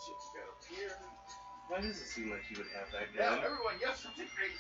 Just go here. Why does it seem like you would have that Now gun? everyone yells something crazy.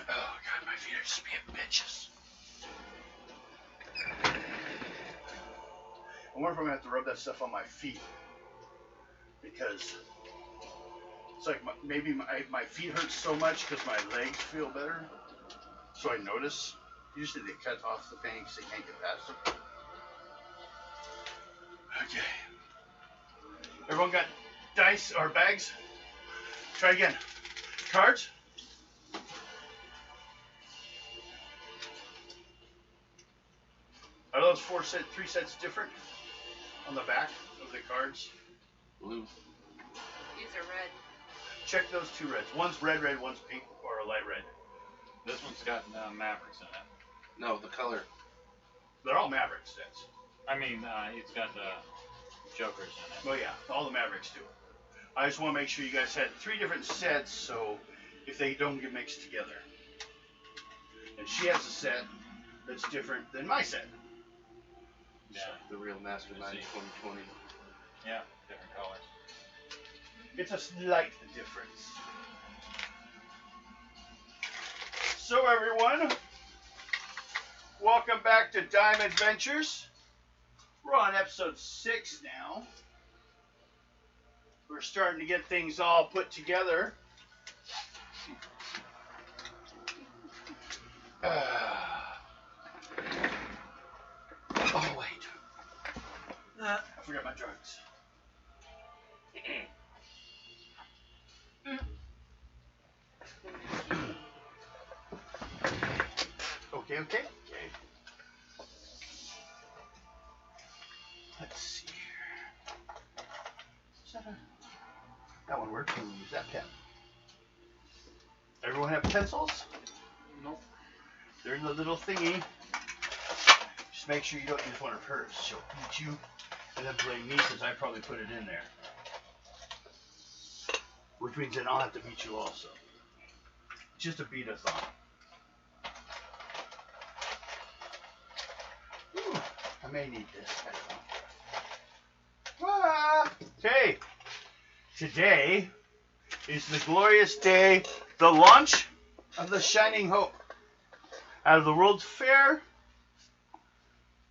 Oh god, my feet are just being bitches. I wonder if I'm gonna have to rub that stuff on my feet, because it's like maybe my feet hurt so much because my legs feel better. So I notice. Usually they cut off the pain because they can't get past them. Okay. Everyone got dice or bags? Try again. Cards? Are those three sets different on the back of the cards? Blue. These are red. Check those two reds. One's red, one's pink, or a light red. This one's got Mavericks in it. No, the color. They're all Maverick sets. I mean, it's got the Jokers in it. Well, yeah, all the Mavericks do. I just want to make sure you guys had three different sets, so if they don't get mixed together. And she has a set that's different than my set. Yeah. The real Mastermind 2020. Yeah, different colors. It's a slight difference. So everyone, welcome back to Dime Adventures. We're on episode 6 now. We're starting to get things all put together. Oh wait, I forgot my drugs. Okay. Let's see here. That one works. We'll use that pen. Everyone have pencils? Nope. They're in the little thingy. Just make sure you don't use one of hers. She'll beat you and then blame me because I probably put it in there. Which means then I'll have to beat you also. Just a beat-a-thon. Ooh, I may need this. I don't know. Okay. Today is the glorious day, the launch of the Shining Hope. Out of the World's Fair. In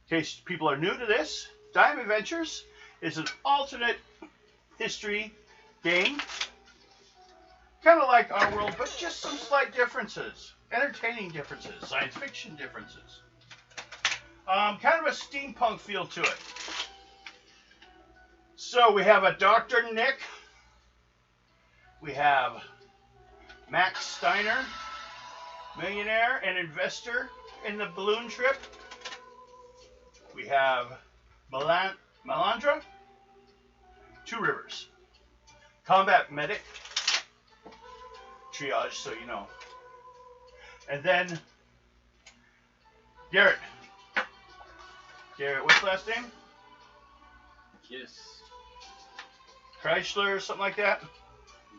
case people are new to this, Dime Adventures is an alternate history game. Kind of like our world, but just some slight differences. Entertaining differences, science fiction differences. Kind of a steampunk feel to it. So we have a Dr. Nick. We have Max Steiner, millionaire and investor in the balloon trip. We have Melandra, Two Rivers, combat medic, triage, so you know. And then Garrett. Garrett, what's the last name? Kiss. Chrysler, something like that?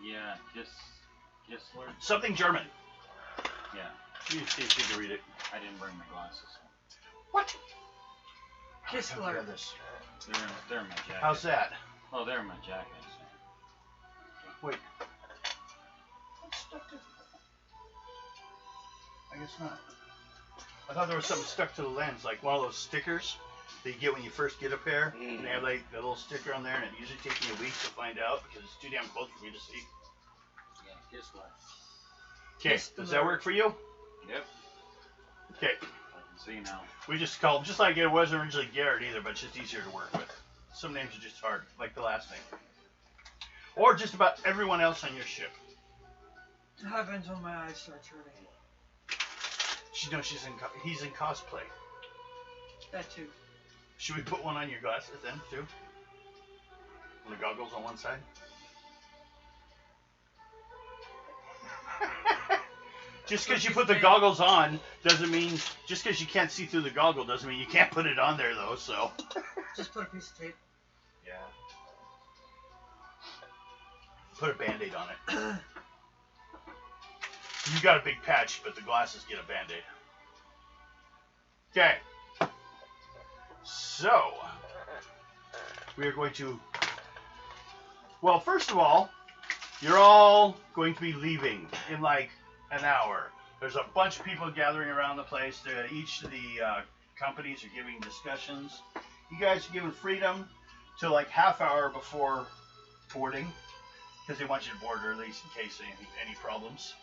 Yeah, Kissler. Something German. Yeah. You see if you can read it. I didn't bring my glasses. What? Kissler. They're in my jacket. How's that? Oh, they're in my jacket. Wait. What's stuck to... I guess not. I thought there was something stuck to the lens, like one of those stickers that you get when you first get a pair. And they have like a little sticker on there, and it usually takes me a week to find out because it's too damn close for me to see. Yeah, Kissler. Okay, does that work for you? Yep. Okay. I can see now. We just call him, just like it wasn't originally Garrett either, but it's just easier to work with. Some names are just hard, like the last name. Or just about everyone else on your ship. It happens when my eyes start hurting. She knows he's in cosplay. That too. Should we put one on your glasses then, too? And the goggles on one side? Just because you put the goggles on doesn't mean, just because you can't see through the goggle doesn't mean you can't put it on there, though, so. Just put a piece of tape. Yeah. Put a Band-Aid on it. You got a big patch, but the glasses get a Band-Aid. Okay. So, we are going to... Well, first of all, you're all going to be leaving in like an hour. There's a bunch of people gathering around the place. Each of the companies are giving discussions. You guys are given freedom to like half hour before boarding, because they want you to board early in case any problems.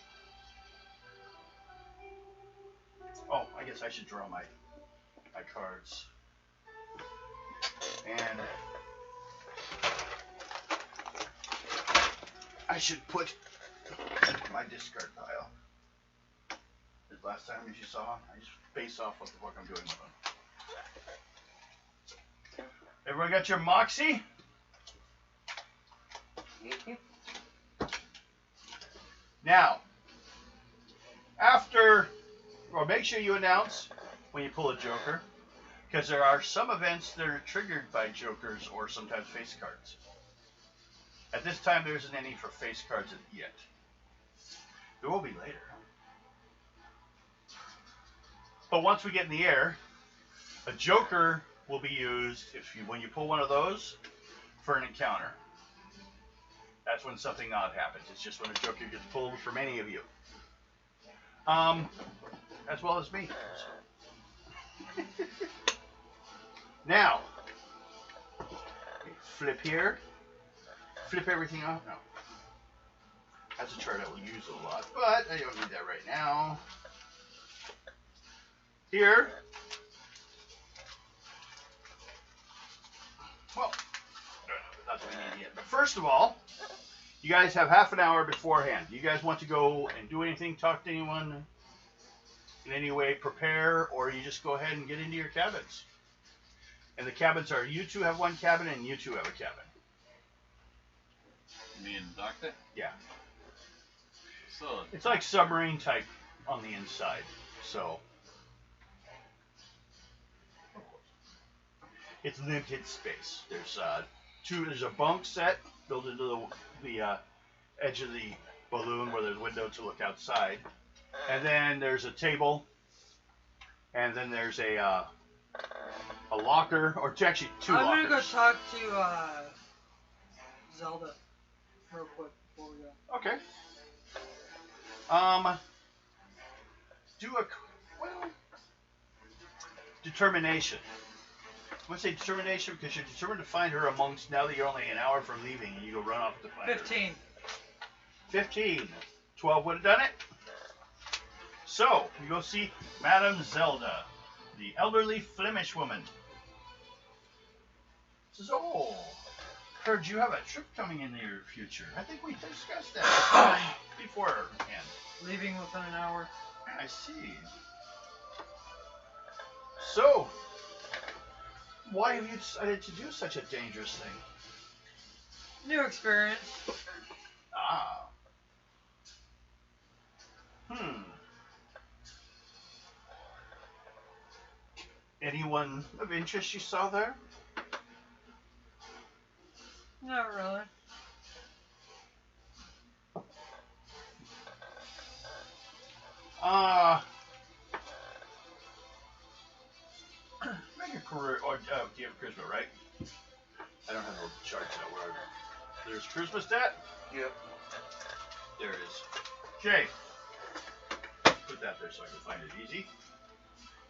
Oh, I guess I should draw my cards. And I should put my discard pile. As last time, as you saw, I just base off what the fuck I'm doing with them. Everyone got your Moxie? Now, after, or make sure you announce when you pull a Joker, because there are some events that are triggered by Jokers or sometimes face cards. At this time, there isn't any for face cards yet. There will be later. But once we get in the air, a Joker will be used when you pull one of those for an encounter. That's when something odd happens. It's just when a Joker gets pulled from any of you. As well as me. Now, flip here. Flip everything off. No. That's a chart I will use a lot, but I don't need that right now. Here. Well, that's what we need yet. But first of all, you guys have half an hour beforehand. Do you guys want to go and do anything, talk to anyone in any way, prepare, or you just go ahead and get into your cabins? And the cabins are, you two have one cabin and you two have a cabin. Me and the doctor? Yeah. So It's like submarine type on the inside. So it's limited space. There's a bunk set built into the edge of the balloon where there's a window to look outside. And then there's a table. And then there's a locker, or actually two lockers. I'm gonna go talk to Zelda real quick before we go. Okay. Determination. I'm going to say determination because you're determined to find her amongst, now that you're only an hour from leaving, and you go run off to find her. 15. 15. 12 would have done it. So, you go see Madame Zelda, the elderly Flemish woman. Says, oh, heard you have a trip coming in the near future. I think we discussed that beforehand. Leaving within an hour. I see. So, why have you decided to do such a dangerous thing? New experience. Ah. Anyone of interest you saw there? Not really. Make a career, or do you have charisma, right? I don't have the charts out. Where there's charisma stat? Yep. There it is. Okay. Put that there so I can find it easy.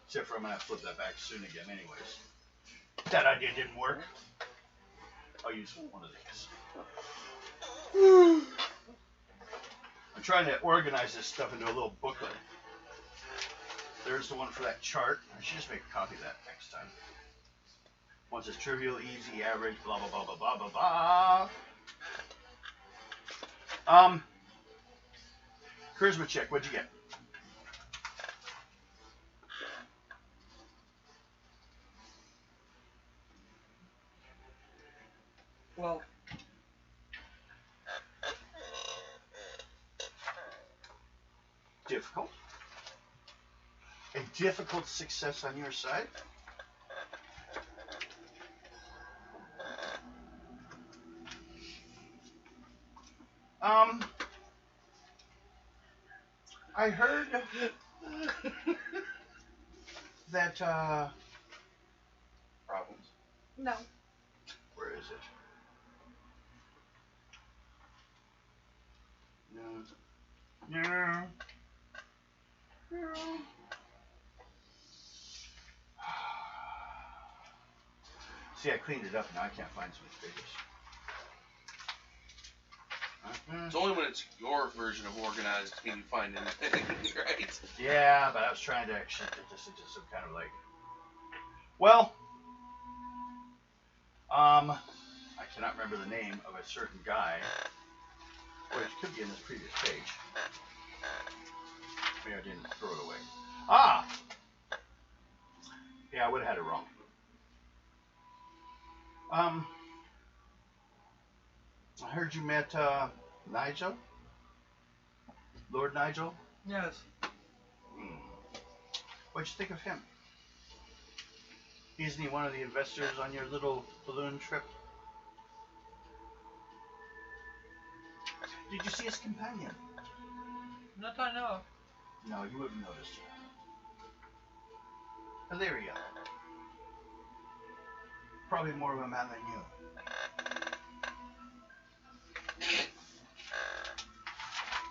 Except for I'm going to have to flip that back soon again anyways. That idea didn't work. I'll use one of these. I'm trying to organize this stuff into a little booklet. There's the one for that chart. I should just make a copy of that next time. One says trivial, easy, average, blah, blah, blah, blah, blah, blah, blah. Charisma check. What'd you get? Well, Difficult. A difficult success on your side. I heard that, Problems. no. where is it? No. No. No. See, I cleaned it up, now I can't find some figures. It's only when it's your version of organized can you find anything, right? Yeah, but I was trying to actually get this into some kind of like. Well, I cannot remember the name of a certain guy, which could be in this previous page. Maybe I didn't throw it away. Ah! Yeah, I would have had it wrong. I heard you met Nigel? Lord Nigel? Yes. What'd you think of him? Isn't he one of the investors on your little balloon trip? Did you see his companion? Not that I know of. No, you wouldn't have noticed. Illyria. Probably more of a man than you.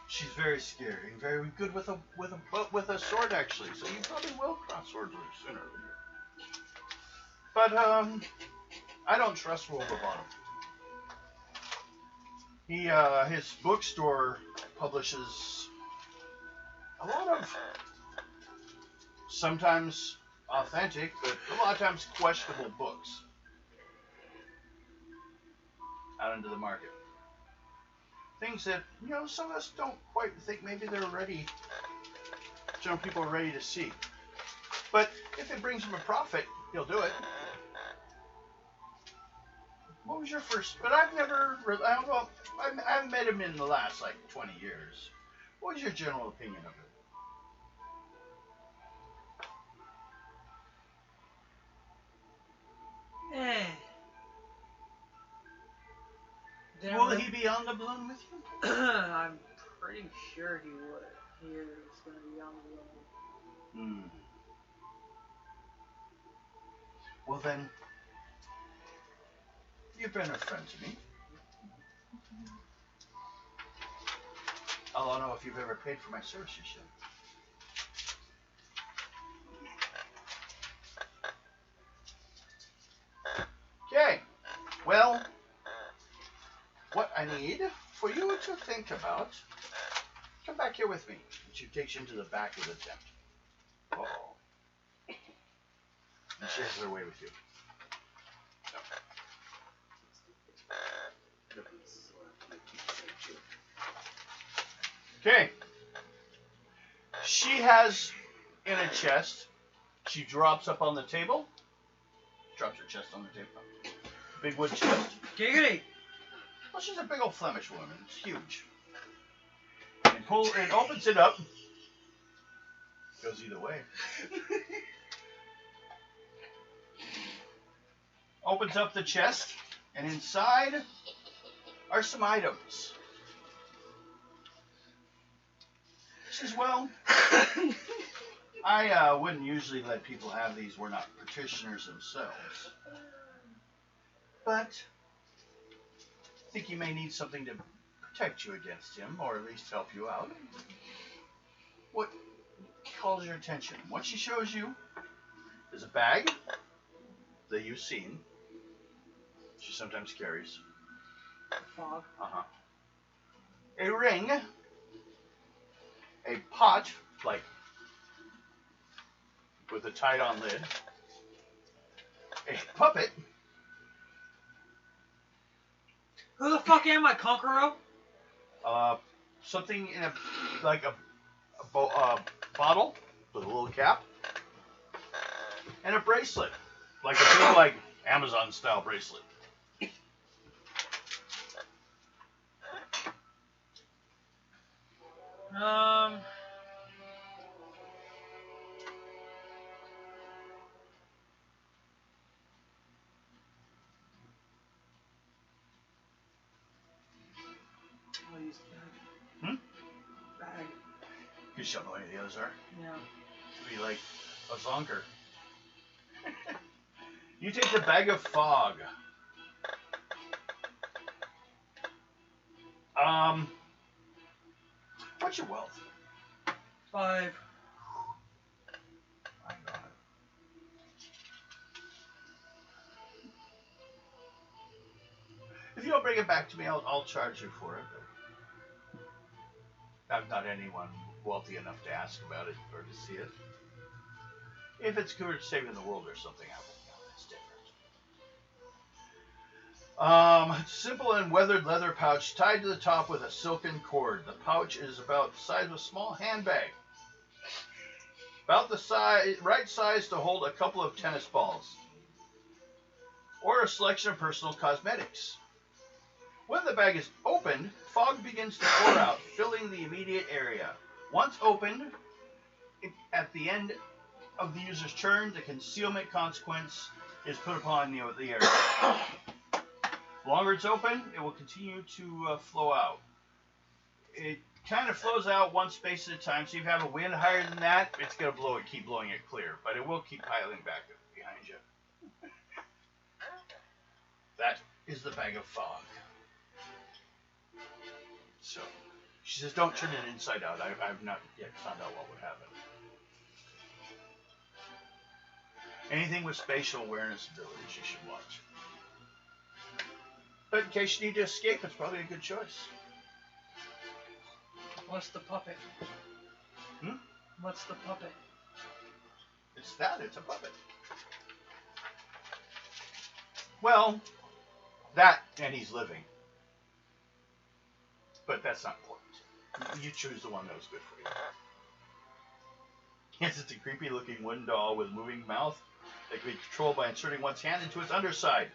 She's very scary, very good with a sword actually. So you probably will cross swords with her sooner or later. But I don't trust Wolverbottom. His bookstore publishes a lot of sometimes authentic, but a lot of times questionable books out into the market. Things that, some of us don't quite think maybe they're ready, some people are ready to see. But if it brings him a profit, he'll do it. What was your first, but I've never, I haven't met him in the last, 20 years. What was your general opinion of him? Will he be on the balloon with you? I'm pretty sure he would. He is going to be on the balloon. Well then, you've been a friend to me. I don't know if you've ever paid for my services yet. Okay, well, what I need for you to think about, come back here with me. And she takes you into the back of the tent. Oh. And she has her way with you. Okay. She has in a chest, she drops up on the table, drops her chest on the table. Big wood chest. Giggity! Well, she's a big old Flemish woman. It's huge. And opens it up. Goes either way. Opens up the chest, and inside are some items. She says, well, I wouldn't usually let people have these. We're not practitioners themselves. But I think you may need something to protect you against him, or at least help you out. What calls your attention? What she shows you is a bag that you've seen. She sometimes carries. Fog. A ring. A pot, with a tied-on lid. A puppet. Who the fuck am I, Conqueror? something in a like a bottle with a little cap, and a bracelet, like a big like Amazon style bracelet. I'll use Hmm? bag. You just don't know any of the others are. Yeah. To be like a zonker. You take the bag of fog. What's your wealth? 5. I got it. If you don't bring it back to me, I'll charge you for it. I'm not anyone wealthy enough to ask about it or to see it. If it's good at saving the world or something, I will. That's different. Simple and weathered leather pouch tied to the top with a silken cord. The pouch is about the size of a small handbag. About the right size to hold a couple of tennis balls. Or a selection of personal cosmetics. When the bag is opened, fog begins to pour out, filling the immediate area. Once opened, at the end of the user's turn, the concealment consequence is put upon the area. The longer it's open, it will continue to flow out. It kind of flows out one space at a time, so if you have a wind higher than that, it's going to keep blowing it clear, but it will keep piling back behind you. That is the bag of fog. So, she says, don't turn it inside out. I've not yet found out what would happen. Anything with spatial awareness abilities you should watch. But in case you need to escape, it's probably a good choice. What's the puppet? Hmm? What's the puppet? It's a puppet. Well, that and he's living. But that's not important. You choose the one that was good for you. Yes, it's a creepy looking wooden doll with a moving mouth that can be controlled by inserting one's hand into its underside.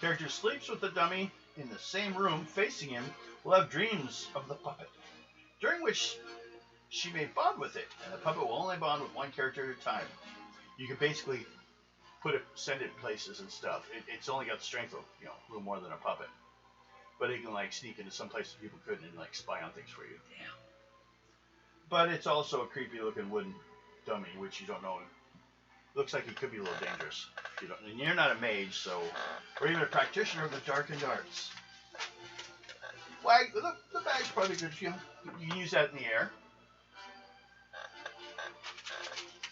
Character sleeps with the dummy in the same room facing him will have dreams of the puppet, during which she may bond with it, and the puppet will only bond with one character at a time. You can basically send it places and stuff. It's only got the strength of, a little more than a puppet. But it can sneak into some places people couldn't and spy on things for you. Damn. But it's also a creepy looking wooden dummy, which you don't know. Looks like it could be a little dangerous. And you're not a mage, or even a practitioner of the darkened arts. Well, the bag's probably good for you. You can use that in the air.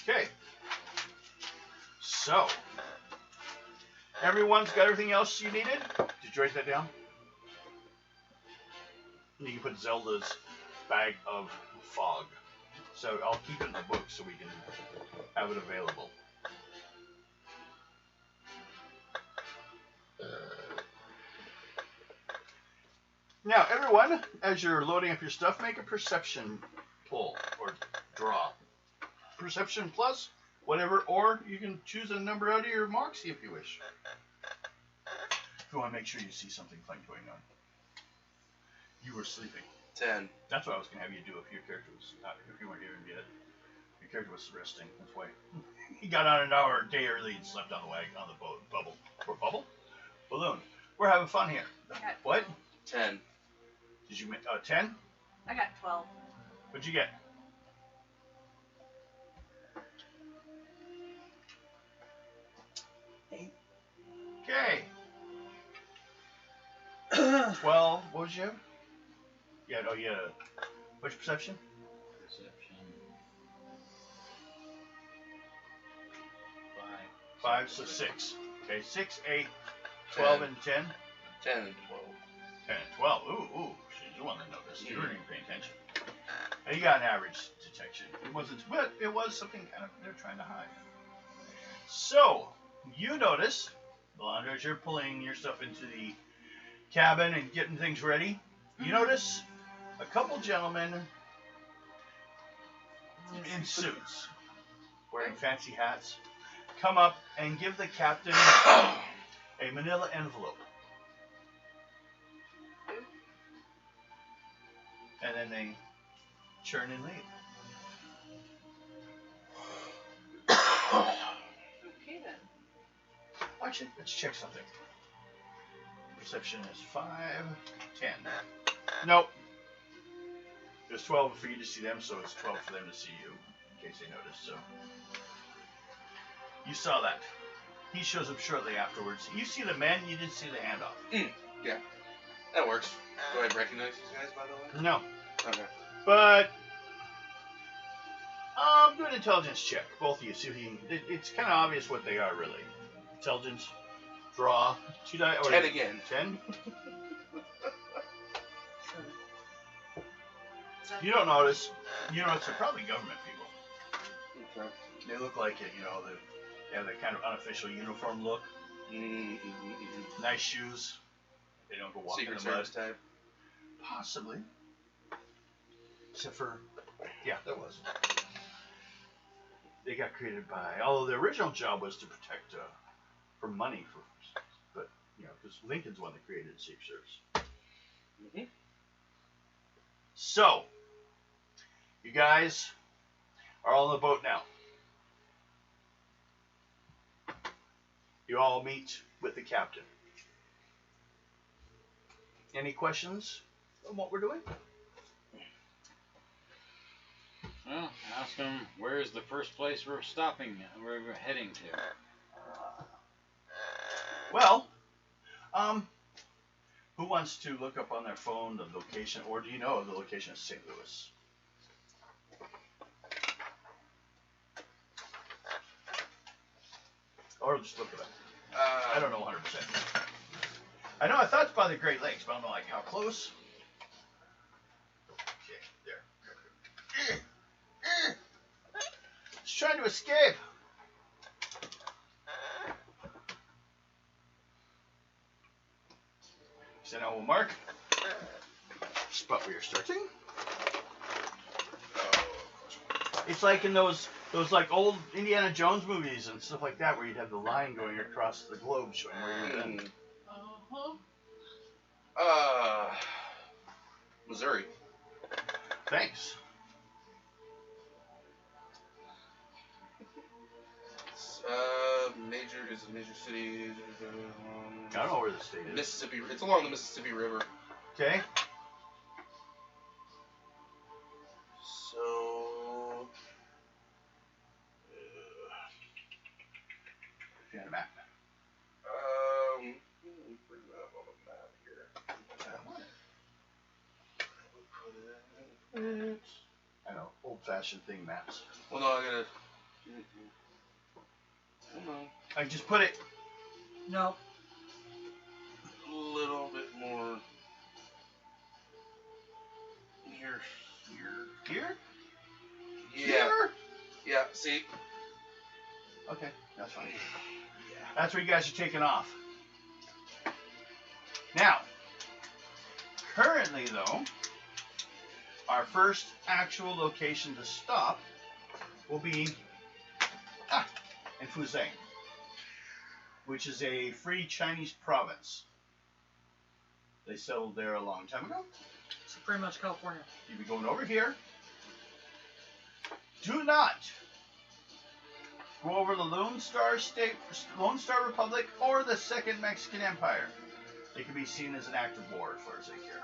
Okay. So, everyone's got everything else you needed? Did you write that down? You can put Zelda's bag of fog. So I'll keep it in the book so we can have it available. Now, everyone, as you're loading up your stuff, make a perception pull or draw. Perception plus, whatever, or you can choose a number out of your moxie if you wish. If you want to make sure you see something fun going on. You were sleeping. 10. That's what I was going to have you do if your character was not, if you weren't here yet. Your character was resting. That's why. He got on an hour a day early and slept on the wagon, on the boat. Balloon. We're having fun here. Okay. What? 10. Did you make 10? I got 12. What'd you get? 8. Okay. 12. What was you? Yeah. Oh, yeah. What's your perception? Perception. 5, so 6. Okay, 6, 8, 12, 10. and 10. 10 and 12. 10 and 12. Ooh. She's the one that noticed. You weren't even paying attention. And you got an average detection. It wasn't, but it was something kind of they're trying to hide. So, you notice, Belandra, as you're pulling your stuff into the cabin and getting things ready, You notice a couple gentlemen in suits, wearing fancy hats, come up and give the captain a manila envelope. And then they churn and leave. Okay then. Actually, let's check something. Perception is 5, 10. Nope. There's 12 for you to see them, so it's 12 for them to see you, in case they noticed. So you saw that. He shows up shortly afterwards. You see the men, you didn't see the handoff. Yeah, that works. Do I recognize these guys, by the way? No. Okay. But do an intelligence check, both of you. See if you can, it's kind of obvious what they are, really. Intelligence, draw, 2 die. 10 again. 10. Is that You don't notice. You notice they're probably government people. Okay. They look like it, you know. They have that kind of unofficial uniform look. Nice shoes. They don't go walking Secret in the mud. Service type. Possibly. Except for, yeah, there was. They got created by, although the original job was to protect for money, but, you know, because Lincoln's the one that created the Secret Service. Mm-hmm. So, you guys are all on the boat now. You all meet with the captain. Any questions on what we're doing? Well, ask him where's the first place we're stopping, where we're heading to. Well, who wants to look up on their phone the location, or do you know the location of St. Louis? Or just look it up. I don't know 100%. I know I thought it's by the Great Lakes, but I don't know like how close. Okay, there. It's trying to escape. So now we'll mark spot where you're starting. It's like in those like old Indiana Jones movies and stuff like that, where you'd have the line going across the globe showing where you're in. Missouri. Thanks. Major city. I don't know where the state is. Mississippi. It's along the Mississippi River. Okay. So. If you had a map. Let me bring that up on the map here. I know, old-fashioned thing maps. Well, no, I gotta. Hold on. I just put it. No. A little bit more. Here. Here? Yeah. Here? Yeah. See. Okay, that's fine. That's where you guys are taking off. Now, currently though, our first actual location to stop will be in Fuzhou, which is a free Chinese province. They settled there a long time ago. It's pretty much California. You'll be going over here. Do not go over the Lone Star Republic or the Second Mexican Empire. They can be seen as an act of war as far as I care.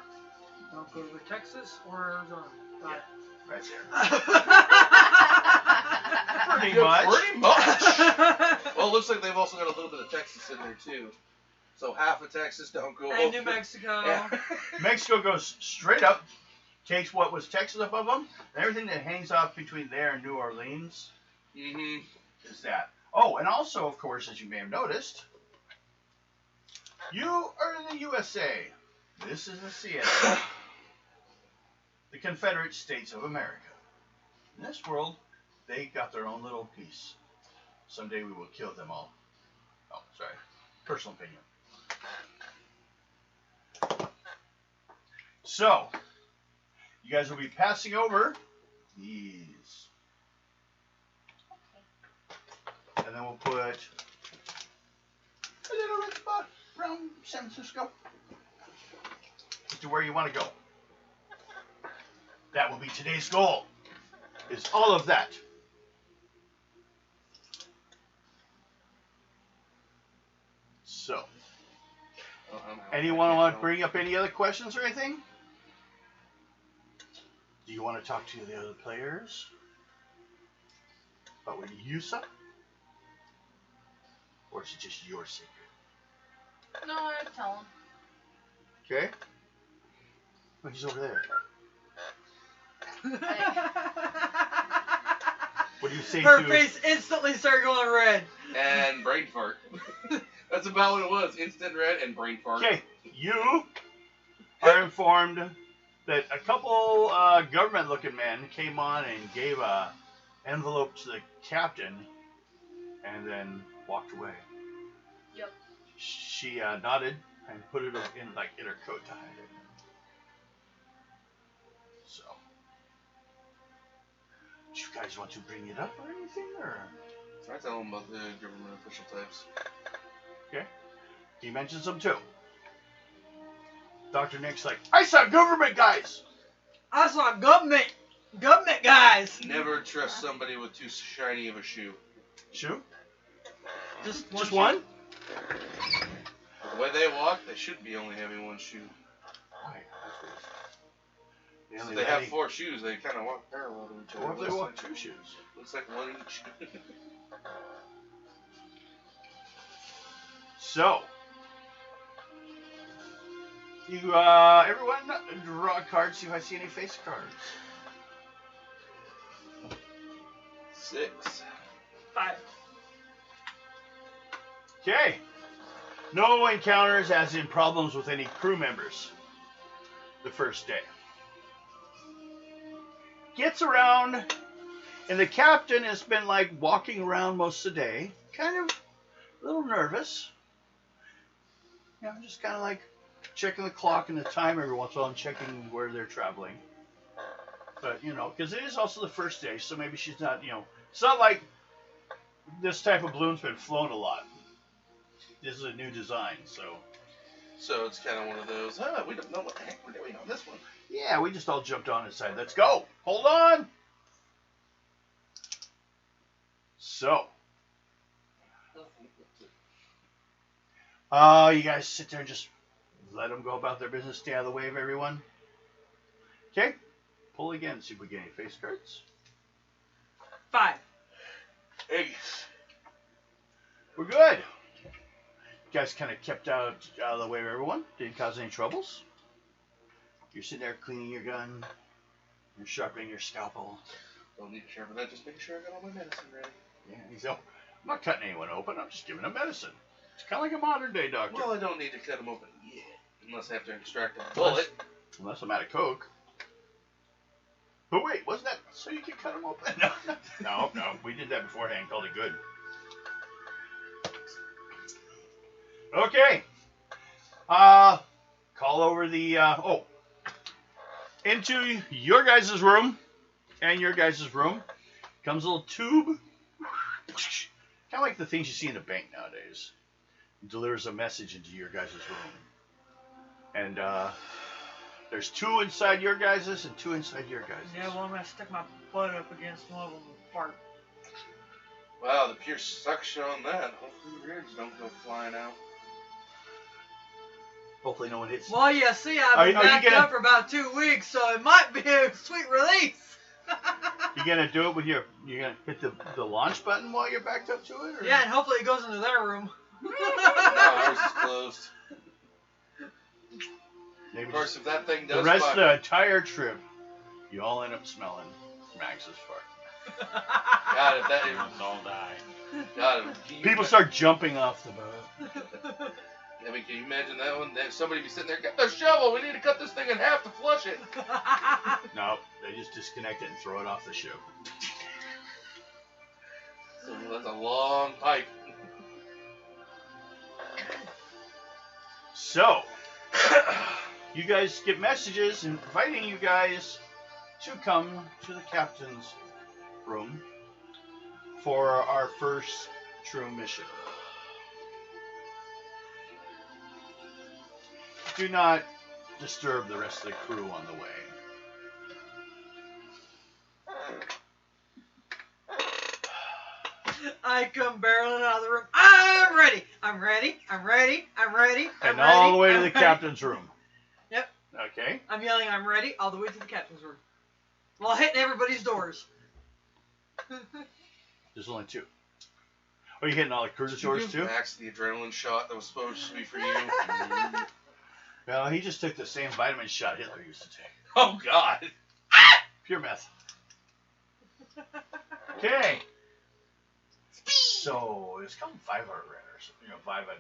Don't go to Texas or Arizona. Got Right there. it. Pretty much. Well, it looks like they've also got a little bit of Texas in there too. So half of Texas don't go And over. New Mexico. Yeah. Mexico goes straight up, takes what was Texas above them, and everything that hangs off between there and New Orleans is that. Oh, and also, of course, as you may have noticed, you are in the USA. This is the CSA, the Confederate States of America. In this world, they got their own little piece. Someday we will kill them all. Oh, sorry. Personal opinion. So, you guys will be passing over these. And then we'll put a little red spot around San Francisco to where you want to go. That will be today's goal, is all of that. So, anyone want to bring up any other questions or anything? Do you want to talk to the other players about what you saw? Or is it just your secret? No, I'd tell him. Okay. Look, he's over there. What do you say Her to... face instantly started going red. And brain fart. That's about what it was. Instant red and brain fart. Okay, you are informed that a couple government-looking men came on and gave a envelope to the captain, and then walked away. Yep. She nodded and put it in her coat to hide it. So, do you guys want to bring it up or anything, or? I tell them about the government official types. Okay. He mentions them too. Dr. Nick's like, I saw government guys! I saw government guys. Never trust somebody with too shiny of a shoe. Shoe? Just one? The way they walk, they should be only having one shoe. Right. So they have 4 shoes, they kind of walk parallel to each other. What if they walk 2 shoes? Looks like one each. So, you, everyone draw a card, see if I see any face cards. 6. 5. Okay. No encounters, as in problems with any crew members, the first day. Gets around, and the captain has been like walking around most of the day, kind of a little nervous. You know, just kind of like checking the clock and the time every once in a while and checking where they're traveling. But, you know, because it is also the first day, so maybe she's not, you know, it's not like this type of balloon's been flown a lot. This is a new design, so. So it's kind of one of those, we don't know what the heck we're doing on this one. Yeah, we just all jumped on and decided, let's go. Hold on. So. You guys sit there and just let them go about their business, stay out of the way of everyone. Okay. Pull again, see if we get any face cards. 5. 8. We're good. You guys kind of kept out of the way of everyone. Didn't cause any troubles. You're sitting there cleaning your gun. You're sharpening your scalpel. Don't need to sharpen that, just making sure I got all my medicine ready. Yeah, he's I'm not cutting anyone open. I'm just giving them medicine. It's kind of like a modern day doctor. Well, I don't need to cut them open yet, unless I have to extract a bullet. Unless I'm out of coke. But wait, wasn't that so you could cut them open? No, we did that beforehand. Called it good. Okay. Call over the, into your guys' room and your guys' room comes a little tube. Kind of like the things you see in a bank nowadays. It delivers a message into your guys' room. And, there's 2 inside your guys' and 2 inside your guys'. Yeah, well, I'm going to stick my butt up against one of them and fart. Wow, the pure suction on that. Hopefully the ribs don't go flying out. Hopefully no one hits you. Well, you see, I've been backed up for about 2 weeks, so it might be a sweet release. You gonna do it with you gonna hit the launch button while you're backed up to it? Or? Yeah, and hopefully it goes into their room. No, ours is closed. Maybe Of course, if that thing does the rest fuck, of the entire trip, you all end up smelling Max's fart. God, if that Let's all die. God, People start jumping off the boat. I mean, can you imagine that one? Somebody be sitting there, get the shovel. We need to cut this thing in half to flush it. No, they just disconnect it and throw it off the ship. So that's a long pipe. So, you guys get messages inviting you guys to come to the captain's room for our first true mission. Do not disturb the rest of the crew on the way. I come barreling out of the room. I'm ready. I'm ready. I'm ready. I'm ready. I'm And ready. all the way to I'm the ready. captain's room. Yep. Okay. I'm yelling, I'm ready, all the way to the captain's room. While hitting everybody's doors. There's only 2. Are you hitting all the crew's doors too? Max, the adrenaline shot that was supposed to be for you. No, he just took the same vitamin shot Hitler used to take. Oh, God. Pure meth. Okay. So it's called Vita Runners. You know, Vita.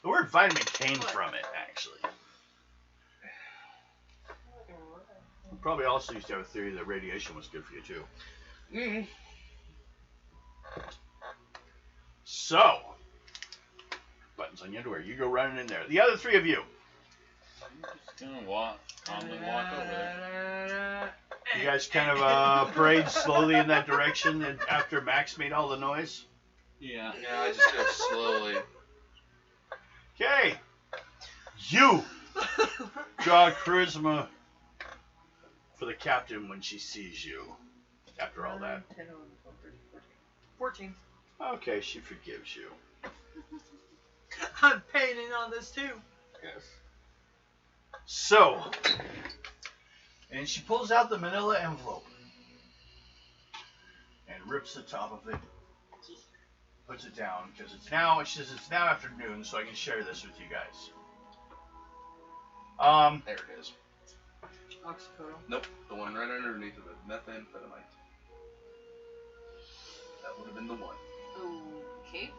The word vitamin came from it, actually. Probably also used to have a theory that radiation was good for you too. Mm. So, buttons on your underwear. You go running in there. The other 3 of you. I'm just gonna calmly walk over there. You guys kind of parade slowly in that direction and after Max made all the noise. Yeah. Yeah, I just go slowly. Okay. You draw charisma for the captain when she sees you. After all that. 10, 11, 12, 13, 14. 14. Okay, she forgives you. I'm painting on this too. Yes. So, and she pulls out the manila envelope and rips the top of it, puts it down because she says it's now afternoon, so I can share this with you guys. There it is. Oxycodone. Nope, the one right underneath of it. Methamphetamine. That would have been the one. Okay.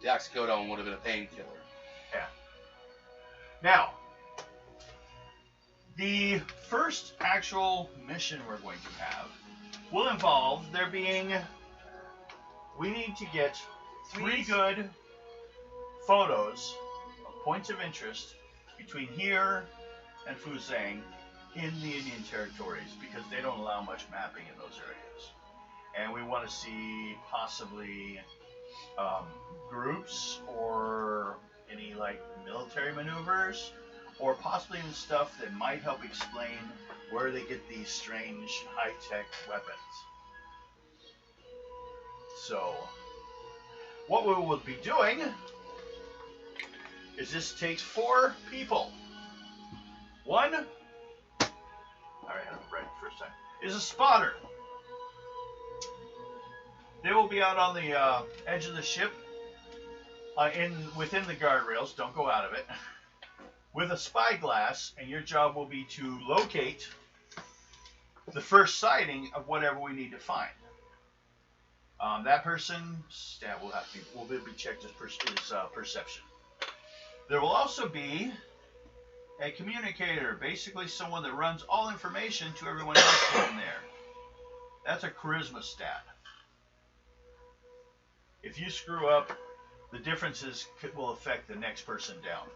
The oxycodone would have been a painkiller. Yeah. Now, the first actual mission we're going to have will involve we need to get 3 good photos of points of interest between here and Fuzhang in the Indian territories because they don't allow much mapping in those areas. And we want to see possibly groups or any like military maneuvers or possibly even stuff that might help explain where they get these strange high-tech weapons. So, what we will be doing is this takes 4 people. One, I already had it right the first time, is a spotter. They will be out on the edge of the ship, within the guardrails, don't go out of it, with a spyglass, and your job will be to locate the first sighting of whatever we need to find. That person's stat will be checked as perception. There will also be a communicator, basically someone that runs all information to everyone else in there. That's a charisma stat. If you screw up, the differences will affect the next person down.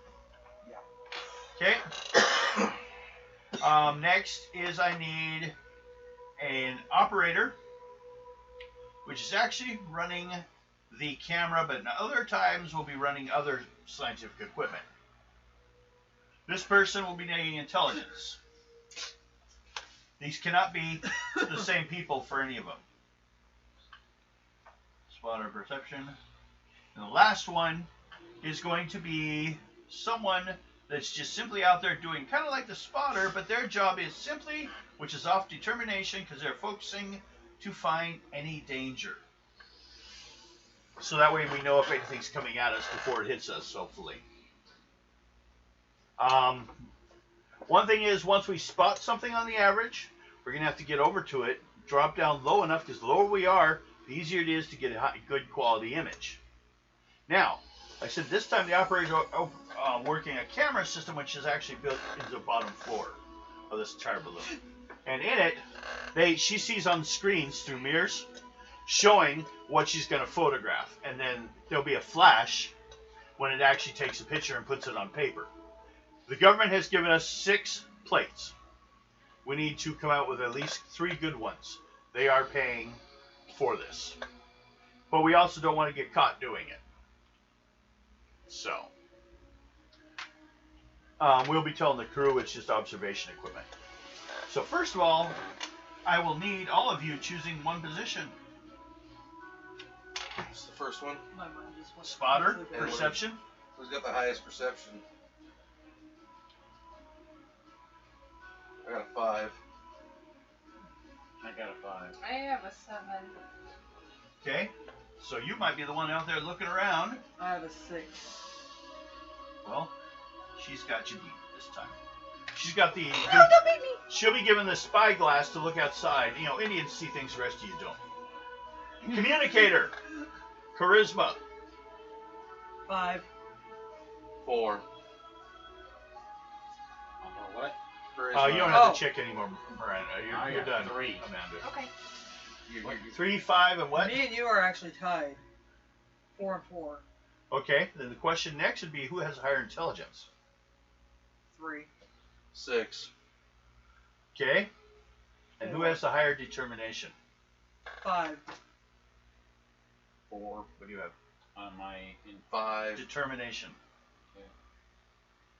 Okay. Next is I need an operator, which is actually running the camera, but in other times we'll be running other scientific equipment. This person will be needing intelligence. These cannot be the same people for any of them. Spotter perception. And the last one is going to be someone that's just simply out there doing kind of like the spotter, but their job is simply, which is off determination because they're focusing to find any danger. So that way we know if anything's coming at us before it hits us, hopefully. One thing is, once we spot something on the average, we're going to have to get over to it, drop down low enough, because the lower we are, the easier it is to get a good quality image. Now, like I said, this time the operator is working a camera system which is actually built into the bottom floor of this entire balloon. And in it, she sees on screens through mirrors showing what she's going to photograph. And then there'll be a flash when it actually takes a picture and puts it on paper. The government has given us 6 plates. We need to come out with at least 3 good ones. They are paying for this. But we also don't want to get caught doing it. So, we'll be telling the crew it's just observation equipment. So first of all, I will need all of you choosing one position. What's the first one? My mind just went. Spotter, Yeah. perception. Who's got the highest perception? I got a 5. I got a 5. I have a 7. Okay, so you might be the one out there looking around. I have a 6. Well, she's got you beat this time. She's got the. No, don't beat me! She'll be given the spyglass to look outside. You know, Indians see things the rest of you don't. Communicator. Charisma. 5. 4. On what? You don't have to check anymore, Miranda. I You're got done, 3. Amanda. Okay. 3, 5, and what? Me and you are actually tied. 4 and 4. Okay, then the question next would be who has higher intelligence? 3. 6. Okay. And who has the higher determination? 5. 4. What do you have? On my 5. Determination.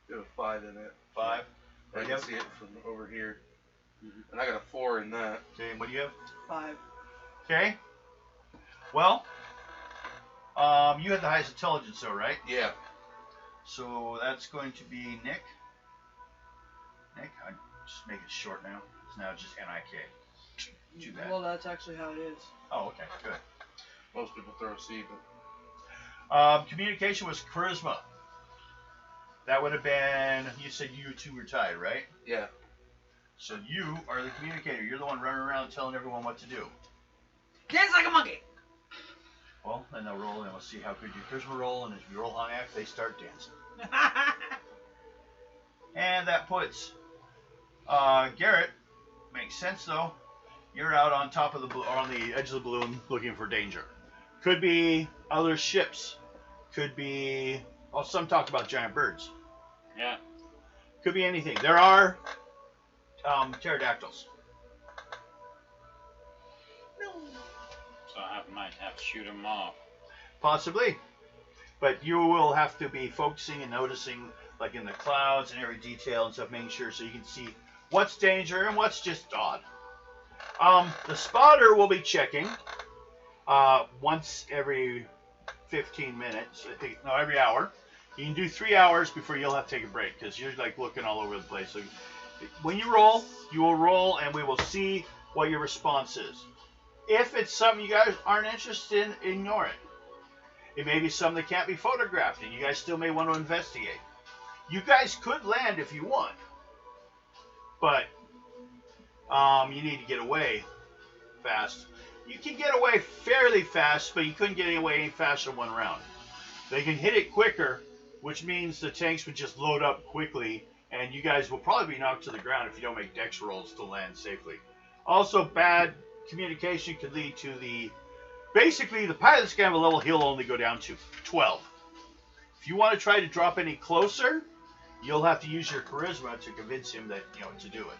Got a 5 in it. 5. I What do can you have? see it from over here. Mhm. And I got a 4 in that. Okay, and what do you have? 5. Okay. Well, you had the highest intelligence though, right? Yeah. So that's going to be Nick. Nick, I just make it short now. It's now just N-I-K. Too bad. Well, that's actually how it is. Oh, okay, good. Most people throw C, but Communication was charisma. That would have been, you said you two were tied, right? yeah. So you are the communicator. You're the one running around telling everyone what to do. Dance like a monkey! Well, then they'll roll and we'll see how good your charisma roll, and if you roll high enough, they start dancing. And that puts Garrett. Makes sense though. You're out on top of the or on the edge of the balloon looking for danger. Could be other ships. Could be. Oh, some talk about giant birds. Yeah. Could be anything. There are pterodactyls. So I might have to shoot him off. Possibly. But you will have to be focusing and noticing, like in the clouds and every detail and stuff, making sure so you can see what's danger and what's just odd. The spotter will be checking once every 15 minutes. I think, no, every hour. You can do 3 hours before you'll have to take a break because you're like looking all over the place. So when you roll, you will roll and we will see what your response is. If it's something you guys aren't interested in, ignore it. It may be something that can't be photographed and you guys still may want to investigate. You guys could land if you want, but you need to get away fast. You can get away fairly fast, but you couldn't get away any faster in one round. They can hit it quicker, which means the tanks would just load up quickly, and you guys will probably be knocked to the ground if you don't make dex rolls to land safely. Also, bad communication could lead to basically the pilot's gonna have a level he'll only go down to 12. If you want to try to drop any closer, you'll have to use your charisma to convince him that, to do it.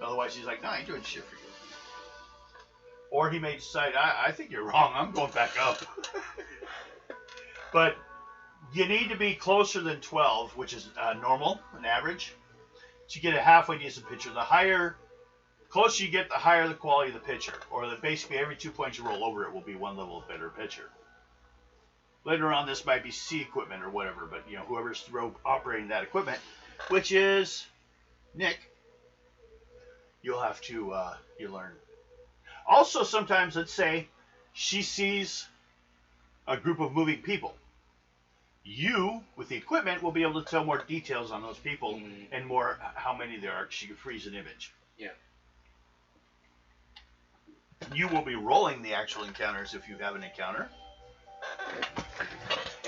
Otherwise, he's like, no, I ain't doing shit for you. Or he may decide, I think you're wrong, I'm going back up. But you need to be closer than 12, which is normal, an average, to get a halfway decent picture. The closer you get, the higher the quality of the picture. Or basically every 2 points you roll over it will be one level better picture. Later on, this might be C equipment or whatever, but whoever's operating that equipment, which is Nick, you'll have to you learn. Also, sometimes, let's say, she sees a group of moving people. You, with the equipment, will be able to tell more details on those people and more how many there are, because she can freeze an image. Yeah. You will be rolling the actual encounters if you have an encounter.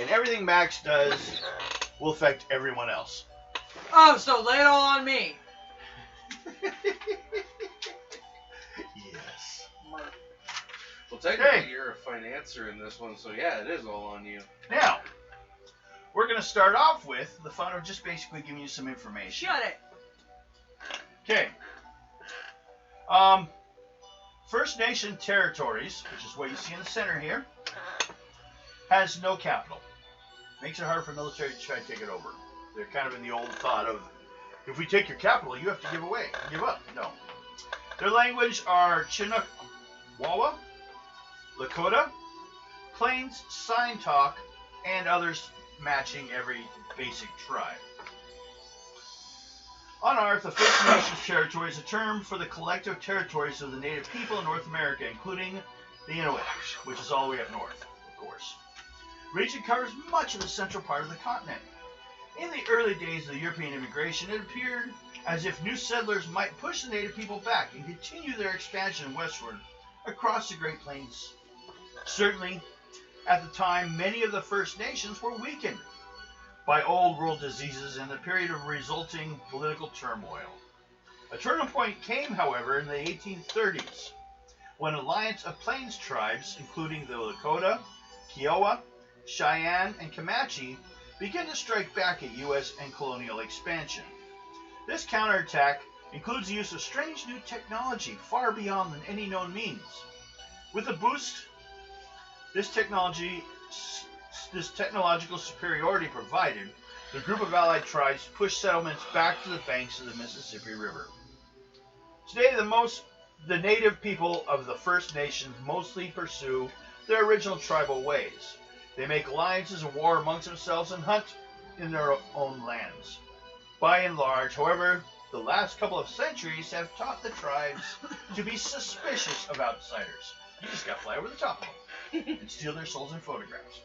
And everything Max does will affect everyone else. Oh, so lay it all on me. Yes. Well, technically, you're a financer in this one, so yeah, it is all on you. Now, we're going to start off with the fun of just basically giving you some information. Shut it. Okay. First Nation territories, which is what you see in the center here, has no capital. Makes it hard for military to try to take it over. They're kind of in the old thought of, if we take your capital, you have to give up. No. Their language are Chinakawa, Lakota, Plains, Sign Talk, and others matching every basic tribe. On Earth, the First Nations territory is a term for the collective territories of the native people in North America, including the Inuit, which is all the way up north, of course. The region covers much of the central part of the continent. In the early days of the European immigration, it appeared as if new settlers might push the native people back and continue their expansion westward across the Great Plains. Certainly, at the time, many of the First Nations were weakened by old world diseases and the period of resulting political turmoil. A turning point came, however, in the 1830s, when an alliance of Plains tribes, including the Lakota, Kiowa, Cheyenne, and Comanche, began to strike back at U.S. and colonial expansion. This counterattack includes the use of strange new technology far beyond than any known means. With a boost, this technological superiority provided, the group of allied tribes pushed settlements back to the banks of the Mississippi River. Today, the native people of the First Nations mostly pursue their original tribal ways. They make alliances and war amongst themselves and hunt in their own lands. By and large, however, the last couple of centuries have taught the tribes to be suspicious of outsiders. You just got to fly over the top of them and steal their souls in photographs.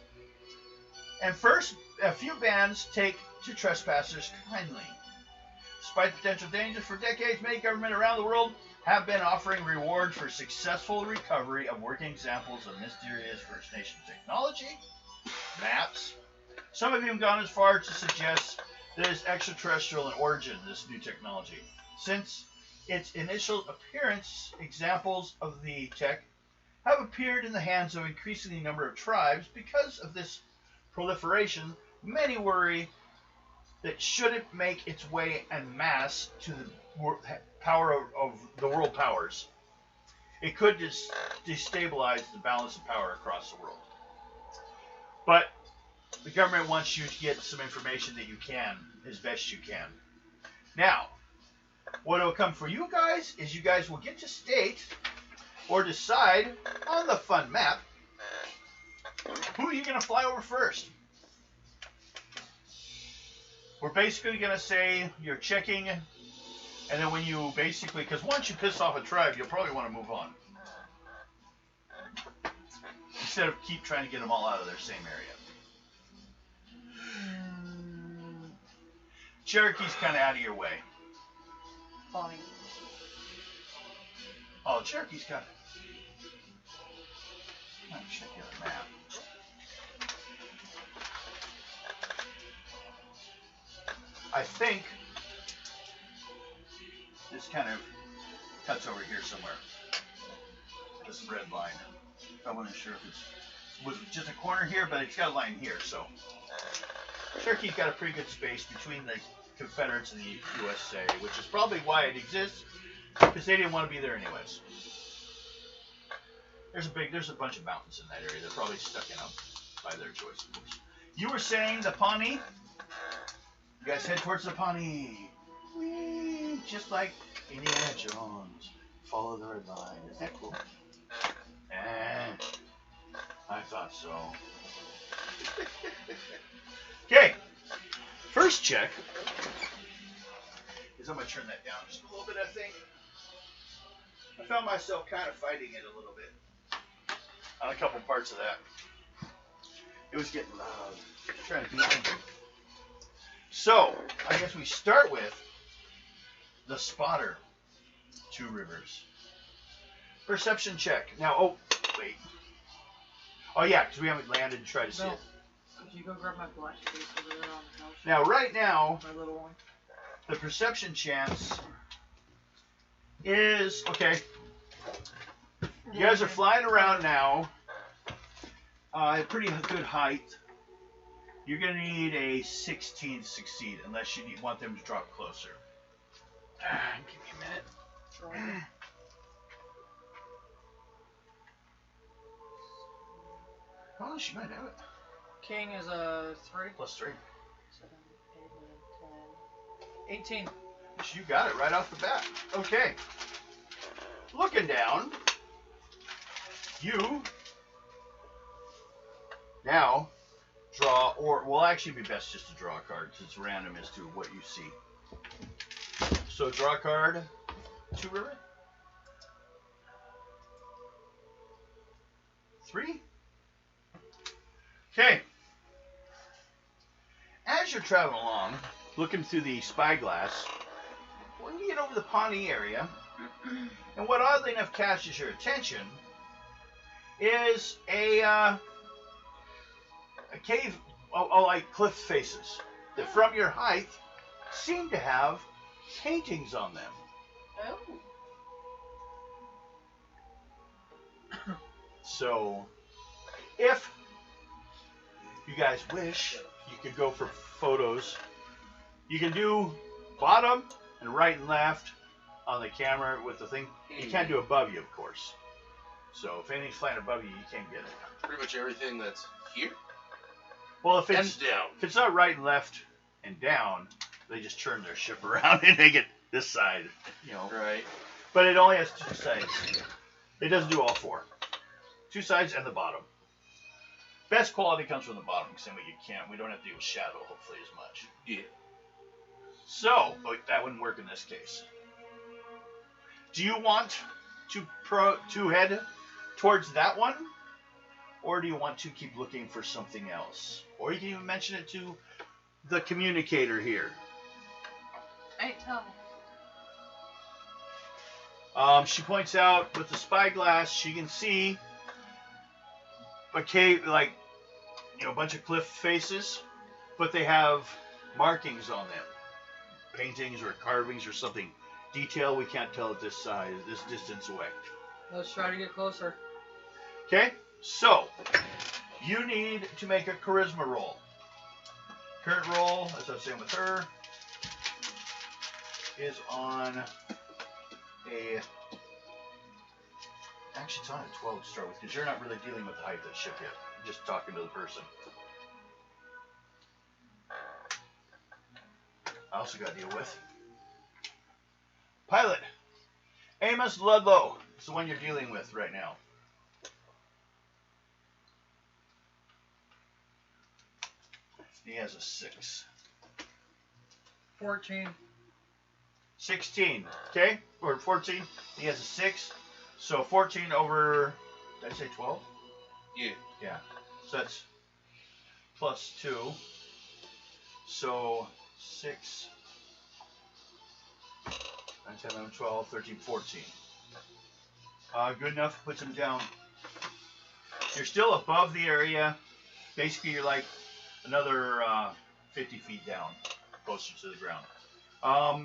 And first, a few bands take to trespassers kindly. Despite the potential dangers, for decades, many governments around the world have been offering rewards for successful recovery of working examples of mysterious First Nation technology, maps. Some have even gone as far to suggest that it's extraterrestrial in origin, this new technology. Since its initial appearance, examples of the tech have appeared in the hands of increasing number of tribes. Because of this proliferation, many worry that should it make its way en masse to the power of the world powers, it could destabilize the balance of power across the world. But the government wants you to get some information that you can, as best you can. Now, what will come for you guys is you guys will get to state or decide on the fun map who are you going to fly over first. We're basically going to say you're checking, and then when you basically, because once you piss off a tribe, you'll probably want to move on. Instead of keep trying to get them all out of their same area. Cherokee's kind of out of your way. Funny. Oh, Cherokee's got it. Let me check the other map. I think this kind of cuts over here somewhere. This red line. I wasn't sure if it was just a corner here, but it's got a line here, so. Cherokee's got a pretty good space between the Confederates and the USA, which is probably why it exists, because they didn't want to be there anyways. There's a bunch of mountains in that area. They're probably stuck in them by their choice, of course. You were saying the Pawnee? You guys head towards the Pawnee. Whee! Just like Indiana Jones. Follow the red line. Isn't that cool? I thought so. Okay. First check is I'm going to turn that down just a little bit, I think. I found myself kind of fighting it a little bit on a couple parts of that. It was getting loud. Trying to be angry. So, I guess we start with the spotter. 2 rivers. Perception check. Now, oh, wait. Oh, yeah, because we haven't landed and tried to see it. Could you go grab my black case over there on the couch? Now, right now, My little one. the perception chance is, okay, you guys are flying around now, at pretty good height, You're going to need a 16 to succeed, unless you want them to drop closer. Give me a minute. Sure. Oh, she might have it. King is a 3. +3. 7, 8, 9, 10. 18. You got it right off the bat. Okay. Looking down, you now draw, or will actually be best just to draw a card because it's random as to what you see. So draw a card. 2 ribbon. 3. Okay. As you're traveling along, looking through the spyglass, when you get over the Pawnee area, and what oddly enough catches your attention is a cave, like cliff faces, that from your height seem to have paintings on them. Oh. So, if you guys wish, you could go for photos. You can do bottom and right and left on the camera with the thing. You can't do above you, of course. So if anything's flying above you, you can't get it. Pretty much everything that's here Well, if and it's down. if it's not right and left and down, they just turn their ship around and they get this side, Right. But it only has 2 sides. It doesn't do all 4. 2 sides and the bottom. Best quality comes from the bottom, because then we don't have to deal with shadow, hopefully, as much. Yeah. So, but that wouldn't work in this case. Do you want to head towards that one? Or do you want to keep looking for something else? Or you can even mention it to the communicator here. I ain't telling. She points out with the spyglass, she can see a cave, like, a bunch of cliff faces, but they have markings on them. Paintings or carvings or something. Detail we can't tell at this size, this distance away. Let's try to get closer. Okay, so you need to make a charisma roll. Current roll, as I was saying with her, is on a. Actually, it's on a 12 to start with, because you're not really dealing with the height of the ship yet. You're just talking to the person. I also got to deal with Pilot Amos Ludlow. It's the one you're dealing with right now. He has a 6. 14. 16. Okay? Or 14. He has a 6. So 14 over, did I say 12? Yeah. Yeah. So that's +2. So 6, 9, 10, 11, 12, 13, 14. Good enough. Puts him down. You're still above the area. Basically, you're like another 50 feet down, closer to the ground.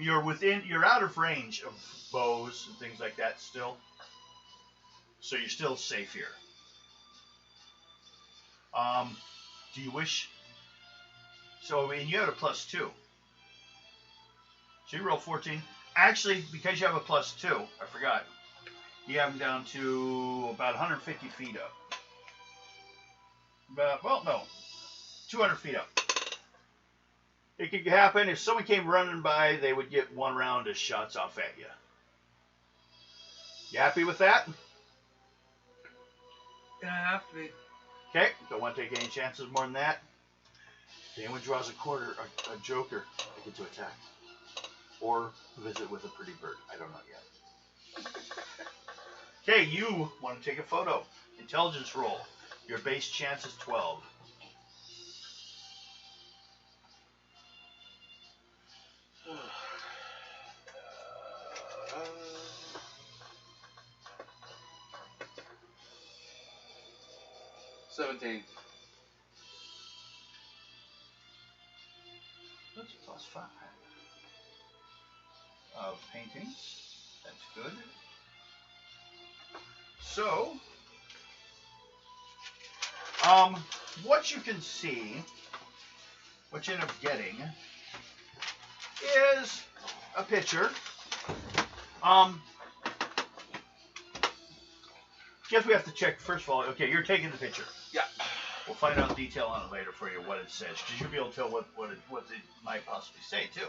You're out of range of bows and things like that still. So you're still safe here. Do you wish? So, and you have a +2. So you roll 14. Actually, because you have a +2, I forgot. You have them down to about 150 feet up. Well, no. 200 feet up. It could happen if someone came running by, they would get 1 round of shots off at you. You happy with that? Gonna have to be. Okay, don't want to take any chances more than that. If anyone draws a joker, they get to attack. Or visit with a pretty bird. I don't know yet. Okay, you want to take a photo. Intelligence roll. Your base chance is 12. $17. That's +5. Of paintings. That's good. So, what you can see what you end up getting is a picture. Guess we have to check first of all. Okay, you're taking the picture. Yeah. We'll find out detail on it later for you what it says, because you'll be able to tell what it might possibly say too.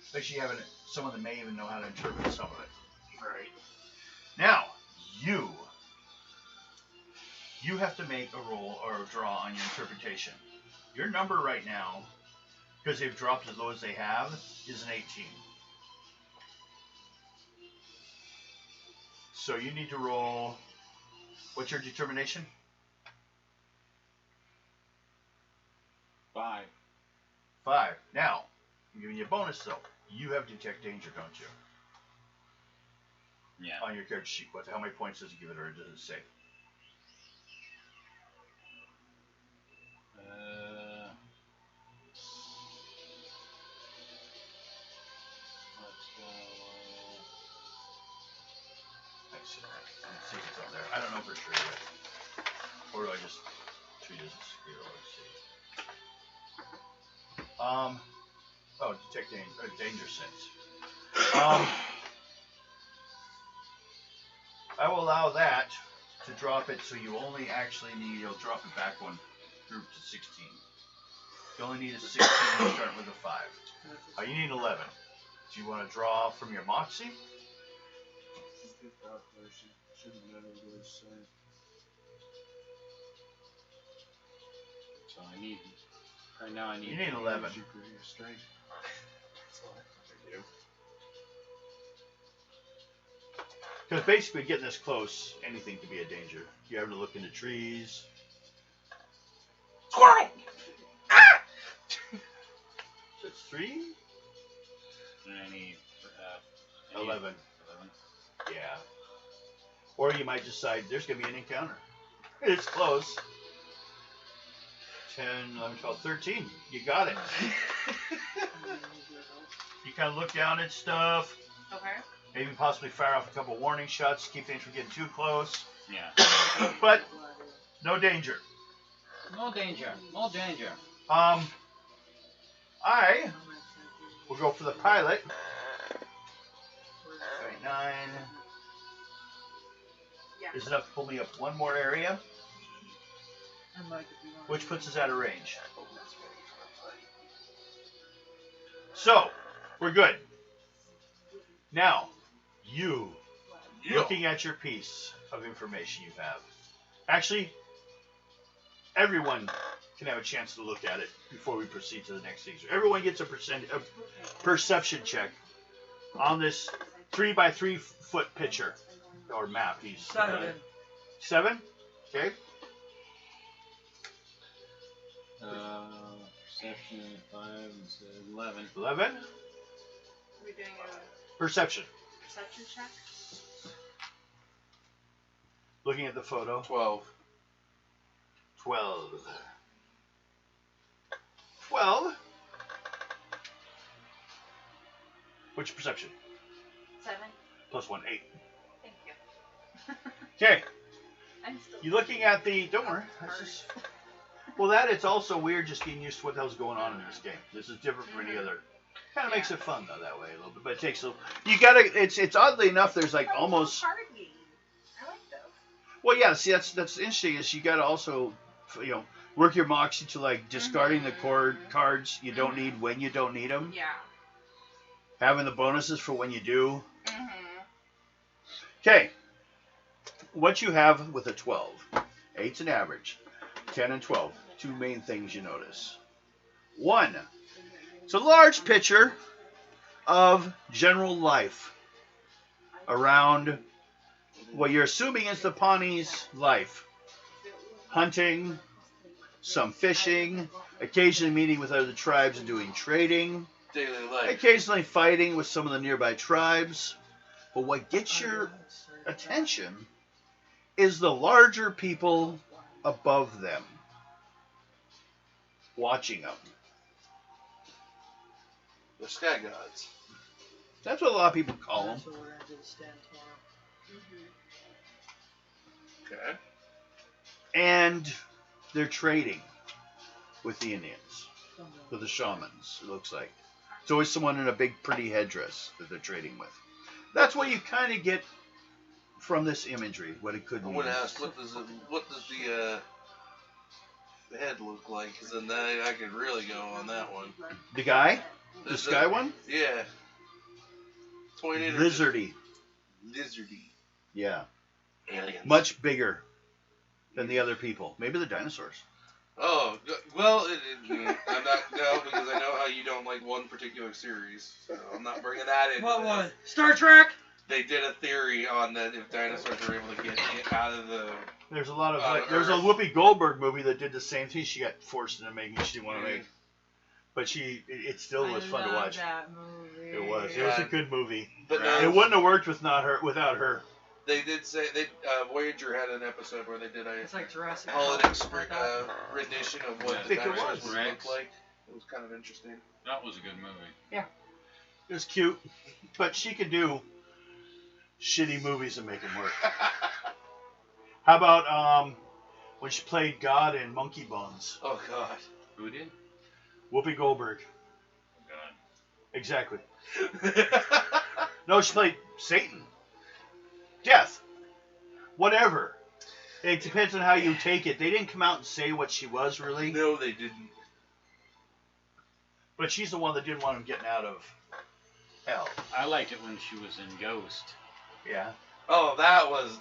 Especially having someone that may even know how to interpret some of it. Right. Now, you have to make a roll or a draw on your interpretation. Your number right now, because they've dropped as low as they have, is an 18. So you need to roll. What's your determination? 5. 5. Now, I'm giving you a bonus though. You have detect danger, don't you? Yeah. On your character sheet. How many points does it give it, or does it say? Let's see if it's on there. I don't know for sure yet. Or do I just treat it as a skill? Let's see. Oh, detect danger sense. I will allow that to drop it, so you only actually need, you'll drop it back one group to 16. You only need a 16 to start with a 5. You need 11. Do you want to draw from your Moxie? So I need, right now I need. You need 11. Because basically getting this close, anything can be a danger. You have to look into trees. Squirrel! So it's 3? And I need 11. Yeah. Or you might decide there's going to be an encounter. It's close. 10, 11, 12, 13. You got it. You kind of look down at stuff. Okay. Maybe possibly fire off a couple warning shots to keep things from getting too close. Yeah. But no danger. No danger. No danger. I will go for the pilot. 39 Yeah. is enough to pull me up one more area, which puts us out of range. So, we're good. Now, looking at your piece of information you have. Actually, everyone can have a chance to look at it before we proceed to the next thing. So everyone gets a perception check on this 3 by 3 foot picture or map. 7. 7? Okay. Perception 5 is 11. 11. Are we doing a Perception. perception check? Looking at the photo. 12. 12. 12. What's your perception? 7. Plus 1, 8. Thank you. Okay. I'm still. You looking at the? Don't worry. That's just, well, it's also weird just getting used to what the hell's going on in this game. This is different from any other. Kind of makes it fun though that way a little bit, but it takes a. You gotta. It's oddly enough. There's like almost. Card game. I like those. Well, yeah. See, that's interesting. Is you gotta also, work your moxie to like discarding the cards you don't need when you don't need them. Yeah. Having the bonuses for when you do. Mm-hmm. Okay. What you have with a 12. 8's an average. 10 and 12. Two main things you notice. 1. It's a large picture of general life around what you're assuming is the Pawnee's life. Hunting, some fishing, occasionally meeting with other tribes and doing trading, Daily life. occasionally fighting with some of the nearby tribes. But what gets your attention is the larger people above them, watching them. The sky gods. That's what a lot of people call them. That's what we're going to do the stand tomorrow. Okay. And they're trading with the Indians. for the shamans, it looks like. It's always someone in a big, pretty headdress that they're trading with. That's what you kind of get from this imagery, what it could I mean. would ask, what does the head look like? Because then I could really go on that one. The guy? The sky one? Yeah. Pointed Lizardy. Lizardy. Yeah. Aliens. Much bigger than the other people. Maybe the dinosaurs. Oh, well, I'm not, no, because I know how you don't like one particular series, so I'm not bringing that in. What one? Star Trek? They did a theory on that if dinosaurs were able to get out of the... There's a lot of, Earth. there's a Whoopi Goldberg movie that did the same thing. She got forced into making it. She didn't want to make. But it still was fun to watch. That movie. It was. It was a good movie. But It wouldn't have worked without her. They did say, Voyager had an episode where they did a It's like Jurassic holodeck Park. rendition of what I the think it dinosaurs was. would look like. It was kind of interesting. That was a good movie. It was cute. But she could do shitty movies and make them work. How about when she played God in Monkey Bones? Oh, God. Who did? Whoopi Goldberg. God. Exactly. No, she played Satan. Death. Whatever. It depends on how you take it. They didn't come out and say what she was, really. No, they didn't. But she's the one that didn't want him getting out of hell. I liked it when she was in Ghost. Yeah. Oh, that was...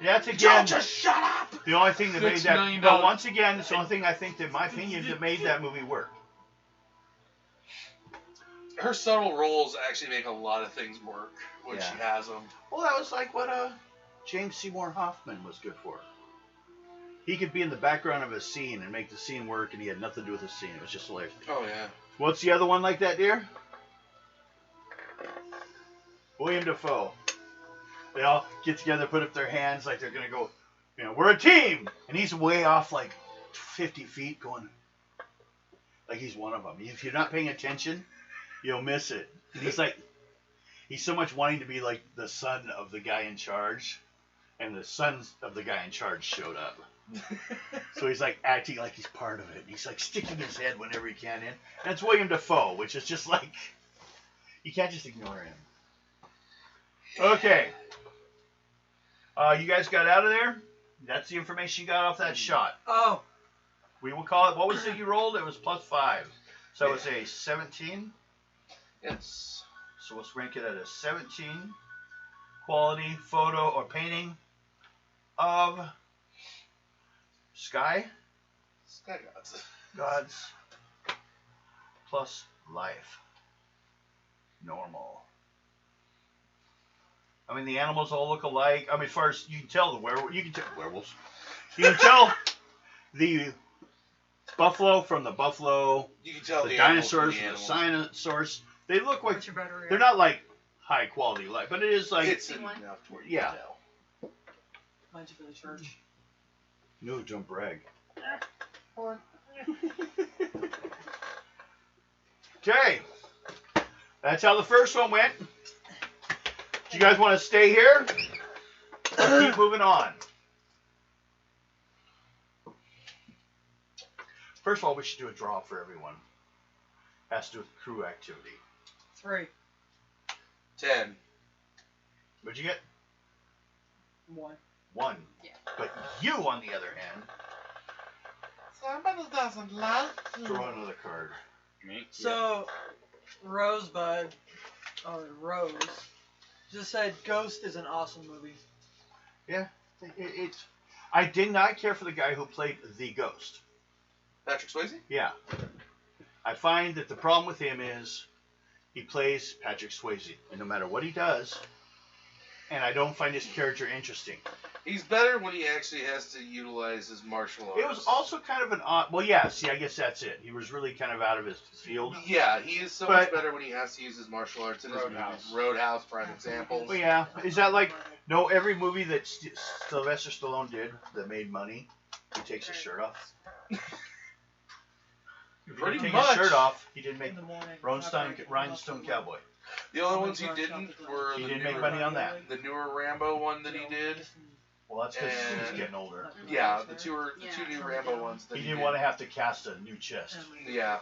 That's again Just shut up! the only thing that made $6 that. million. But once again, it's the only thing I think, that, in my opinion, that made that movie work. Her subtle roles actually make a lot of things work when Yeah. she has them. Well, that was like what James Seymour Hoffman was good for. He could be in the background of a scene and make the scene work, and he had nothing to do with the scene. It was just hilarious. Oh, yeah. What's the other one like that, dear? William Dafoe. They all get together, put up their hands like they're going to go, we're a team! And he's way off like 50 feet going, like he's one of them. If you're not paying attention, you'll miss it. And he's so much wanting to be like the son of the guy in charge, and the sons of the guy in charge showed up. So he's like acting like he's part of it. And he's like sticking his head whenever he can in. And it's William Dafoe, which is just like, you can't just ignore him. Okay. You guys got out of there? That's the information you got off that shot. Oh. We will call it, what was it you rolled? It was +5. So it's a 17. Yes. So let's rank it at a 17. Quality, photo, or painting of sky, Sky Gods. gods, plus life. Normal. I mean, the animals all look alike. I mean, as far as you can tell the werewolves. You can tell werewolves. You can tell the buffalo from the buffalo. You can tell The the animals from dinosaurs the from the animals. dinosaurs. They look like What's your battery? they're not like high quality life, but it is like It's enough to where you Yeah. can tell. Mine's for the church. no, don't brag. Okay, that's how the first one went. Do you guys want to stay here or keep moving on? First of all, we should do a draw for everyone. Has to do with crew activity. 3. 10. What'd you get? 1. 1. Yeah. But you, on the other hand, Somebody doesn't like you. throw out another card. Me? So, Rosebud, or Rose, just said Ghost is an awesome movie. I did not care for the guy who played the ghost. Patrick Swayze? Yeah. I find that the problem with him is he plays Patrick Swayze. And no matter what he does, and I don't find his character interesting. He's better when he actually has to utilize his martial arts. It was also kind of an odd... Well, yeah, see, I guess that's it. He was really kind of out of his field. Yeah, he is so much better when he has to use his martial arts in his Roadhouse. movies. Roadhouse, prime example. Well, yeah. Is that like... No, every movie that Sylvester Stallone did that made money, he takes his shirt off. If he Pretty didn't take much. his shirt off, he didn't make In the morning. Rhinestone Cowboy. The only ones he didn't were He the didn't newer, make money on that. the newer Rambo one that he did. Well, that's because he's And- getting older. Yeah, the two new Rambo ones. That He he didn't did. want to have to cast a new chest. Yeah.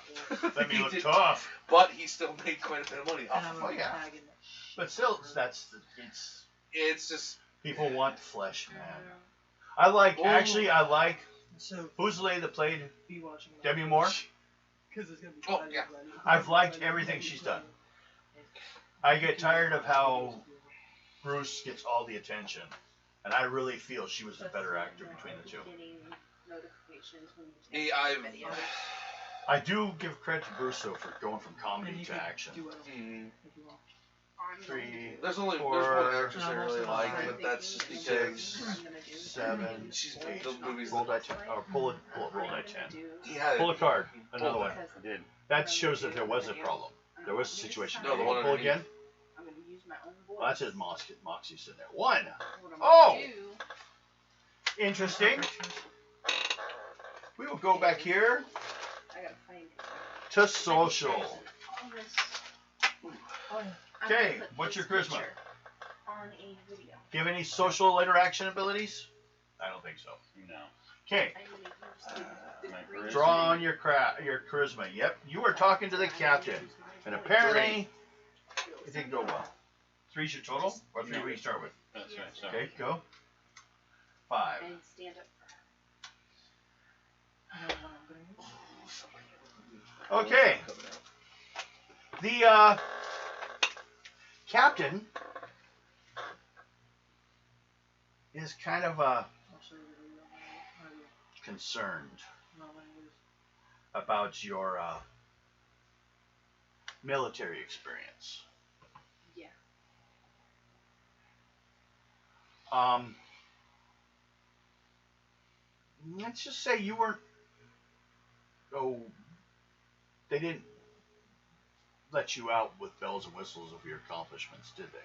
Let me He look did- tough. But he still made quite a bit of money off of it. Oh, yeah. But still, it's It's just people want flesh, man. I like So who's the lady that played be watching Debbie Moore? Because it's gonna be. Oh, yeah. I've liked everything she's done. I get tired of how Bruce gets all the attention, and I really feel she was the better actor between the two. I do give credit to Bruce though for going from comedy to action. Three, there's only Four, there's one actress I really Six, like, but that's just because 7, she's 8. the movies. Roll die 10. Or roll die 10. Yeah, Pull a card. Another one. I did. That shows that there was a problem. There was a situation. No, the one Pull underneath. again. I'm gonna use my own voice. Well, that says Moxie's in there. 1. What I'm Oh! gonna do, Interesting. We will go back here I gotta find it. to social. On this- I'm Okay, gonna put what's your this charisma? picture On a video. Do you have any social interaction abilities? I don't think so. No. Okay. I'm gonna use the My green charisma. Draw on your charisma. Yep. You were talking to the captain. And apparently, it didn't go well. 3's your total? Or 3 we start with? That's right. Sorry. Okay, go. 5. And stand up for her. Okay. The captain is kind of concerned about your military experience. Yeah. Let's just say you weren't. Oh, they didn't let you out with bells and whistles of your accomplishments, did they?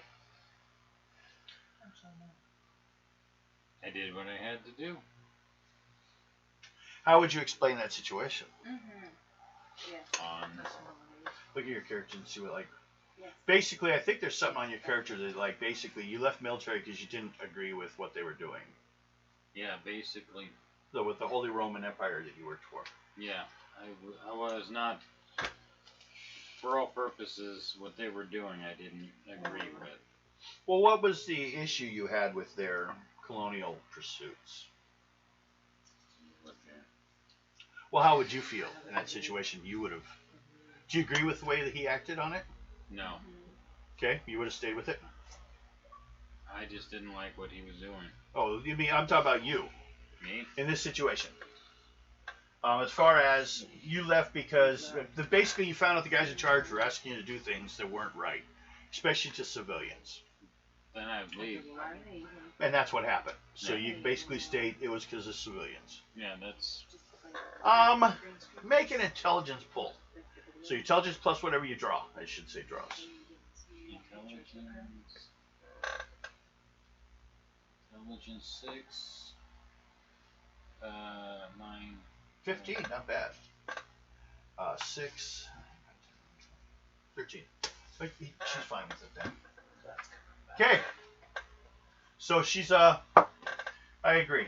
I did what I had to do. How would you explain that situation? Mm-hmm. Yes. Look at your character and see what, like, Yes. basically, I think there's something on your character that, like, basically, you left military because you didn't agree with what they were doing. Yeah, basically. So with the Holy Roman Empire that you worked for. Yeah, I was not, for all purposes, what they were doing, I didn't agree with. Well, what was the issue you had with their colonial pursuits? Well, how would you feel in that situation? You would have. Do you agree with the way that he acted on it? No, Okay, you would have stayed with it. I just didn't like what he was doing. Oh, you mean I'm talking about you Me? in this situation? As far as you left because basically you found out the guys in charge were asking you to do things that weren't right, especially to civilians, Then I'd leave. and that's what happened. So Yeah. you basically stayed. It was because of civilians. Yeah, that's Make an intelligence pull. So your intelligence plus whatever you draw. I should say draws. intelligence. Intelligence 6. 9. 15, not bad. 6. 13. But she's fine with it then. Okay. So she's I agree.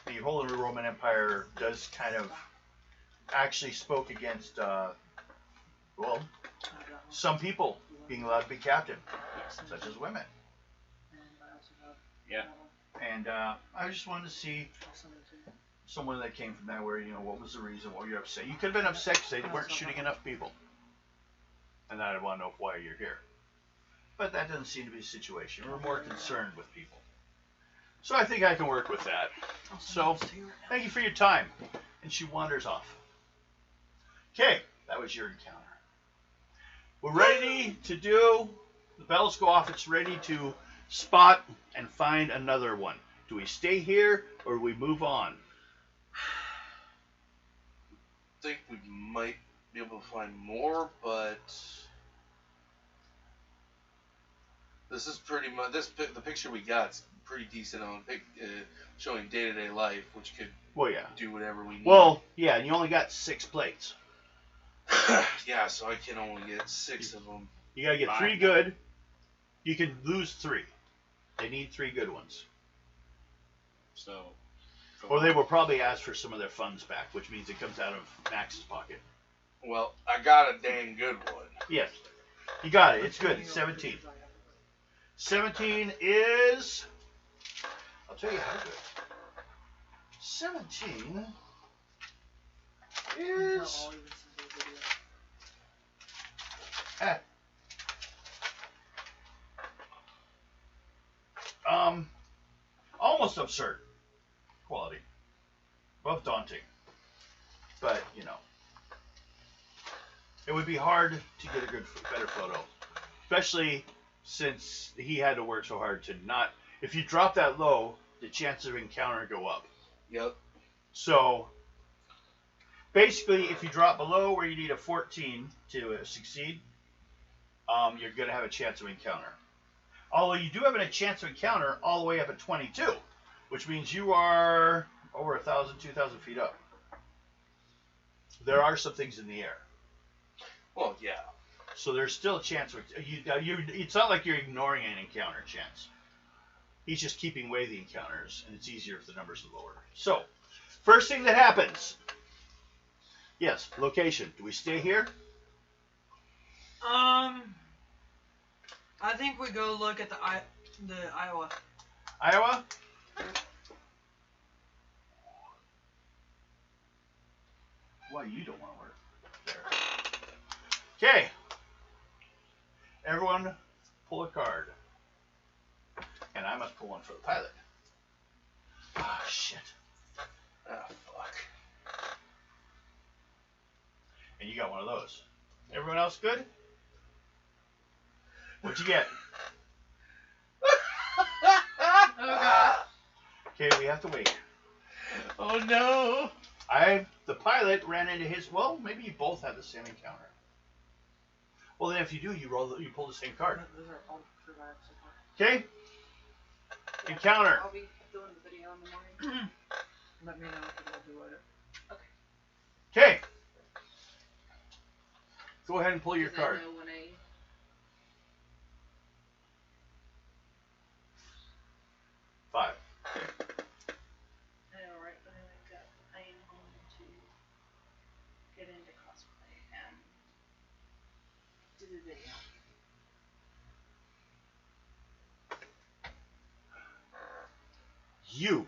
The Holy Roman Empire does kind of actually spoke against well, some people being allowed to be captain, such as women. Yeah. And I just wanted to see someone that came from that where, you know, what was the reason, what you're upset. You could have been upset because they weren't shooting enough people. And I want to know why you're here. But that doesn't seem to be the situation. We're more concerned with people. So I think I can work with that. So, thank you for your time. And she wanders off. Okay, that was your encounter. We're ready to do, the bells go off, it's ready to spot and find another one. Do we stay here or do we move on? I think we might be able to find more, but this is pretty much the picture we got's pretty decent on showing day-to-day life, which could Well, yeah. do whatever we need. Well, yeah, and you only got 6 plates. yeah, so I can only get 6 of them. You gotta get 3 good. You can lose 3. They need 3 good ones. So. Or they will probably ask for some of their funds back, which means it comes out of Max's pocket. Well, I got a dang good one. Yes. You got it. It's good. It's 17. 17 is... I'll tell you how good. 17 is... almost absurd quality. Both daunting. But, you know. It would be hard to get a better photo. Especially since he had to work so hard to not... If you drop that low, the chances of encounter go up. Yep. So, basically, if you drop below where you need a 14 to succeed, you're going to have a chance of encounter. Although you do have a chance of encounter all the way up at 22, which means you are over 1,000, 2,000 feet up. There are some things in the air. Well, yeah. So there's still a chance. It's not like you're ignoring an encounter chance. He's just keeping away the encounters, and it's easier if the numbers are lower. So, first thing that happens. Yes, location. Do we stay here? I think we go look at the Iowa. Iowa? Why you don't want to work there. Okay. Everyone pull a card. And I must pull one for the pilot. Ah, shit. Ah, fuck. And you got one of those. Everyone else good? What'd you get? Oh god. Okay, we have to wait. Oh no. The pilot ran into his. Well, maybe you both had the same encounter. Well, then if you do, you pull the same card. Those are all survived so far. Okay. Encounter. I'll be doing the video in the morning. Let me know if you'll do it. Okay. Go ahead and pull your 'Cause I card. know when I 5. know right when I wake up, I am going to get into cosplay and do the video. You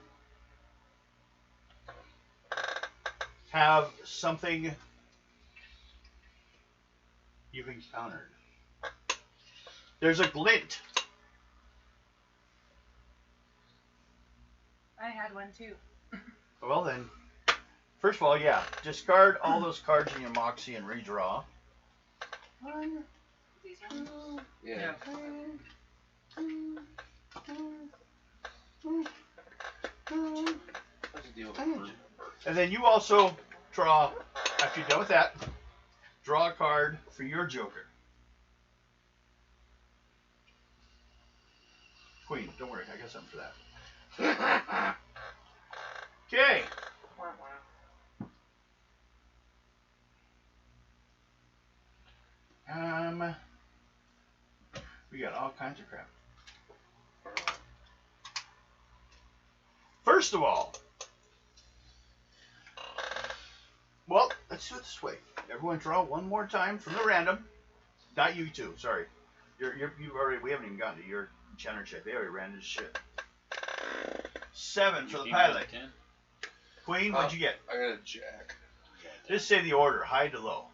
have something you've encountered. There's a glint. I had one too. Well then, first of all, yeah, discard all those cards in your Moxie and redraw. These ones? Yeah. Let's deal with it. And then you also draw, after you're done with that, draw a card for your Joker. Queen, don't worry, I got something for that. Okay. We got all kinds of crap. First of all, well, let's do it this way. Everyone draw one more time from the random. Not you two, sorry. You already. We haven't even gotten to your encounter check. They already ran into shit. 7 for the You came out pilot. of 10? Queen, what'd you get? I got a jack. Just say the order, high to low.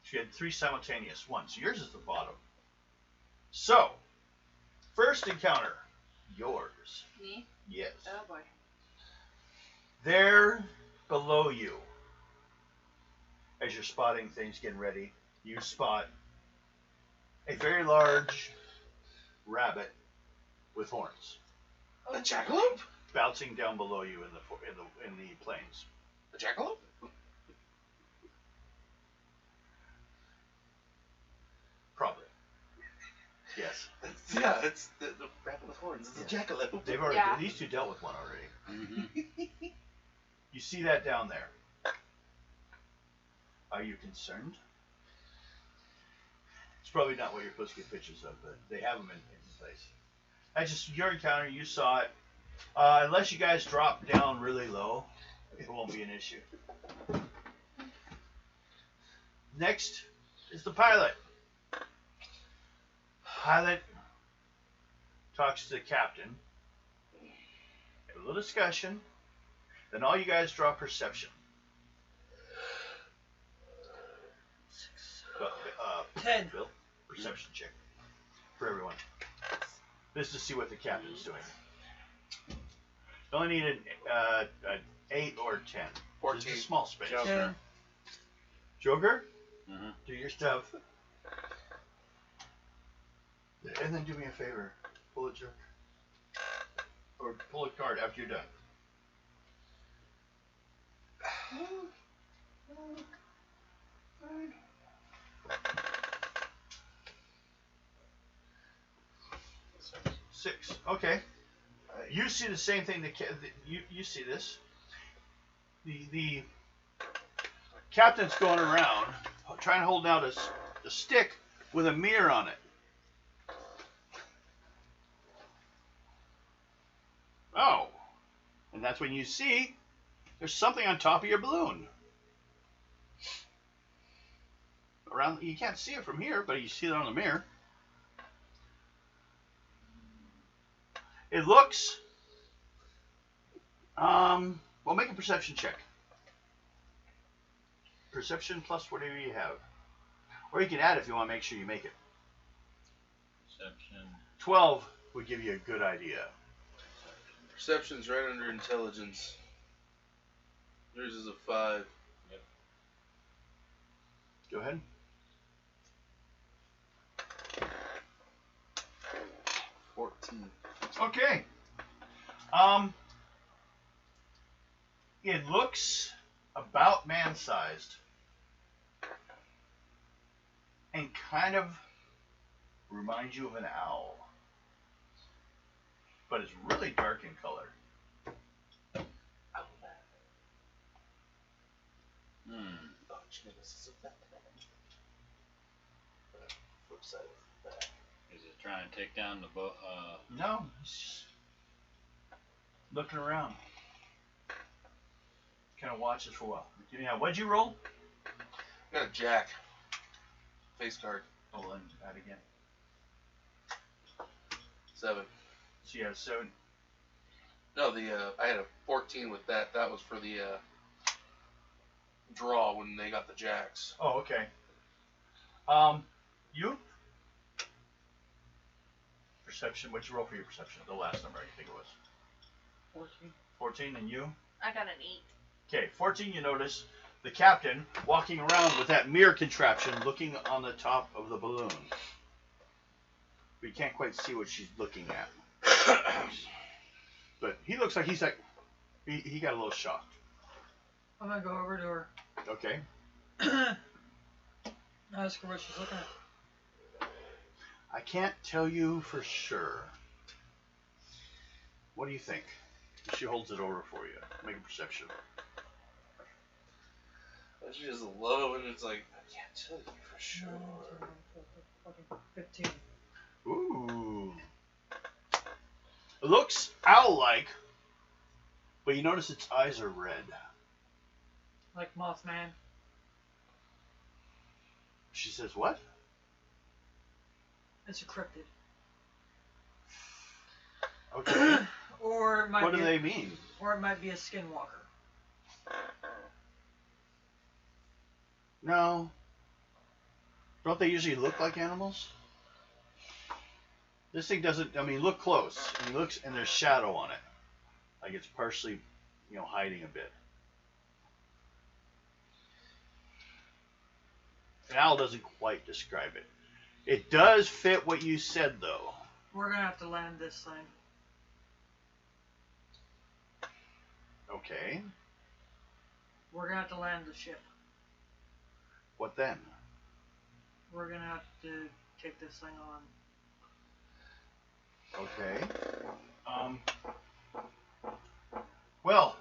She had 3 simultaneous. 1, so yours is the bottom. So, first encounter, yours. Me? Yes. Oh boy. There below you, as you're spotting things, getting ready, you spot a very large rabbit with horns A jackalope? bouncing down below you in the plains. A jackalope? Probably. Yes. Yeah, it's the rabbit with horns. It's a jackalope. They've already. Yeah. These two dealt with one already. Mm-hmm. You see that down there. Are you concerned? It's probably not what you're supposed to get pictures of, but they have them in place. That's just your encounter. You saw it. Unless you guys drop down really low, it won't be an issue. Next is the pilot. Pilot talks to the captain. Have a little discussion. Then all you guys draw perception. 10. Bill, perception check for everyone. This is to see what the captain's doing. You only need an 8 or 10. 14. It's a small space. Joker. 10. Joker, Mm-hmm. do your stuff. And then do me a favor. Pull a joker. Or pull a card after you're done. Six. Okay. You see the same thing. You see this. The captain's going around trying to hold out a stick with a mirror on it. Oh. And that's when you see there's something on top of your balloon. Around, you can't see it from here, but you see it on the mirror. It looks, well, make a perception check. Perception plus whatever you have. Or you can add if you want to make sure you make it. Perception. 12 would give you a good idea. Perception's right under intelligence. Yours is a 5. Go ahead. 14. Okay. It looks about man-sized and kind of reminds you of an owl, but it's really dark in color. Hmm. Oh, this is a Batman. Flip side of that. Is it trying to take down the boat? No, it's just looking around. Kind of watches for a while. Yeah, what'd you roll? Got a jack. Face card. Oh, then that again. 7. So you have 7. No, I had a 14 with that. That was for the draw when they got the jacks. Oh, okay. You? Perception. What'd you roll for your perception? The last number, I think it was. 14. 14, and you? I got an 8. Okay, 14, you notice the captain walking around with that mirror contraption looking on the top of the balloon. But you can't quite see what she's looking at. But he looks like he's like, he got a little shocked. I'm gonna go over to her. Okay. Ask her what she's looking at. I can't tell you for sure. What do you think? She holds it over for you. Make a perception. She is low, and it's like, I can't tell you for sure. 15. Ooh. It looks owl-like, but you notice its eyes are red. Like Mothman. She says, what? It's a cryptid. Okay. Or it might What be do they mean? Or it might be a skinwalker. No. Don't they usually look like animals? This thing doesn't, I mean, look close. And looks, and there's shadow on it. Like it's partially, hiding a bit. An owl doesn't quite describe it. It does fit what you said, though. We're gonna have to land this thing. Okay. We're gonna have to land the ship. What then? We're gonna have to take this thing on. Okay. Well,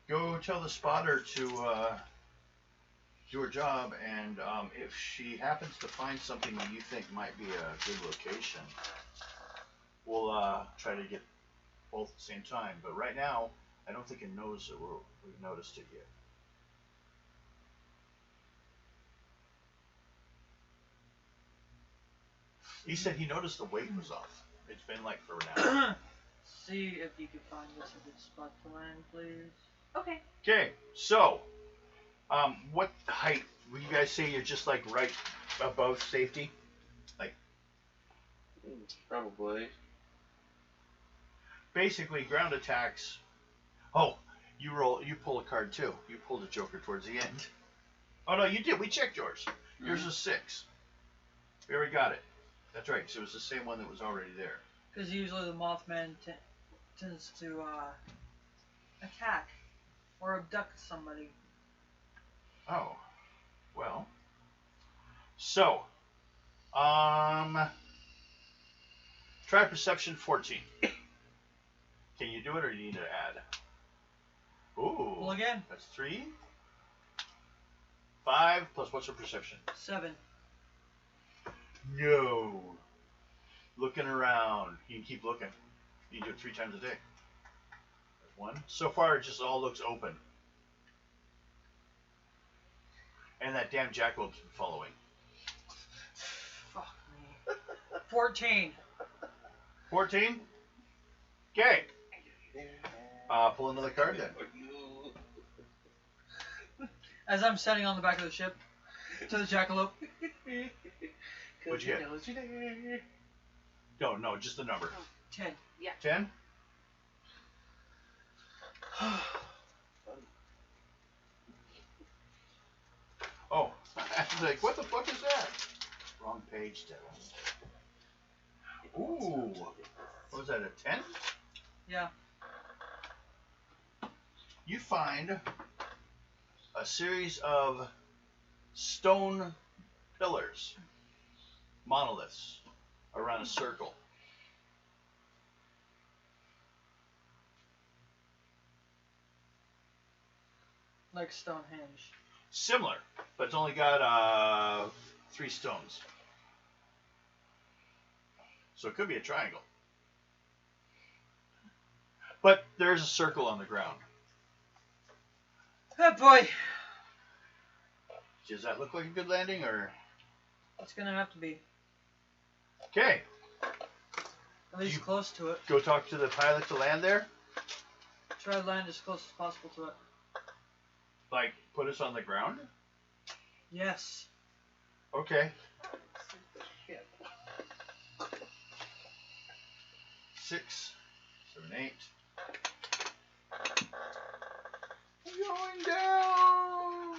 go tell the spotter to do her job, and if she happens to find something that you think might be a good location, we'll try to get both at the same time. But right now, I don't think it knows that we've noticed it yet. He said he noticed the weight was off. It's been like for an hour. See if you can find us a good spot to land, please. Okay. Okay, so, what height would you guys say you're just like right above safety? Probably. Basically, ground attacks. Oh, you pull a card too. You pulled a joker towards the end. Oh no, you did. We checked yours. Yours is 6. We already got it. That's right. So it was the same one that was already there. Because usually the Mothman tends to attack or abduct somebody. Oh, well. So, try perception 14. Can you do it, or do you need to add? Ooh. Well, again. That's 3. 5 plus what's your perception? 7. No. Looking around. You can keep looking. You can do it 3 times a day. There's 1. So far, it just all looks open. And that damn jackalop's been following. Fuck me. 14. 14? Okay. Pull another card then. As I'm standing on the back of the ship to the jackalope. What'd you get? No, just the number. 10. 10? Oh, I was like, what the fuck is that? Wrong page, Devin. Ooh. What was that, a 10? Yeah. You find a series of stone pillars, monoliths, around a circle. Like Stonehenge. Similar, but it's only got 3 stones. So it could be a triangle. But there's a circle on the ground. Oh boy. Does that look like a good landing, or? It's gonna have to be. Okay, At least You- close to it. go talk to the pilot to land there. Try to land as close as possible to it. Like, put us on the ground? Yes. Okay. 6, 7, 8. Going down.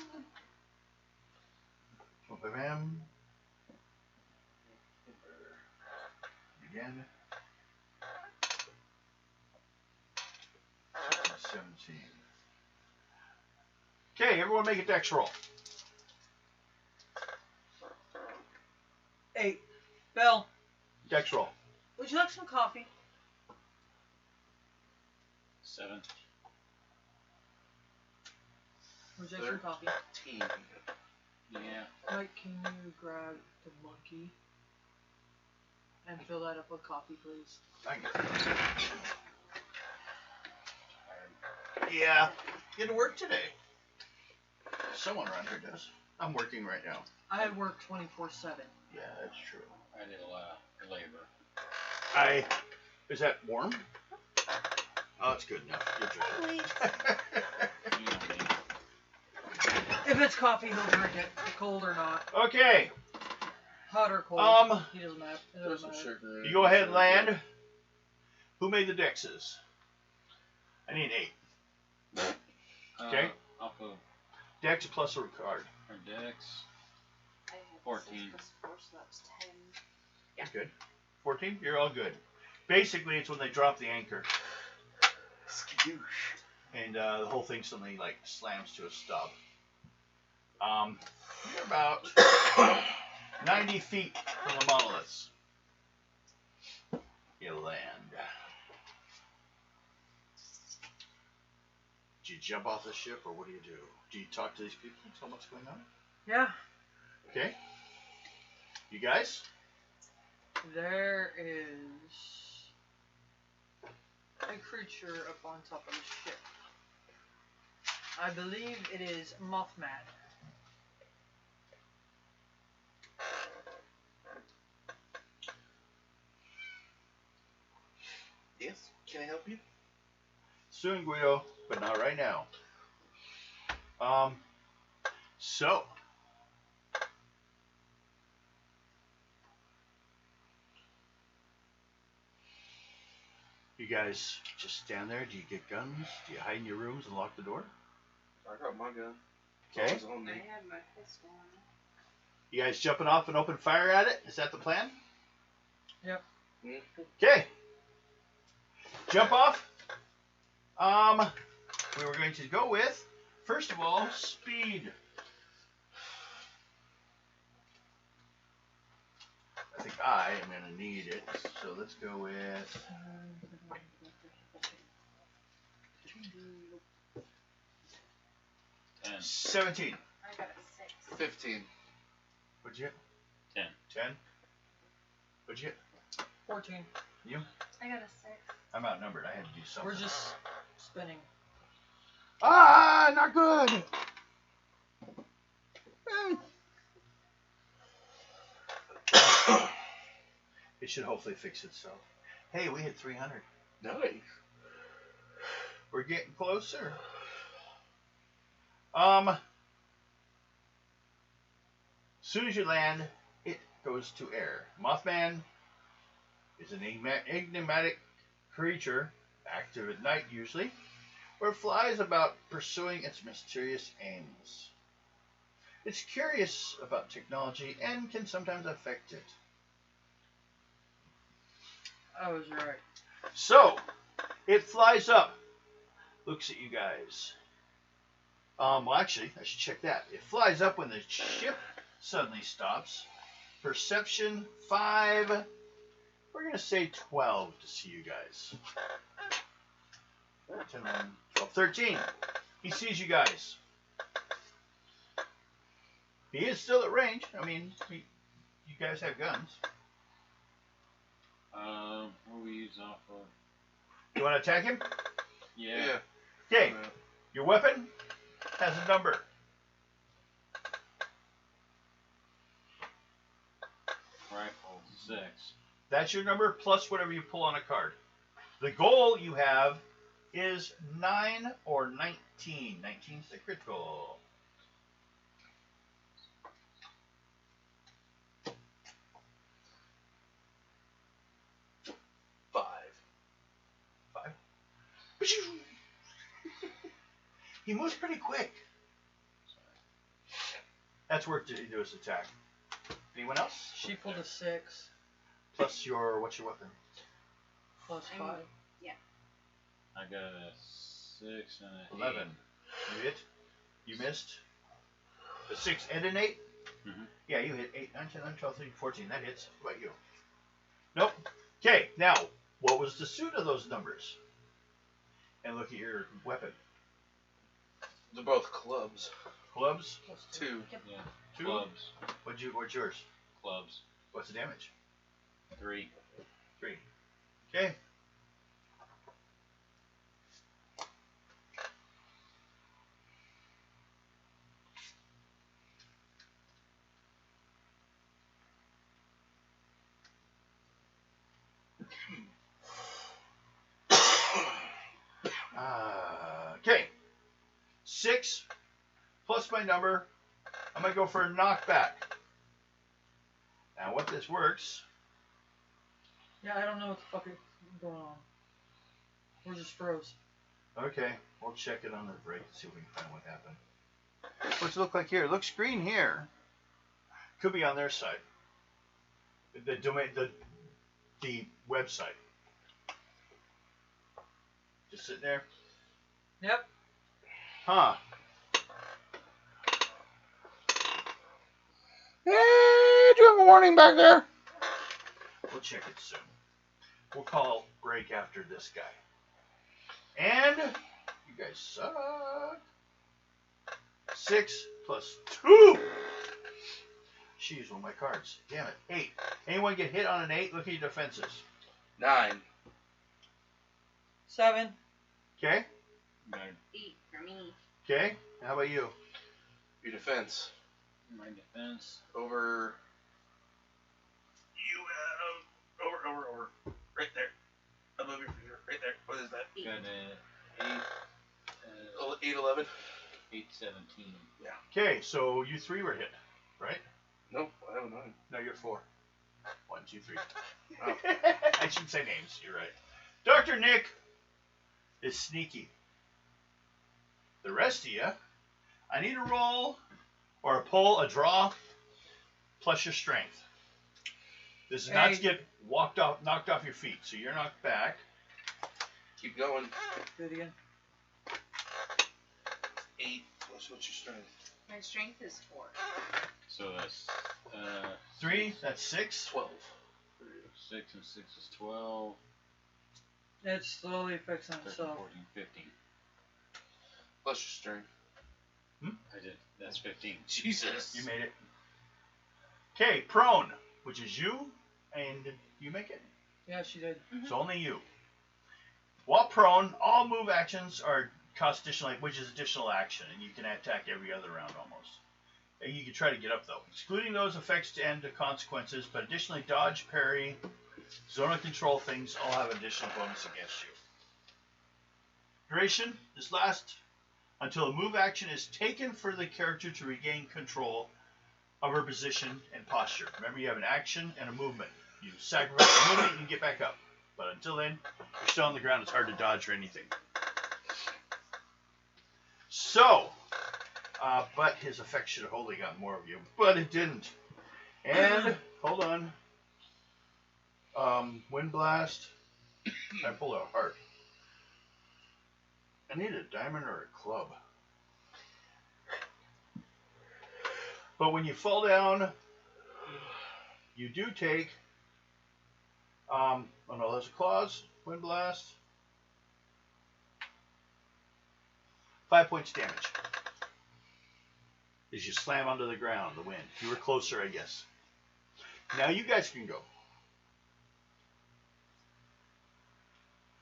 Bam. Again. 17. Okay, everyone make a dex roll. 8. Bell, Dex roll. would you like some coffee? 7. Would you like some coffee? 13. Yeah. Mike, can you grab the monkey and fill that up with coffee, please? I can get it. Yeah, you had to work today. Someone around here does. I'm working right now. I work 24/7. Yeah, that's true. I did a lot of labor. Is that warm? Oh, it's good enough. You'll drink it. You know me. If it's coffee, he'll drink it, cold or not. Okay, Hot or cold. He doesn't matter. It Throw doesn't some matter. sugar. you go ahead and land. Who made the dexes? I need 8. Okay. Off of Dex plus a card. our decks. I had 14. 6 plus 4, so that was 10. That's good. 14? You're all good. Basically, it's when they drop the anchor. Skadoosh. And the whole thing suddenly like slams to a stop. You're about 90 feet from the monoliths. You land. Do you jump off the ship, or what do? Do you talk to these people and tell them what's going on? Yeah. Okay. You guys? There is a creature up on top of the ship. I believe it is Mothman. Yes. Can I help you? Soon, Guido, but not right now. So. You guys just stand there? Do you get guns? Do you hide in your rooms and lock the door? I got my gun. Okay. It's on I me. had my pistol on it. You guys jumping off and open fire at it? Is that the plan? Yep. Okay. Jump off. We were going to go with, first of all, speed. I think I am going to need it. So let's go with 17. I got a 6. 15. What'd you get? 10. 10. What'd you get? 14. You? I got a 6. I'm outnumbered. I had to do something. We're just spinning. Ah, not good. It should hopefully fix itself. Hey, we hit 300. Nice. We're getting closer. Soon as you land, it goes to air. Mothman is an enigmatic creature, active at night usually, where it flies about pursuing its mysterious aims. It's curious about technology and can sometimes affect it. I was right. So, it flies up, looks at you guys. Well, actually, I should check that. It flies up when the ship suddenly stops. Perception 5. We're going to say 12 to see you guys. 10, 11, 12, 13. He sees you guys. He is still at range. I mean, you guys have guns. What we use off of? You want to attack him? Yeah. Okay. Your weapon has a number. Rifle 6. That's your number plus whatever you pull on a card. The goal you have is 9 or 19. 19's the crit goal. Five. He moves pretty quick. That's worth to do his attack. Anyone else? She pulled a 6 Plus your, what's your weapon? plus 5. I got a 6 and a 11. You hit? You missed? A 6 and an 8? Mhm. Yeah, you hit 8, 9, 10, 11, 12, 13, 14. That hits. What about you? Nope. Okay, now, what was the suit of those numbers? And look at your weapon. They're both clubs. Clubs? Plus 2. Yeah. 2? Clubs. What's yours? Clubs. What's the damage? 3. 3. Okay. Okay. 6 plus my number. I'm going to go for a knockback. Now, what this works. Yeah, I don't know what the fuck is going on. We're just froze. Okay, we'll check it on the break and see if we can find what happened. What's it look like here? It looks green here. Could be on their side. The domain, the website. Just sitting there. Yep. Huh. Hey, do you have a warning back there? We'll check it soon. We'll call break after this guy. And you guys suck. 6 plus 2. She used one of my cards. Damn it. 8. Anyone get hit on an 8? Look at your defenses. 9. 7. Okay. 8 for me. Okay. How about you? Your defense. My defense. Over. You have. Over. Right there. Above your finger. Right there. What is that? 8. Got a 8. 8-11. 8-17. Okay, so you 3 were hit, right? Nope, I have a 9. No, you're 4. 1, 2, 3. Oh. I shouldn't say names. You're right. Dr. Nick is sneaky. The rest of you, I need a roll or a pull, a draw, plus your strength. This is not to get knocked off your feet, so you're knocked back. Keep going. Do it again. 8 plus what's your strength? My strength is 4. So that's 3, that's 6. 12. 6 and 6 is 12. It's slowly fixing 13, itself. 14, 15. Plus your strength. I did. That's 15. Jesus. You made it. Okay, prone, which is you, and you make it. Yeah, she did. So only you. While prone, all move actions are cost additional, which is additional action, and you can attack every other round almost. And you can try to get up though, excluding those effects to end the consequences, but additionally dodge, parry, zone of control things all have additional bonus against you. Duration is last until a move action is taken for the character to regain control of her position and posture. Remember, you have an action and a movement. You sacrifice the movement, you can get back up. But until then, you're still on the ground. It's hard to dodge or anything. So, but his effect should have only gotten more of you, but it didn't. And hold on, wind blast. I pulled out a heart. I need a diamond or a club. But when you fall down, you do take. Oh no, there's a clause. Wind blast. 5 points damage. As you slam onto the ground, the wind. You were closer, I guess. Now you guys can go.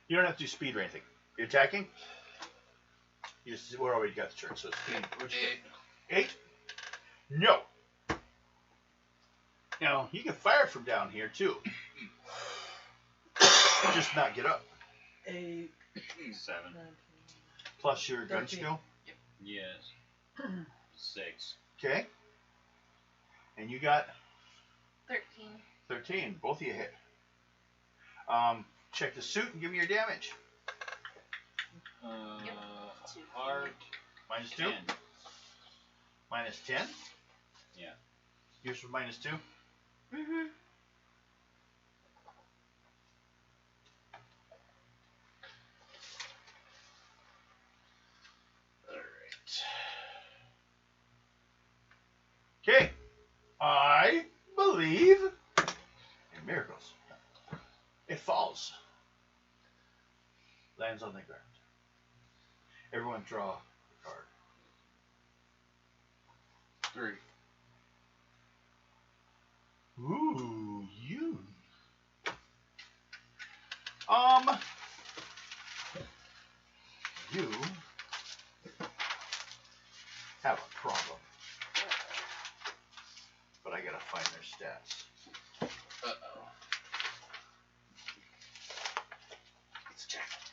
You don't have to do speed or anything. You're attacking? You just, we already got the turn, so speed. What'd you get? 8? No. Now, you can fire from down here, too. Just not get up. 8, 7. 19. Plus your gun 13. skill. Yes. 6. Okay. And you got 13. 13. Both of you hit. Check the suit and give me your damage. Yep. 2. Heart. Minus 2? 10. Minus 10? Yeah. Yours was minus 2? Mm-hmm. Okay. I believe in miracles. It falls. Lands on the ground. Everyone draw a card. 3. Ooh, you. You have a problem. But I gotta find their stats. Uh-oh. It's a jacket.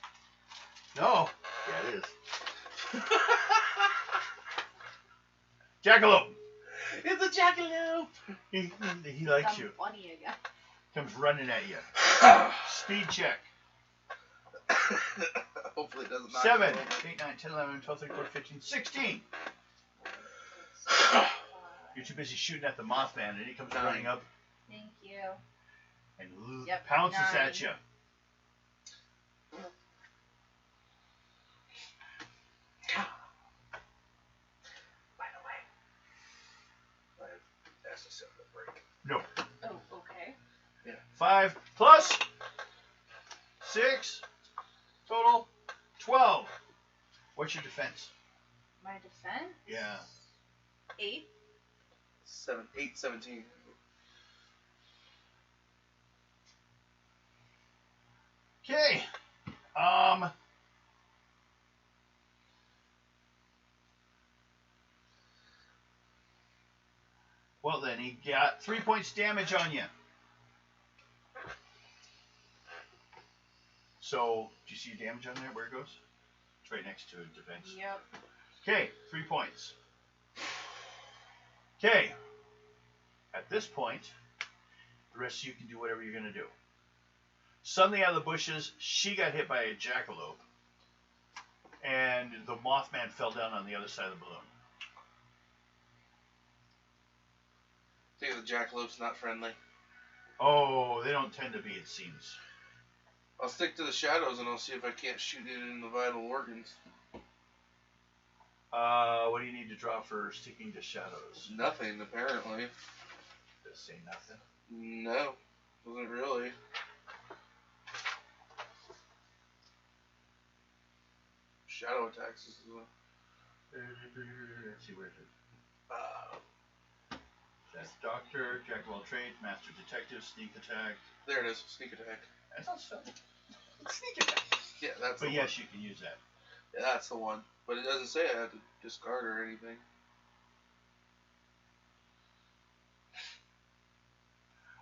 No. Yeah, it is. Jackalope. It's a jackalope. He likes you. Funny again. Comes running at you. Speed check. Hopefully it doesn't knock 7, you over. 8, 9, 10, 11, 12, 13, 14, 15, 16. You're too busy shooting at the Mothman, and he comes running up Thank you. and Yep, pounces 9. at you. By the way, I asked to set the break. No. Oh, okay. 5 plus 6 total 12. What's your defense? My defense? Yeah. 8. 8, 17. Okay. Well, then he got 3 points damage on you. So, do you see damage on there? Where it goes? It's right next to defense. Yep. Okay, 3 points. Okay. At this point, the rest of you can do whatever you're going to do. Suddenly out of the bushes, she got hit by a jackalope. And the Mothman fell down on the other side of the balloon. Think the jackalope's not friendly. Oh, they don't tend to be, it seems. I'll stick to the shadows and I'll see if I can't shoot it in the vital organs. What do you need to draw for sticking to shadows? Nothing, apparently. Does say nothing. No, wasn't really. Shadow attacks is the... Let's see where it is. That's Doctor, Jack of all trades, Master Detective, Sneak Attack. There it is, sneak attack. That's not so. Sneak Attack. Yeah, that's But the yes, you can use that. one. Yeah, that's the one. But it doesn't say I have to discard or anything.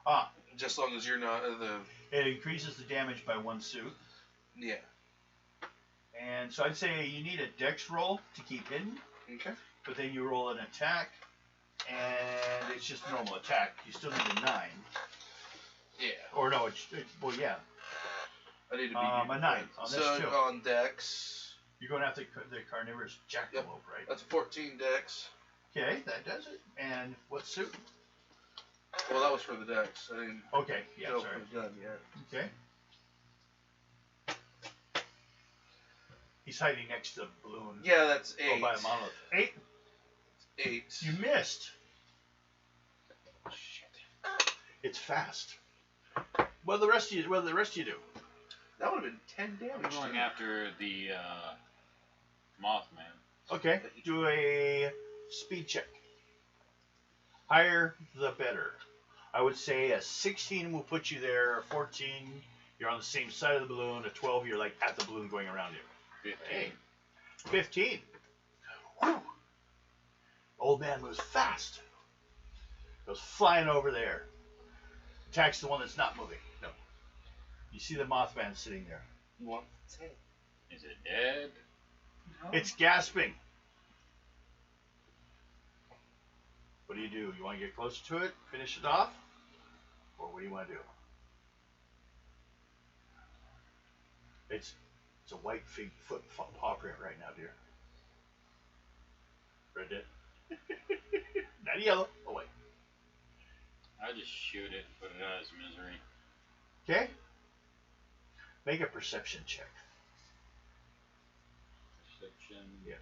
Ah, Just as long as you're not it increases the damage by 1 suit. Yeah. And so I'd say you need a dex roll to keep hidden, Okay. but then you roll an attack, and it's just a normal attack. You still need a 9. Yeah. Or no, well, yeah. I need to be A 9 on this so too. on Dex, You're going after the carnivorous jackalope, Yep. right? that's a 14 Dex. Okay, that does it. And what suit? Well, that was for the Dex. I didn't Okay, yeah, go sorry. for the gun yet. Okay. He's hiding next to the balloon. Yeah, that's Oh, 8. by a monolith. 8? 8. You missed. Shit. It's fast. What do the rest of you do? That would have been 10 damage. I'm going to after the Mothman. Okay, do a speed check. Higher the better. I would say a 16 will put you there. A 14, you're on the same side of the balloon. A 12, you're like at the balloon going around you. 15. 15. Whew. Old man moves fast. Goes flying over there. Attacks the one that's not moving. No. You see the Mothman sitting there. You want 10. Is it dead? No. It's gasping. What do? You want to get closer to it? Finish it off? Or what do you want to do? It's a white foot paw print right now, dear. Red dead. Not yellow. Oh, wait. I just shoot it, put it out of its misery. Okay. Make a perception check. Perception. Yeah.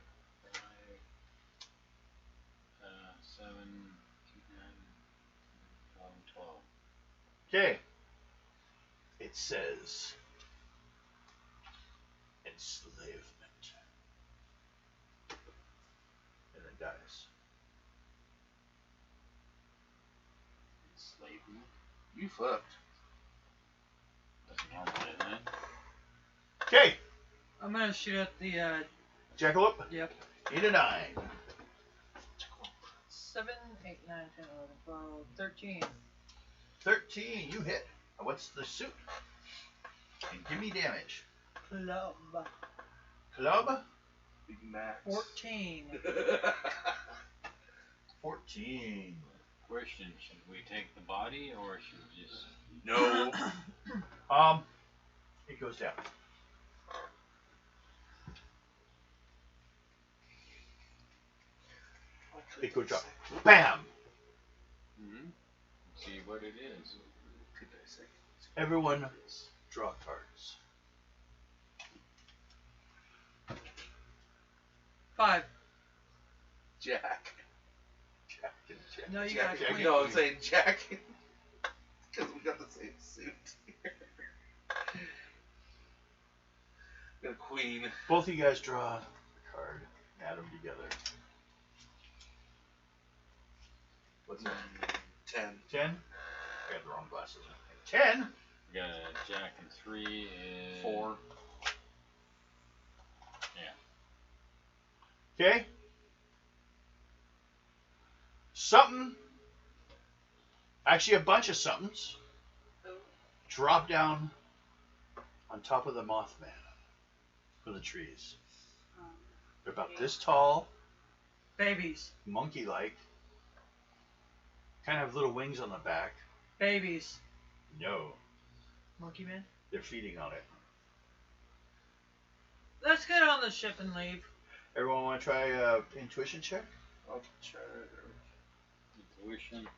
5, 7, 9, 12. Okay. It says enslavement. And it dies. Enslavement. You fucked. That's normal, isn't it? Okay. I'm gonna shoot at the, Jackalope. yep. Need a 9. 7, 8, 9, 10, 11, 12, 13. 13. You hit. What's the suit? And give me damage. Club. Club. Big Max. 14. 14. Question, should we take the body or should we just... No. It goes down. It goes up. Bam! see what it is? Could I say? Everyone draw cards. 5. Jack. Jack and Jack. No, you Jack. got queen. No, I'm saying Jack. Because we got the same suit. Got a queen. Both of you guys draw a card. Add them together. What's that? 10. 10? I got the wrong glasses. 10? We got a jack and 3 is... 4. Okay? Something Actually, a bunch of somethings Oh. drop down on top of the Mothman from the trees. They're about this tall, Babies. monkey-like, kind of have little wings on the back. Babies. No, Monkey man. they're feeding on it. Let's get on the ship and leave. Everyone want to try a intuition check? I'll try. Intuition.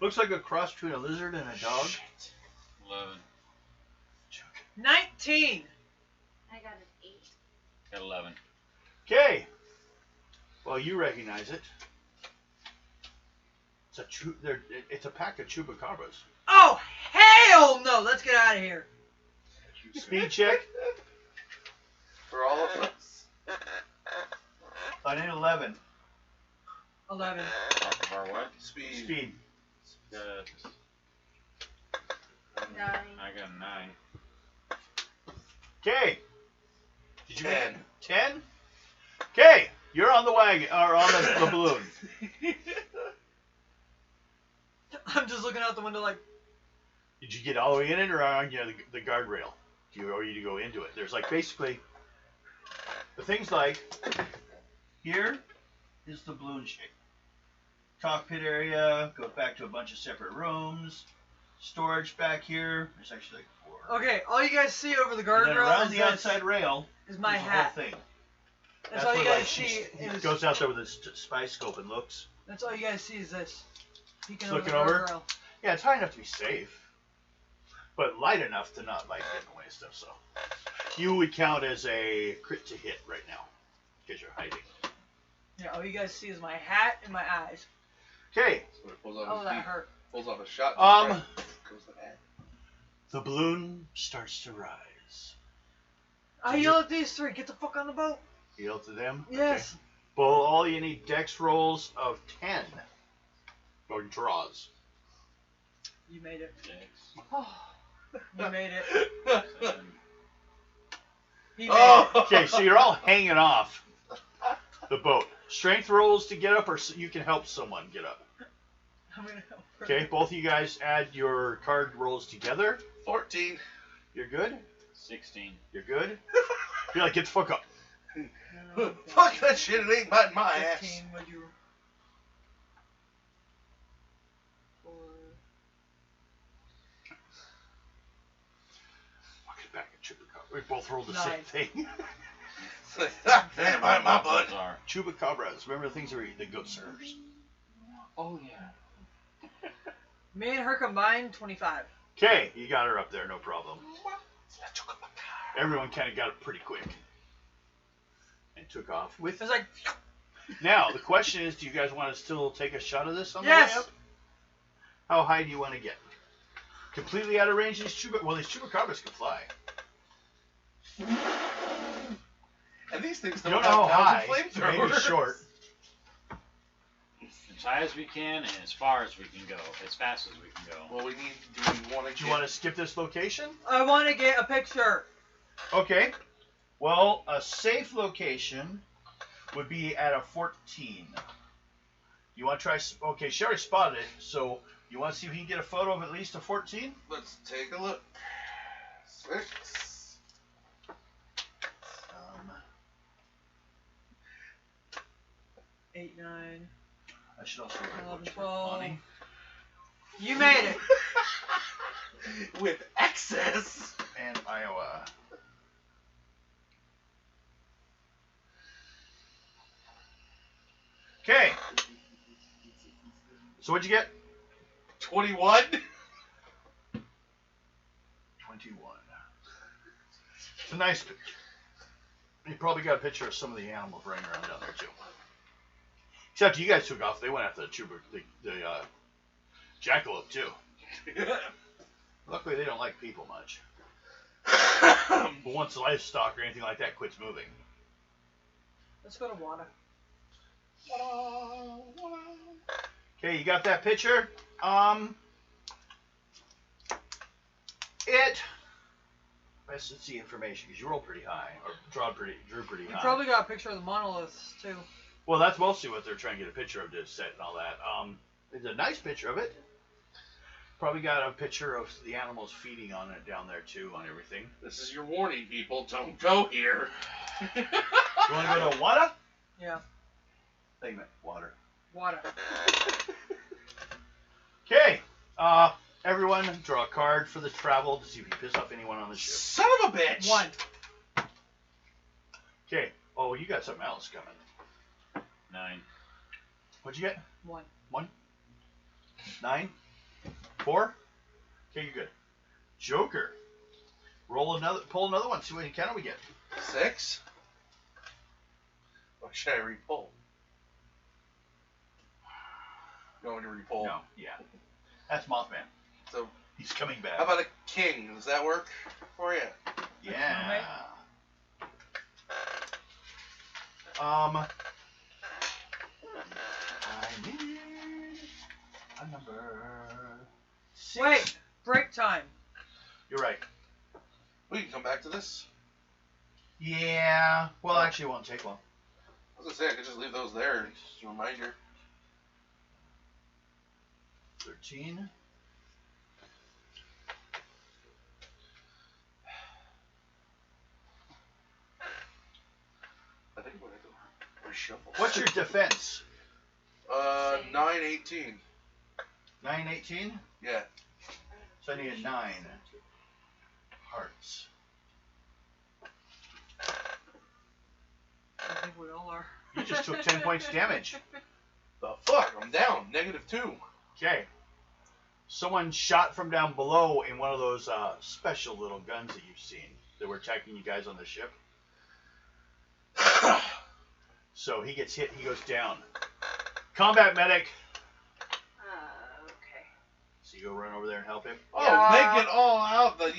Looks like a cross between a lizard and a dog. 11. 19. I got an 8. Got 11. Okay. Well, you recognize it. It's a pack of chupacabras. Oh, hell no. Let's get out of here. Speed check. For all of us. I need 11. 11. Our what? Speed. Speed. Got, 9. I got 9. Okay. Did you 10. 10? Okay. You're on the wagon, or on the balloon. I'm just looking out the window like, Did you get all the way in it, or on the guardrail? Or you to go into it? There's like basically the things like here is the balloon shape. Cockpit area goes back to a bunch of separate rooms. Storage back here. There's actually like 4. okay, all you guys see over the And then guardrail around is, the this, outside rail is my is the hat. whole thing. That's all you what, guys see he is, goes out there with his spy scope and looks. that's all you guys see is this. Peeking Just over the looking over? guardrail. Yeah, it's high enough to be safe, but light enough to not like get in the way of stuff. So you would count as a crit to hit right now because you're hiding. Yeah, all you guys see is my hat and my eyes. Okay. So it pulls off Oh, his that feet, hurt. pulls off a shot. Um, Goes the hat. The balloon starts to rise. I yell at these 3, get the fuck on the boat. You yell to them. Yes. Okay. Well, all you need dex rolls of 10 or draws. You made it. 6. You made it. 7. He made Oh. Okay, so you're all hanging off the boat. Strength rolls to get up, or you can help someone get up. it. I'm gonna help her. Okay, both of you guys add your card rolls together. 14. You're good? 16. You're good? You're like, get the fuck up. No, Fuck that shit, it ain't biting my ass. 15, would you? 4. Fucking back at Chupacabra. We both rolled the 9. same thing. Ain't biting my butt. Those are. Chupacabras. Remember the things that were the goat servers. Oh, yeah. Me and her combined, 25. Okay, you got her up there, no problem. Everyone kind of got it pretty quick. And took off with. It was like, Now, the question is, do you guys want to still take a shot of this on Yes! the way up? How high do you want to get? Completely out of range, these chupacabras can fly. And these things You don't don't know how have high, flamethrowers. maybe short. As high as we can and as far as we can go. As fast as we can go. Well, do we want to Do you want to skip this location? I want to get a picture. Okay. Well, a safe location would be at a 14. You want to try? Okay, she already spotted it, so you want to see if you can get a photo of at least a 14? Let's take a look. 6. 8, 9. I should also write 11, books for 12. Bonnie. You made it. With excess. And Iowa. Okay. So what'd you get? 21. 21. It's a nice picture. You probably got a picture of some of the animals running around down there too. Except you guys took off. They went after the jackalope too. Luckily, they don't like people much. But once the livestock or anything like that quits moving. Let's go to water. Okay, you got that picture? Let's see information because you rolled pretty high or drew pretty You high. probably got a picture of the monoliths too. Well, that's mostly what they're trying to get a picture of this set and all that. It's a nice picture of it. Probably got a picture of the animals feeding on it down there too, on everything. This is your warning, people. Don't go here. You want to go to Wada? Yeah. I think you meant water. Water. Okay. Everyone, draw a card for the travel to see if you piss off anyone on the ship. Son of a bitch! 1. Okay. Oh, you got something else coming. 9. What'd you get? 1. 9? 4? Okay, you're good. Joker. Pull another one. See what encounter we get. 6? What should I re-pull? Going to re-pull. No. Yeah. That's Mothman. So He's coming back. how about a king? Does that work for you? Yeah. I need a number 6. Wait, break time. You're right. We can come back to this. Yeah. Well, actually, it won't take long. I was gonna say I could just leave those there. Just a reminder. 13. I think we're gonna reshuffle. What's your defense? 918. 918? Yeah. So I need a 9. Hearts. I think we all are. You just took 10 points damage. The fuck? I'm down. -2. Okay. Someone shot from down below in one of those special little guns that you've seen that were attacking you guys on the ship. So he gets hit, he goes down. Combat medic. Okay. So you go run over there and help him. Oh, Yeah. make it all out the,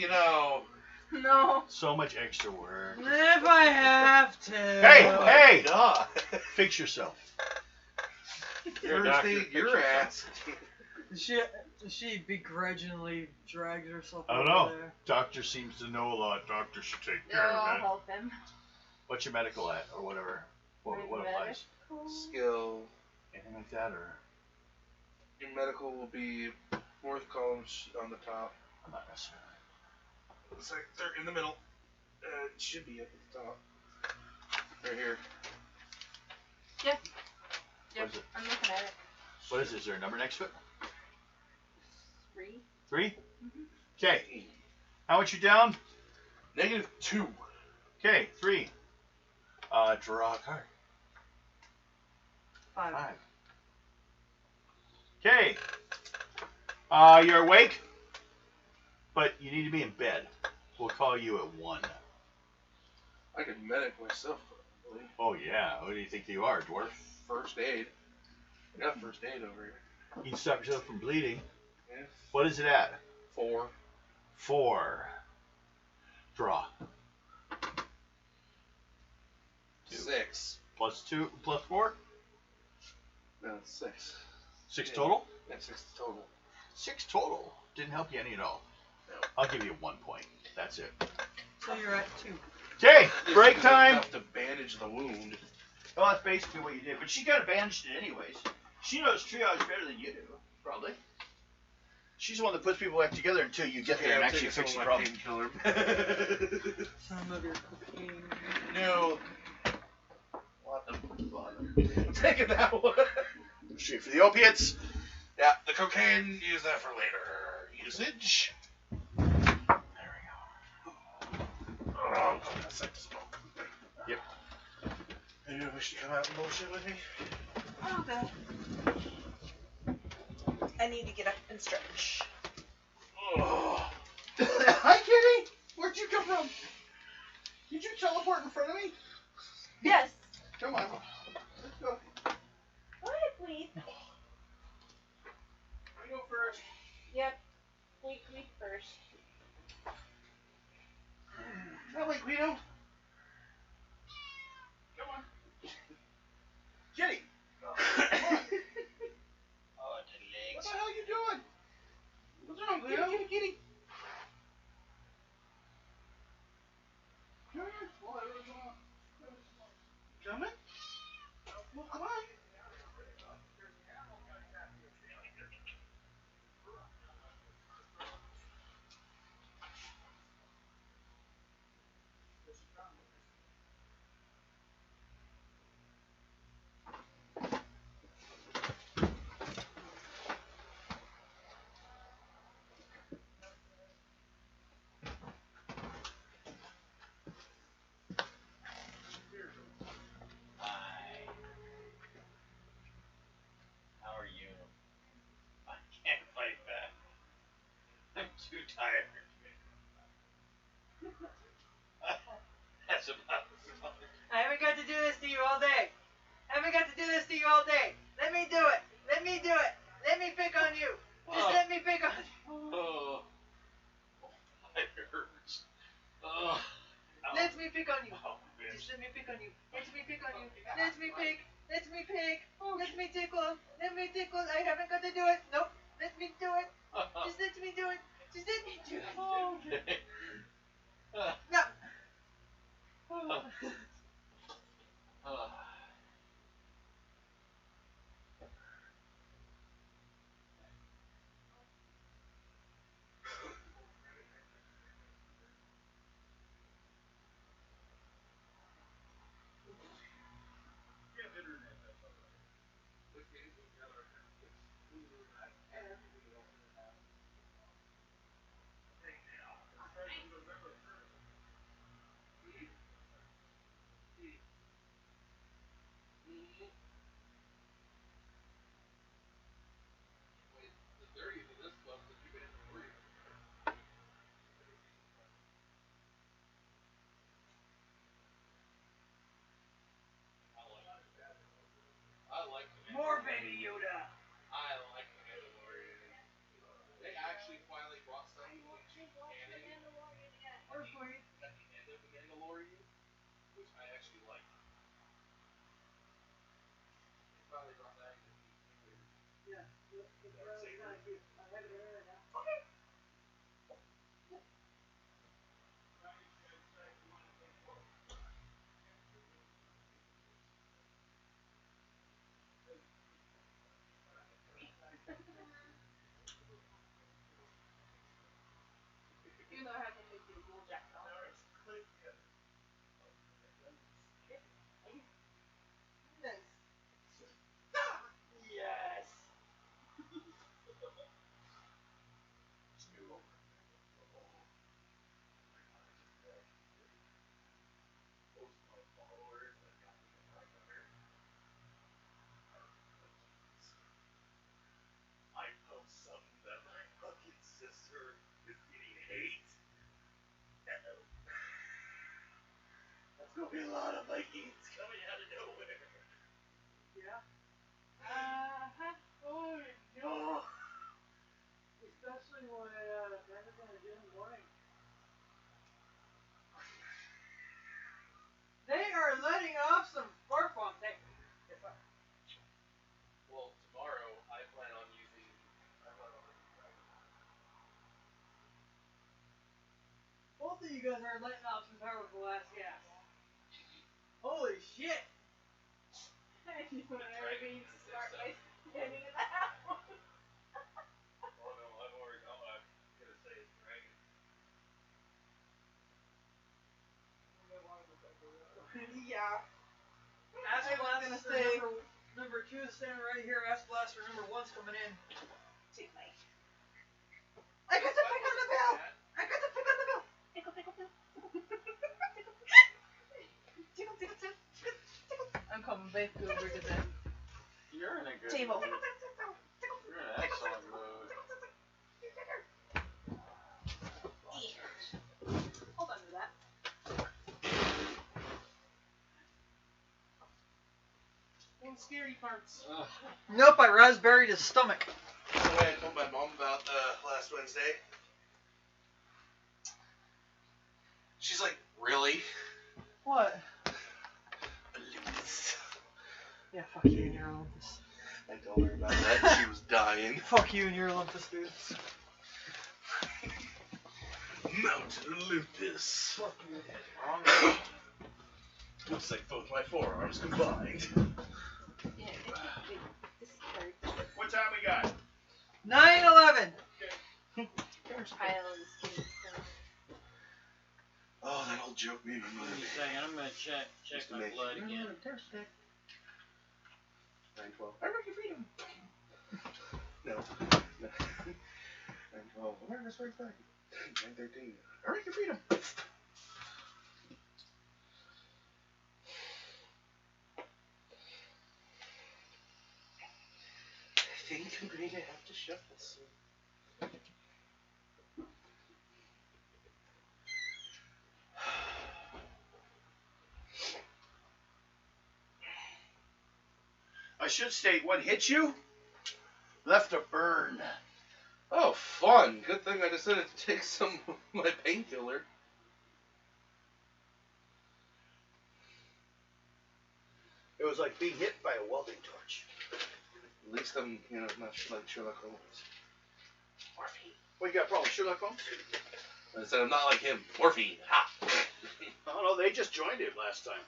No. So much extra work. If I have to. Hey, Oh my hey! God. Fix yourself. You're Doctor, your ass. She begrudgingly drags herself I don't over know. there. Doctor seems to know a lot. Doctor should take No, care I'll of it. help him. What's your medical at, or whatever? What applies? Skill. Anything like that, or Your medical will be 4th column on the top. I'm not necessarily. It's like they're in the middle. It should be up at the top. Right here. Yep, What is it? I'm looking at it. What is it? Is there a number next to it? 3. 3? Mhm. Okay. How much you down? -2. Okay, 3. Draw a card. 5. 5. Okay. You're awake, but you need to be in bed. We'll call you at 1. I could medic myself, probably. Oh yeah. Who do you think you are, dwarf? First aid. I got first aid over here. You can stop yourself from bleeding. Yeah. What is it at? 4. 4. Draw. 6. +2, +4. No, 6. 6 Yeah. total? Yeah, 6 total. 6 total. Didn't help you any at all. No. I'll give you 1 point. That's it. So you're at 2. Okay, break Just time. enough to bandage the wound. Well, that's basically what you did. But she kind of bandaged it anyways. She knows triage better than you do, probably. She's the one that puts people back together until you get there and actually fix the problem. Painkiller. Some of your cocaine. No. I'm taking that one. Straight for the opiates. Yeah, the cocaine, use that for later usage. There we go. Oh, that's like smoke. Yep. Maybe I wish you come out and bullshit with me. Oh, good. I need to get up and stretch. Oh. Hi, Kitty. Where'd you come from? Did you teleport in front of me? Yes. Come on. Let's go. What, please? I go first. Yep. Wait first. No, wait, Guido. Come on. Kitty. Come on. Oh, the What legs. the hell are you doing? What's wrong, Guido? Kitty. Come here. Coming? Well, come tired. That's about as much. I haven't got to do this to you all day. I haven't got to do this to you all day. Let me do it. Let me do it. Let me pick on you. Just let me pick on you. Oh, it hurts. Oh, Let me pick on you. oh, bitch. Just let me pick on you. Let me pick on you. Let me pick. Let me pick. Let me tickle. Let me tickle. I haven't got to do it. Nope. Let me do it. Just let me do it. Just let me do it. Okay. No. More Baby Yoda. I like the Mandalorian. They actually finally brought something canon Or sweet. at the end of the Mandalorian, which I actually like. They finally brought that into the canon. Yeah. It's really kind of cute. I have it right now. Even though I have to make you a little jack on it. Nice. Yes. Most of my followers that got me in my Twitter are I post something that my fucking sister is getting hate. Uh-oh. That's gonna be a lot of Vikings coming out of nowhere. Yeah. Oh no. Especially when Brandon's gonna do in the morning. They are letting off some fart bombs. Hey. Well, tomorrow I plan on using Dragon. Both of you guys are letting off some powerful ass gas. Holy shit. I knew what I Dragon mean to is start by accepted. standing in the house. Oh no, I've already all I'm gonna say is dragon. Yeah. Ass I was Blaster gonna say- number 2 is standing right here. Ass Blaster number 1's coming in. Take my. I got to pick on the bill! I got to pick on the bill! Tickle, tickle, tickle. Tickle, tickle, tickle. I'm coming back over to the You're in a good table. mood. You're in an excellent mood. Hold on to that. No scary parts. Ugh. Nope, I raspberried his stomach. That's the way I told my mom about last Wednesday. She's like, really? What? Lupus. Yeah, fuck you and your Olympus. I told her about that and she was dying. Fuck you and your Olympus, dude. Mountain Olympus. Fuck you. Wrong. Looks like both my forearms combined. Yeah, this hurts. What time we got? 9/11. Kyle is getting so. Oh, that old joke made me Give me mad. a second. I'm gonna check Just my make- blood again. 9/12. I reckon freedom. No. 9/12. America's right back. 9/13. I reckon freedom. I think I'm going to have to shuffle soon. should state, what hit you left a burn. Oh, fun. Good thing I decided to take some of my painkiller. It was like being hit by a welding torch. At least I'm, not like Sherlock Holmes. Morphine. What, you got a problem with Sherlock Holmes? I said I'm not like him. Morphine. Ha! Oh, no, they just joined him last time.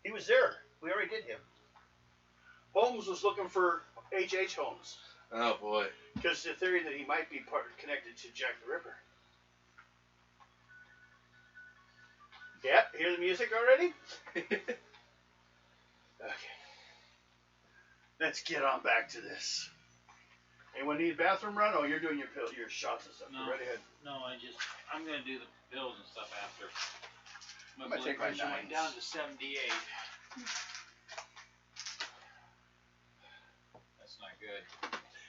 He was there. We already did him. Holmes was looking for H.H. Holmes. Oh, boy. Because the theory that he might be connected to Jack the Ripper. Yeah, hear the music already? Okay. Let's get on back to this. Anyone need a bathroom run? Oh, you're doing your shots and stuff. No. Go right ahead. No, I'm gonna do the pills and stuff after. My I'm gonna blood take my pressure went nines. down to 78. That's not good.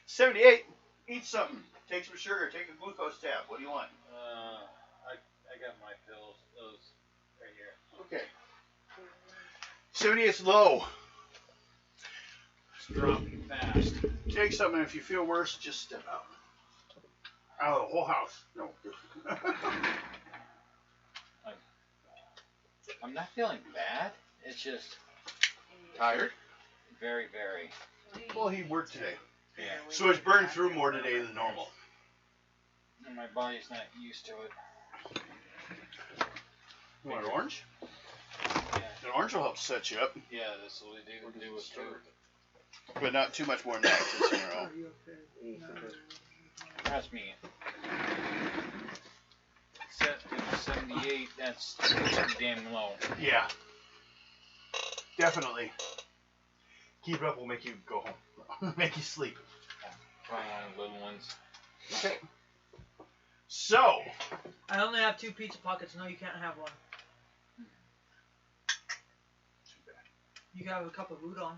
78. Eat something. Take some sugar. Take a glucose tab. What do you want? I got my pills. Those right here. Okay. 78's low. It's dropping fast. Take something. If you feel worse, just step out. Out of the whole house. No. I'm not feeling bad. It's just Tired? very, very. Well, he worked today. Yeah. So it's burned through more today than normal. And my body's not used to it. You want an orange? Yeah. An orange will help set you up, Yeah, this will do it too. but not too much more than that. Just in a row. Are you okay? No. Trust me. Set to 78. That's pretty damn low. Yeah. Definitely. Keep it up will make you go home. Make you sleep. Try one of the little ones. Okay. So, I only have 2 pizza pockets. No, you can't have one. You can have a cup of udon.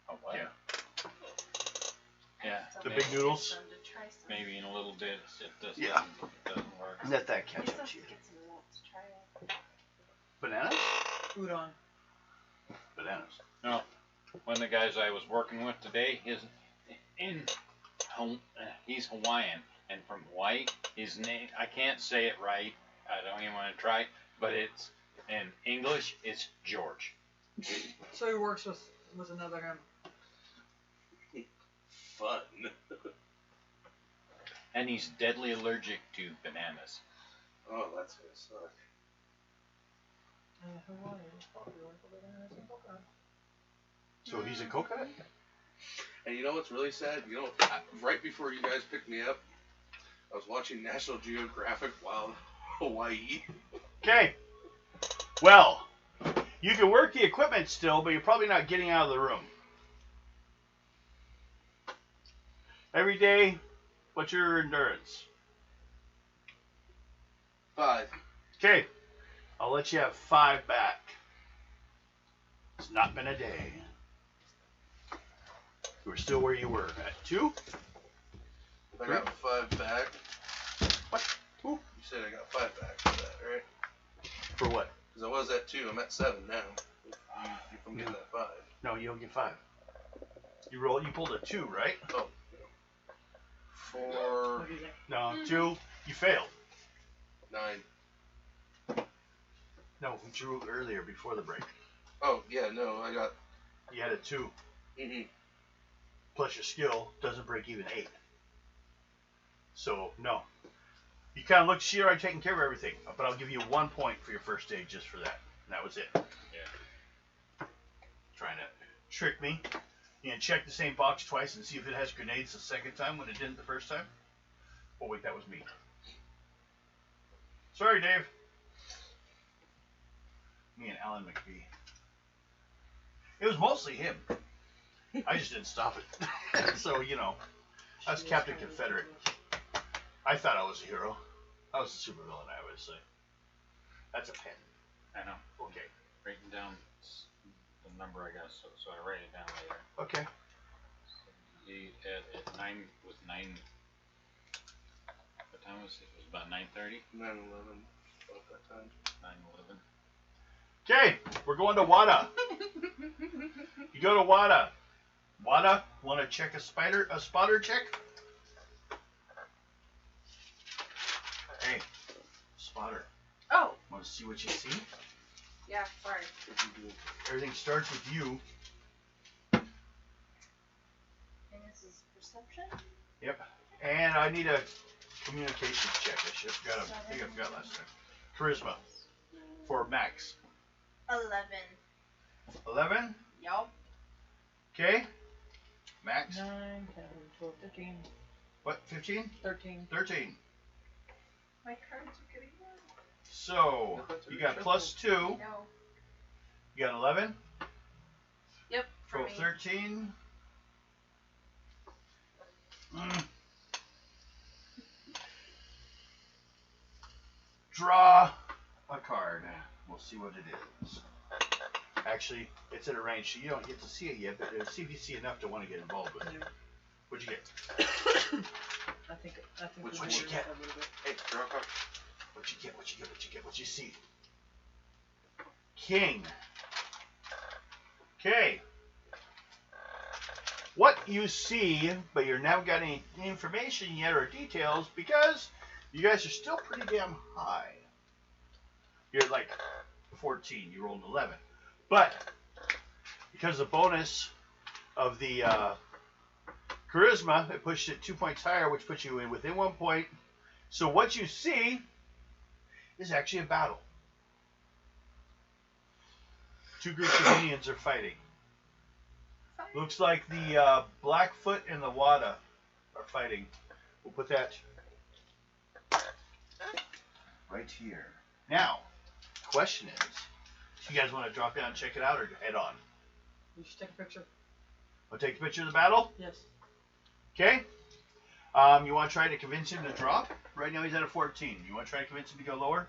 Oh, what? Yeah. Yeah. the maybe, big noodles. maybe in a little bit it doesn't, Yeah. doesn't work. Let that catch up to you. Bananas? Udon. Bananas. No. One of the guys I was working with today, he's Hawaiian, and from Hawaii, his name, I can't say it right, I don't even want to try, but it's, in English, it's George. So he works with another him. Fun. And he's deadly allergic to bananas. Oh, that's gonna suck. Hawaii is popular for bananas and coconut. So he's a coconut? And you know what's really sad? Right before you guys picked me up, I was watching National Geographic while Hawaii. Okay. Well, you can work the equipment still, but you're probably not getting out of the room. Every day, what's your endurance? 5. Okay. I'll let you have 5 back. It's not been a day. You were still where you were at 2. I got 5 back. What? Ooh. You said I got 5 back for that, right? For what? Because I was at 2. I'm at 7 now. If I'm getting that 5. No, you don't get 5. You pulled a 2, right? Oh. 4. No, 2. You failed. 9. No, we drew earlier before the break. Oh, yeah, no, I got. You had a 2. Mm-hmm. Plus your skill doesn't break even 8. So, no. You kind of looked, she already taken care of everything. But I'll give you 1 point for your first day just for that. And that was it. Yeah. Trying to trick me. You can check the same box twice and see if it has grenades the second time when it didn't the first time. Oh, wait, that was me. Sorry, Dave. Me and Alan McBee. It was mostly him. I just didn't stop it. So, I was Captain Confederate. I thought I was a hero. I was a supervillain, I would say. That's a pen. I know. Okay. Writing down the number, I guess, so I write it down later. Okay. He at 9 with 9. What time was it? It was about 9:30. 9/11. About that time. 9:11. Okay, we're going to WADA. You go to Wada. Wada, want to check a spotter check? Hey, spotter. Oh, Want to see what you see? yeah, sorry. Everything starts with you. And this is perception? Yep. And I need a communications check. I think I forgot last time. Charisma for Max. 11. 11. Yup. Okay. Max. 9, 10, 12, 13. What? 15? 13. 13. My cards are getting worse. So you got +2. No. You got 11. Yep, for 12, me. 13. Draw a card. We'll see what it is. Actually, it's at a range, so you don't get to see it yet, but see if you see enough to want to get involved with it. Yeah. What'd you get? I think Which we one you did get? a little bit. Hey, draw a card. What'd you get? What'd you get? What'd you get? What'd you see? King. Okay. What you see, but you never got any information yet or details because you guys are still pretty damn high. You're at like 14. You rolled 11. But because the bonus of the charisma, it pushed it 2 points higher, which puts you in within 1 point. So what you see is actually a battle. Two groups of Indians are fighting. Looks like the Blackfoot and the Wada are fighting. We'll put that right here. Now, question is, do you guys want to drop down and check it out or head on? You should take a picture. Want to take a picture of the battle? Yes. Okay. You want to try to convince him to drop? Right now he's at a 14. You want to try to convince him to go lower?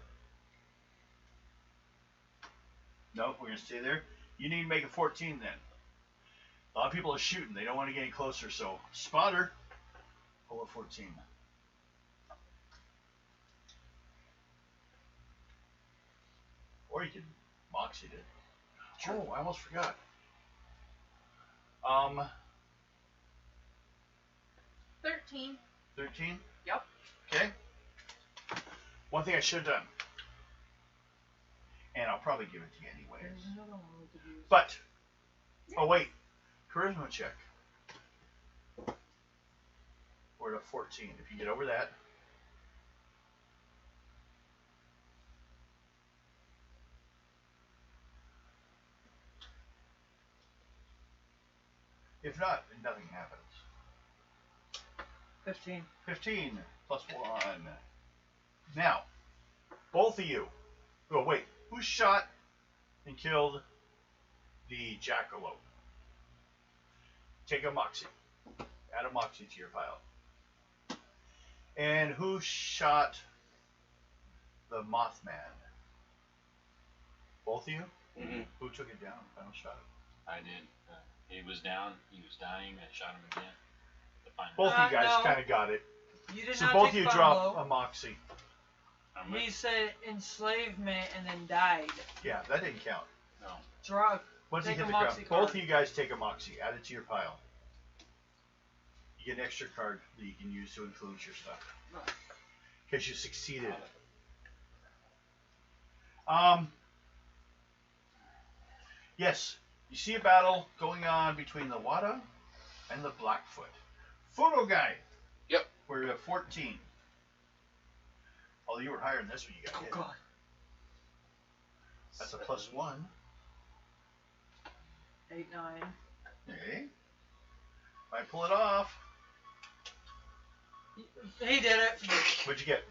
No, we're going to stay there. You need to make a 14 then. A lot of people are shooting. They don't want to get any closer. So, spotter, pull a 14. Or you can Moxie it. Sure. Oh, I almost forgot. 13. 13? Yep. Okay. One thing I should have done. And I'll probably give it to you anyways. There's another one we could use. But, oh wait, charisma check. We're at a 14. If you get over that. If not, then nothing happens. 15. 15 plus 1. Now, both of you. Oh wait, who shot and killed the jackalope? Take a Moxie. Add a Moxie to your pile. And who shot the Mothman? Both of you? Mm-hmm. Who took it down? Final shot. I did. He was down. He was dying. I shot him again. The final. Both of you guys No. kind of got it. You did So not both take of you final drop blow. a Moxie. I'm with- He said enslavement and then died. Yeah, that didn't count. No. Draw. Once you Take hit a the ground, Moxie both card. of you guys take a Moxie. Add it to your pile. You get an extra card that you can use to influence your stuff. Because you succeeded. Yes, you see a battle going on between the Wada and the Blackfoot. Photo guy. Yep. We're at 14. Although you were higher than this one, you got Oh hit. god. That's a +1. 8, 9. Okay. Might pull it off. He did it. What'd you get?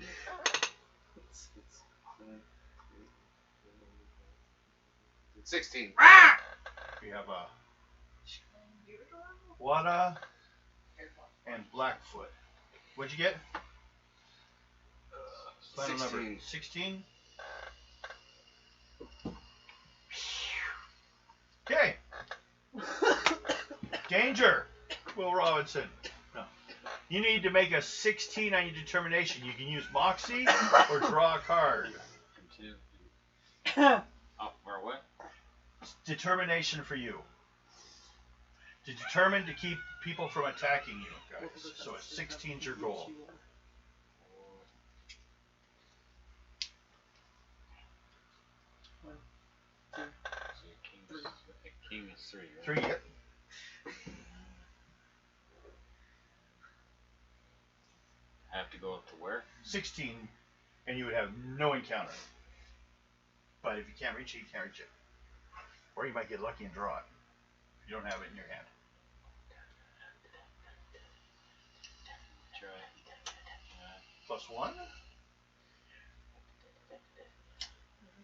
It's 16. We have a Wada and Blackfoot. What'd you get? Final number 16. Okay. Danger, Will Robinson. No. You need to make a 16 on your determination. You can use Moxie or draw a card. Oh, or what? determination for you. Determined to keep people from attacking you, guys. So a 16's your goal. So a king is 3, right? 3, yep. Have to go up to where? 16, and you would have no encounter. But if you can't reach it, you can't reach it. Or you might get lucky and draw it. You don't have it in your hand. Try. +1.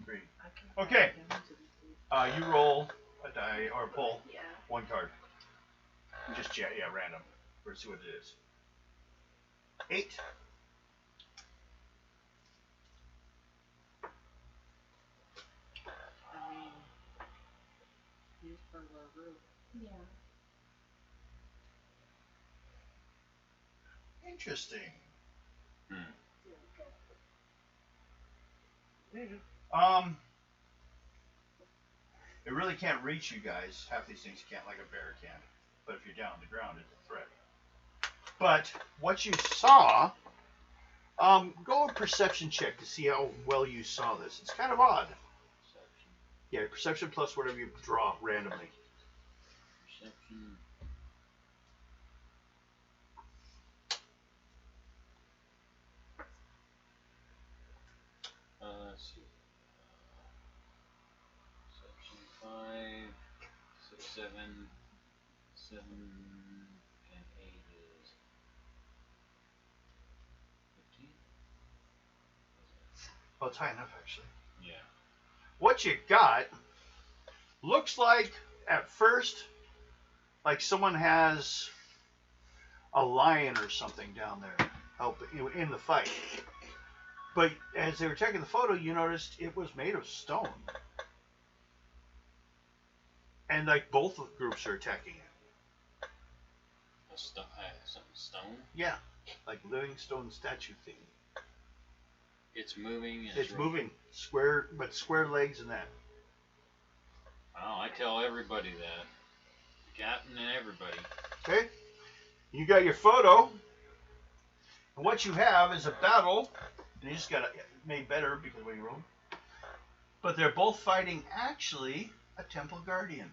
3. Okay. You roll a die or pull Yeah. 1 card. Just yeah, random. Let's see what it is. 8. I mean, he's part of our group. Yeah. Interesting. It really can't reach you guys. Half these things can't, like a bear can. But if you're down on the ground, it's a threat. But what you saw, go a perception check to see how well you saw this. It's kind of odd. Perception. Yeah, perception plus whatever you draw randomly. Perception. Let's see. Perception 5, 6, 7, 7, and 8 is 15. Well, it's high enough, actually. Yeah. What you got looks like, at first, like someone has a lion or something down there helping in the fight. But as they were taking the photo, you noticed it was made of stone. And like both of the groups are attacking it. Something stone? Yeah, like living stone statue thing. It's moving. And It's moving, square, but square legs and that. Oh, I tell everybody that. The captain and everybody. Okay, you got your photo. And what you have is a battle, and you just got it made better because of what you rolled. But they're both fighting actually a temple guardian.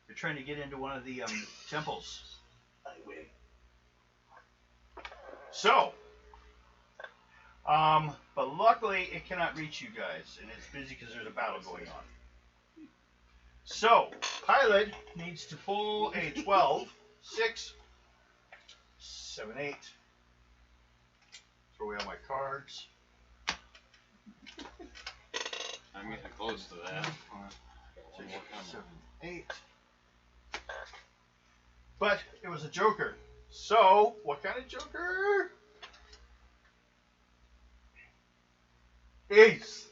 They're trying to get into one of the temples. So, but luckily it cannot reach you guys, and it's busy because there's a battle going on. So, pilot needs to pull a 12, 6, 7, 8. Throw away all my cards. I'm getting close to that. 6, 7, 8. But it was a joker. So, what kind of joker? Ace.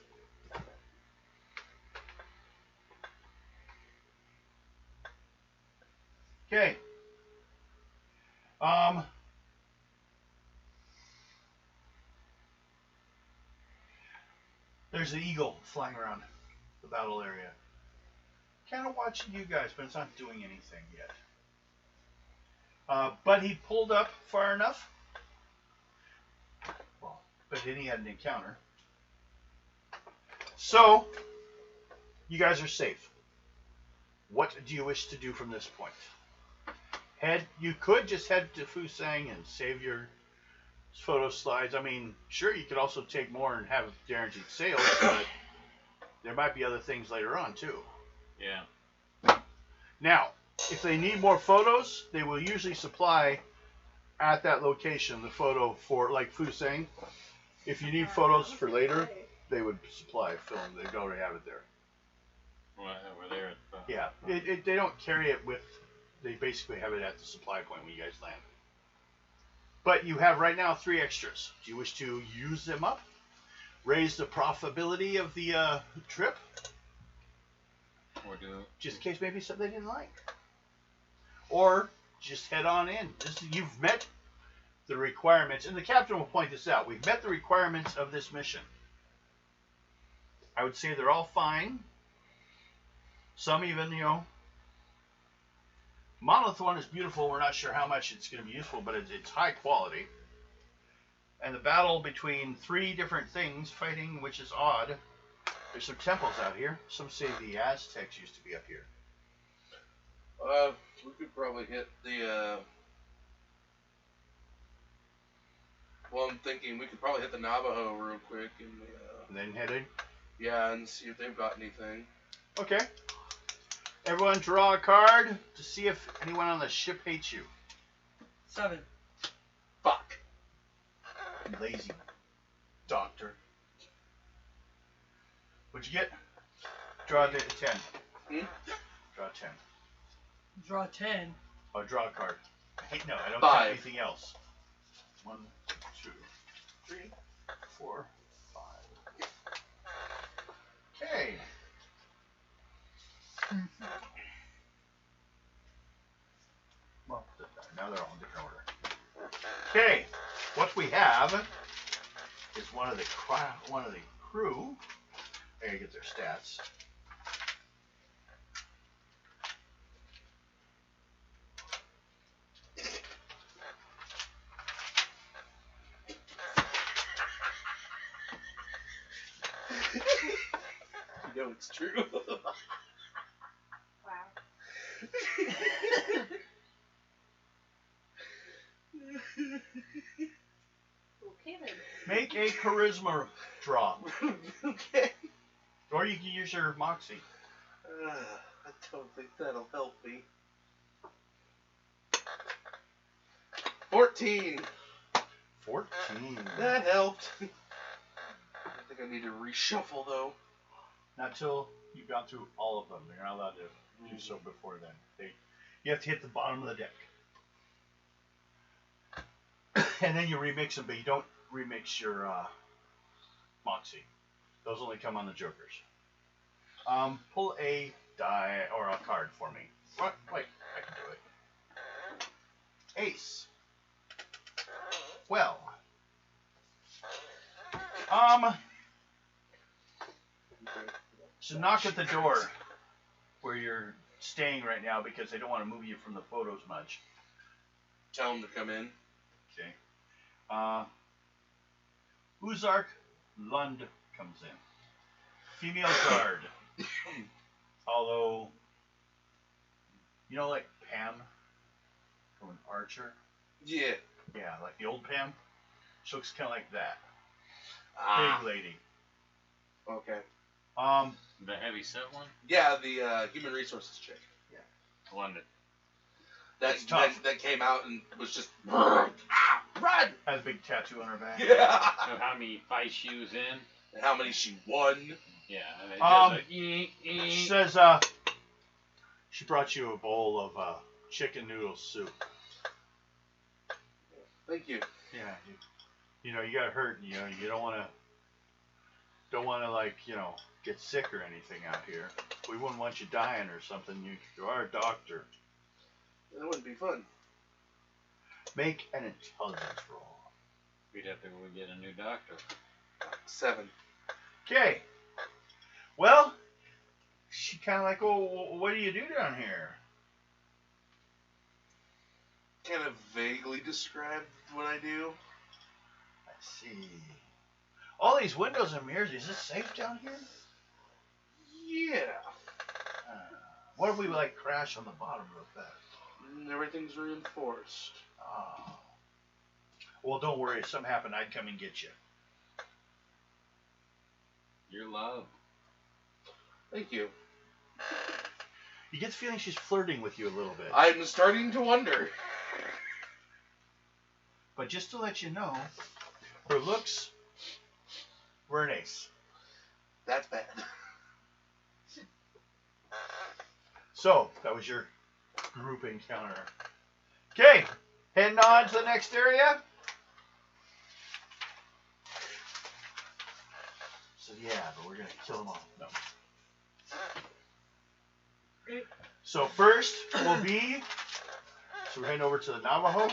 Okay. There's an eagle flying around the battle area. Kind of watching you guys, but it's not doing anything yet. But he pulled up far enough. Well, but then he had an encounter. So, you guys are safe. What do you wish to do from this point? You could just head to Fusang and save your photo slides. I mean, sure, you could also take more and have guaranteed sales, but there might be other things later on too. Yeah. Now, if they need more photos, they will usually supply at that location the photo for, like Fusang. If you need photos for later, they would supply film. They'd already have it there. Well, we're there at Yeah, they don't carry it with. They basically have it at the supply point when you guys land. But you have right now 3 extras. Do you wish to use them up? Raise the profitability of the trip? Or do Just in case maybe something they didn't like. Or just head on in. You've met the requirements, and the captain will point this out. We've met the requirements of this mission. I would say they're all fine. Some even, monolith one is beautiful. We're not sure how much it's going to be useful, but it's high quality. And the battle between 3 different things fighting, which is odd. There's some temples out here. Some say the Aztecs used to be up here. We could probably hit the, well, I'm thinking we could probably hit the Navajo real quick And then head in? Yeah, and see if they've got anything. Okay. Everyone draw a card to see if anyone on the ship hates you. 7. Fuck. Lazy doctor. What'd you get? Draw a 10. Draw 10. Draw 10. Oh, draw a card. Hey, no, I don't 5. count anything else. 1, 2, 3, 4, 5. Okay. Well, now they're all in different order. Okay, what we have is one of the crew. I gotta get their stats. You know it's true. Wow. Okay then. Make a charisma draw, Okay. or you can use your moxie. I don't think that'll help me. 14. 14. That helped. I think I need to reshuffle though. Not till you've gone through all of them. You're not allowed to do so before then. You have to hit the bottom of the deck. And then you remix them, but you don't remix your moxie. Those only come on the jokers. Pull a die or a card for me. What? Wait, I can do it. Ace. Well. So knock at the door where you're staying right now because they don't want to move you from the photos much. Tell them to come in. Okay. Uzark Lund comes in. Female guard. Although, like Pam from an Archer? Yeah. Yeah, like the old Pam. She looks kind of like that. Ah. Big lady. Okay. The heavy set one? Yeah, the human resources chick. London. That's tough. That came out and was just run. Has a big tattoo on her back. Yeah. So how many fights she was in? And how many she won? Yeah, and it just She says, she brought you a bowl of chicken noodle soup. Thank you. Yeah, you got hurt. You don't want to like get sick or anything out here. We wouldn't want you dying or something. You are a doctor. That wouldn't be fun. Make an intelligence roll. we'd have to go get a new doctor. 7. Okay. Well, she kind of like, oh, what do you do down here? Kind of vaguely describe what I do. Let's see. All these windows and mirrors. Is this safe down here? Yeah. What if we like crash on the bottom real fast? Everything's reinforced. Oh. Well, don't worry. If something happened, I'd come and get you. Your love. Thank you. You get the feeling she's flirting with you a little bit. I'm starting to wonder. But just to let you know, her looks were an ace. That's bad. So, that was your group encounter. Okay, heading on to the next area. So yeah, but we're going to kill them all. No. So first will be, so we're heading over to the Navajo.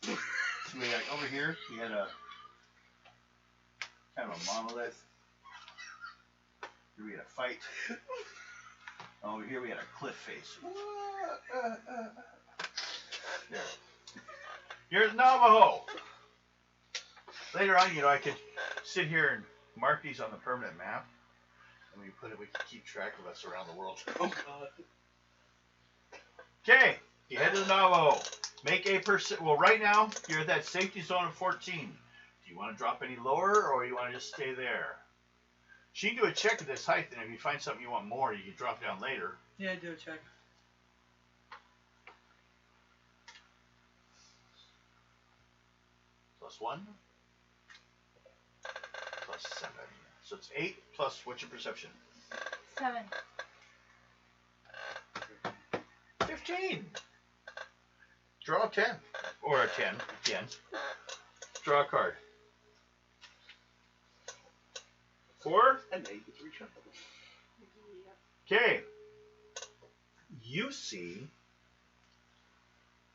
So we got over here, we had a kind of a monolith. Here we had a fight. Oh, here we had a cliff face. There. Here's Navajo. Later on, I could sit here and mark these on the permanent map. And we can keep track of us around the world. Oh God. Okay, you head to the Navajo. Make a well, right now, you're at that safety zone of 14. Do you want to drop any lower, or you want to just stay there? She can do a check at this height, and if you find something you want more, you can drop down later. Yeah, do a check. +1. +7. So it's 8 plus, what's your perception? 7. 15. Draw a 10. Or a 10. Again. Draw a card. 4. And 8 with 3 shuffles. Okay. You see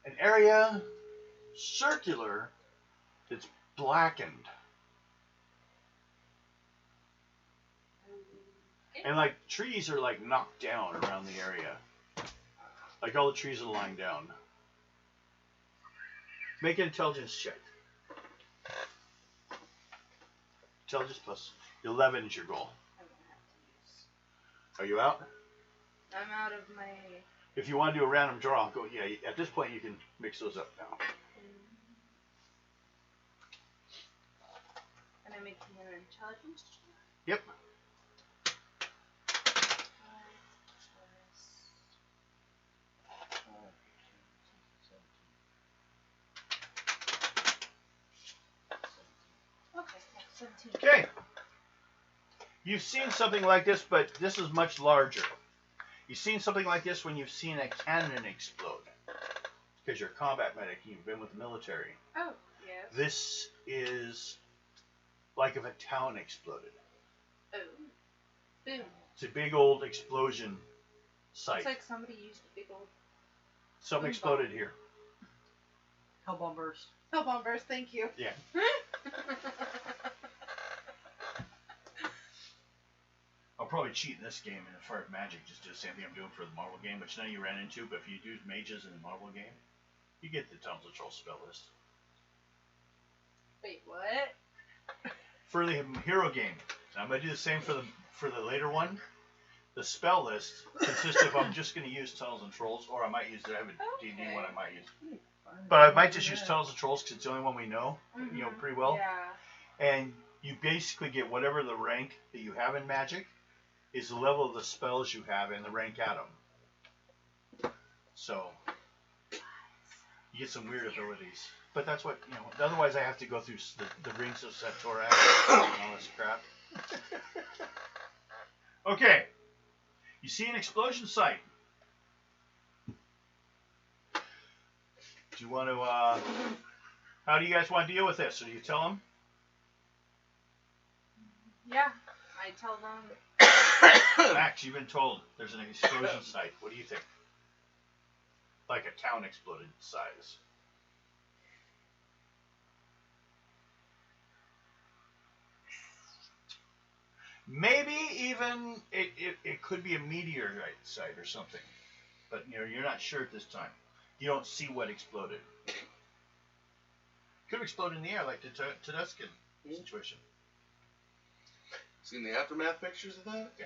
an area circular that's blackened. And like trees are like knocked down around the area. Like all the trees are lying down. Make an intelligence check. Intelligence plus 11 is your goal. I'm gonna have to use. Are you out? I'm out of my. If you want to do a random draw, go. Yeah, at this point you can mix those up now. And I'm making an intelligence check. Yep. Okay, yeah, 17. Okay. You've seen something like this, but this is much larger. You've seen something like this when you've seen a cannon explode. Because you're a combat medic, you've been with the military. Oh, yes. This is like if a town exploded. Oh. Boom. It's a big old explosion site. It's like somebody used a big old. Something exploded here. Hell bomb burst. Oh, bombers, thank you. Yeah. I'll probably cheat in this game in as far as magic, just do the same thing I'm doing for the Marvel game, which none of you ran into, but if you do mages in the Marvel game, you get the Untitled Chapter spell list. Wait, what? For the hero game, and I'm going to do the same for the later one. The spell list consists of I'm just going to use tunnels and trolls, or I might use I have a D&D one I might use. But I might just use tunnels and trolls because it's the only one we know, pretty well. Yeah. And you basically get whatever the rank that you have in magic is the level of the spells you have and the rank at them. So you get some weird abilities. But that's what, otherwise I have to go through the rings of Satorak and all this crap. Okay. You see an explosion site. Do you want to, how do you guys want to deal with this? So do you tell them? Yeah. I tell them. Max, you've been told there's an explosion site. What do you think? Like a town exploded size. Maybe even it could be a meteorite site or something. But you're not sure at this time. You don't see what exploded. Could have exploded in the air like the Tedescan situation. Seen the aftermath pictures of that? Yeah.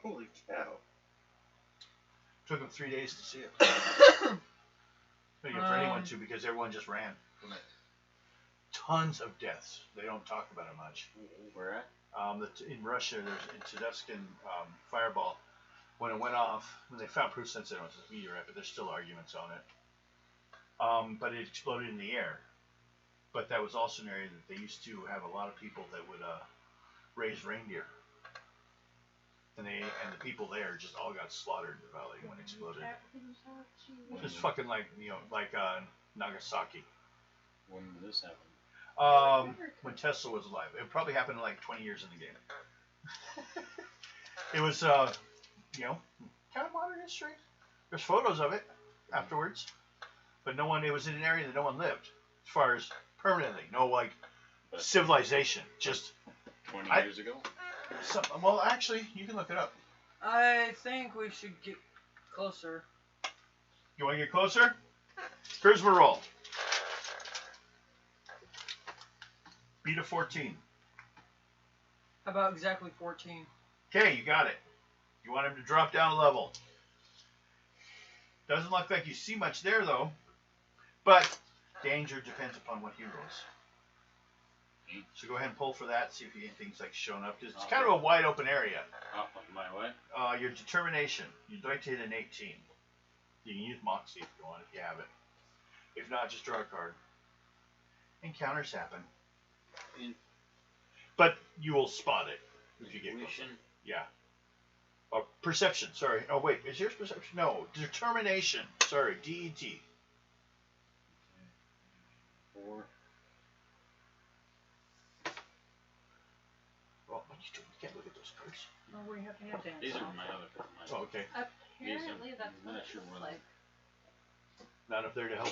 Holy cow. Took them 3 days to see it. For anyone to, because everyone just ran from it. Tons of deaths. They don't talk about it much. Where at? In Russia, there's a Tedescan fireball. When it went off, when they found proof since then it was a meteorite, but there's still arguments on it. But it exploded in the air. But that was also an area that they used to have a lot of people that would raise reindeer. And the people there just all got slaughtered in the valley when it exploded. Just fucking like Nagasaki. When did this happen? When Tesla was alive. It probably happened in like 20 years in the game. It was kind of modern history. There's photos of it afterwards, but it was in an area that no one lived, as far as permanently, no like civilization, just 20 years ago? Well, actually, you can look it up. I think we should get closer. You want to get closer? Here's my roll. Beat a 14. How about exactly 14? Okay, you got it. You want him to drop down a level. Doesn't look like you see much there, though. But danger depends upon what he rolls. So go ahead and pull for that, see if anything's like showing up, because it's kind of a wide open area. Off of my what? Your determination. You'd like to hit an 18. You can use Moxie if you want, if you have it. If not, just draw a card. Encounters happen. But you will spot it if you get closer. Yeah. Perception, sorry. Oh, wait, is yours perception? No, determination. Sorry, DET. 4. Well, what are you doing? You can't look at those cards. Oh, we have to have dance. These are off. my other. Oh, okay. Apparently that's I'm what not it sure looks what like. Not up there to help.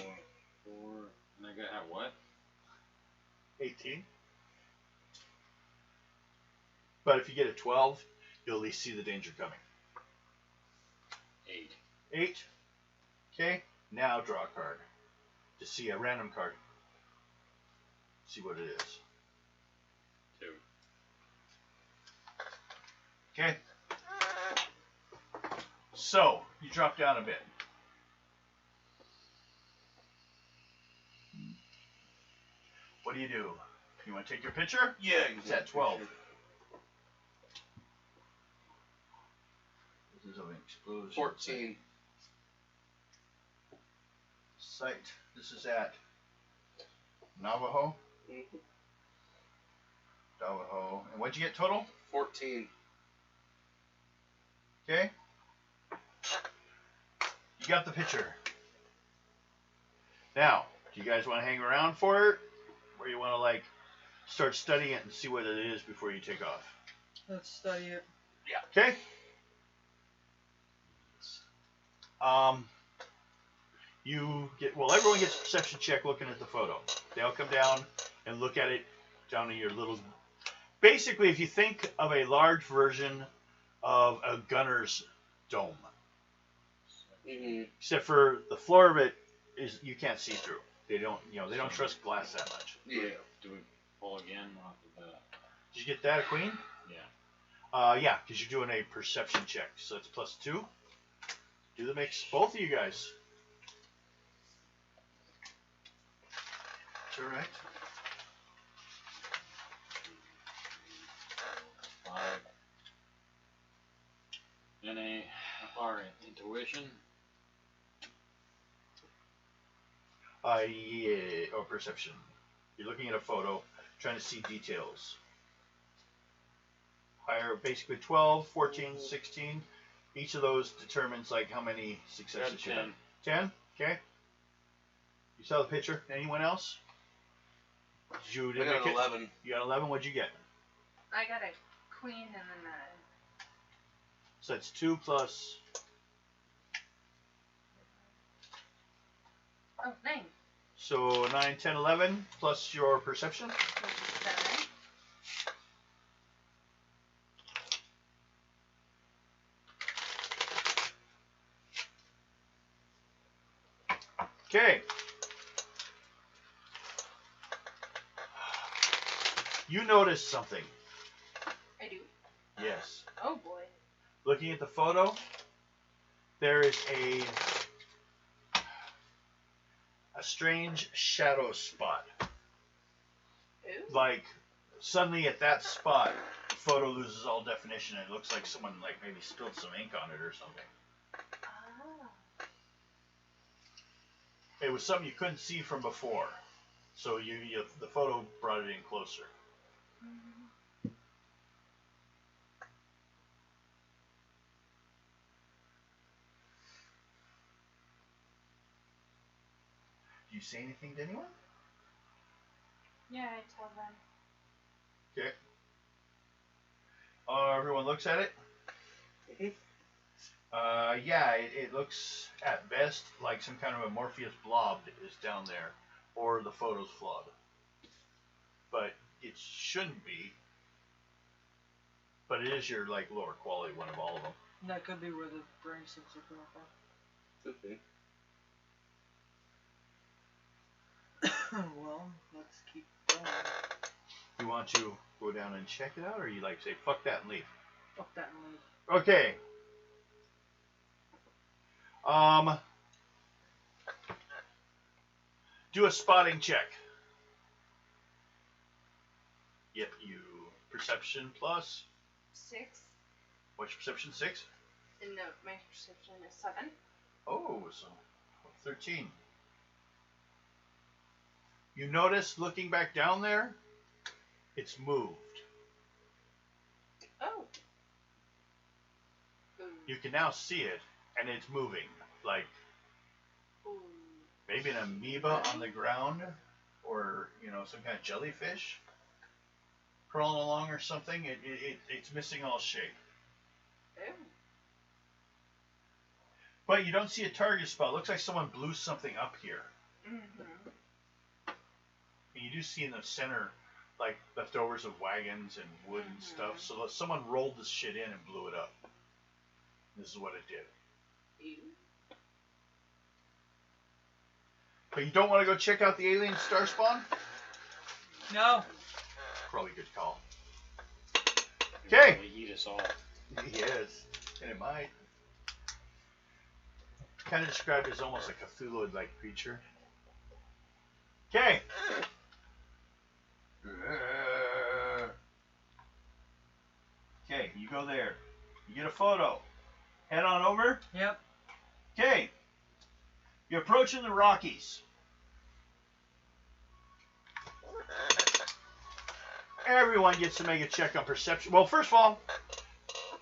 4. And I gotta have what? 18. But if you get a 12, you'll at least see the danger coming. 8. 8. Okay, now draw a card. Just see a random card. See what it is. 2. Okay. So, you drop down a bit. What do? You want to take your picture? Yeah, It's at 12. This is an explosion. 14. Site. This is at Navajo. Navajo. And what'd you get total? 14. Okay. You got the picture. Now, do you guys want to hang around for it? Or you want to like start studying it and see what it is before you take off? Let's study it. Okay. Everyone gets a perception check looking at the photo. They all come down and look at it down in your little. Basically, if you think of a large version of a gunner's dome, except for the floor of it is you can't see through. They don't trust glass that much. Yeah. Do we pull again off of the? Did you get that, a queen? Yeah. Yeah, because you're doing a perception check, so it's +2. Do the mix, both of you guys. It's all right. 5. NA or intuition. Yeah, or perception. You're looking at a photo, trying to see details. Higher, basically 12, 14, 16. Each of those determines like how many successes you have. 10? Okay. You saw the picture. Anyone else? I got an 11. You got 11. What'd you get? I got a queen and then So that's 2 plus. oh, 9. So 9, 10, 11 plus your perception. 7. Okay. You notice something. I do. Yes. Oh boy. Looking at the photo, there is a strange shadow spot. Ooh. Like suddenly at that spot, the photo loses all definition and it looks like someone like maybe spilled some ink on it or something. Ah. It was something you couldn't see from before, so the photo brought it in closer. Do you say anything to anyone? Yeah, I tell them. Okay. Everyone looks at it. Yeah, it looks at best like some kind of amorphous blob is down there, or the photo's flawed. But it shouldn't be. But it is your like lower quality one of all of them. And that could be where the brain sensor came from. Could be. Well, let's keep going. You want to go down and check it out, or you like say fuck that and leave? Fuck that and leave. Okay. Do a spotting check. Yep, you perception plus. 6. What's your perception? 6. And no, my perception is 7. Oh, so 13. You notice looking back down there, it's moved. Oh. You can now see it, and it's moving. Like Ooh. maybe an amoeba on the ground, or, you know, some kind of jellyfish crawling along or something. It's missing all shape. Oh. But you don't see a target spot. It looks like someone blew something up here. Mm-hmm. And you do see in the center, like, leftovers of wagons and wood and stuff. So someone rolled this shit in and blew it up. This is what it did. Ew. But you don't want to go check out the alien star spawn? No. Probably a good call. Okay. It'll eat us all. Yes. And it might. Kind of described as almost a Cthulhu-like creature. Okay. Okay, you go there. You get a photo. Head on over. Yep. Okay. You're approaching the Rockies. Everyone gets to make a check on perception. Well, first of all,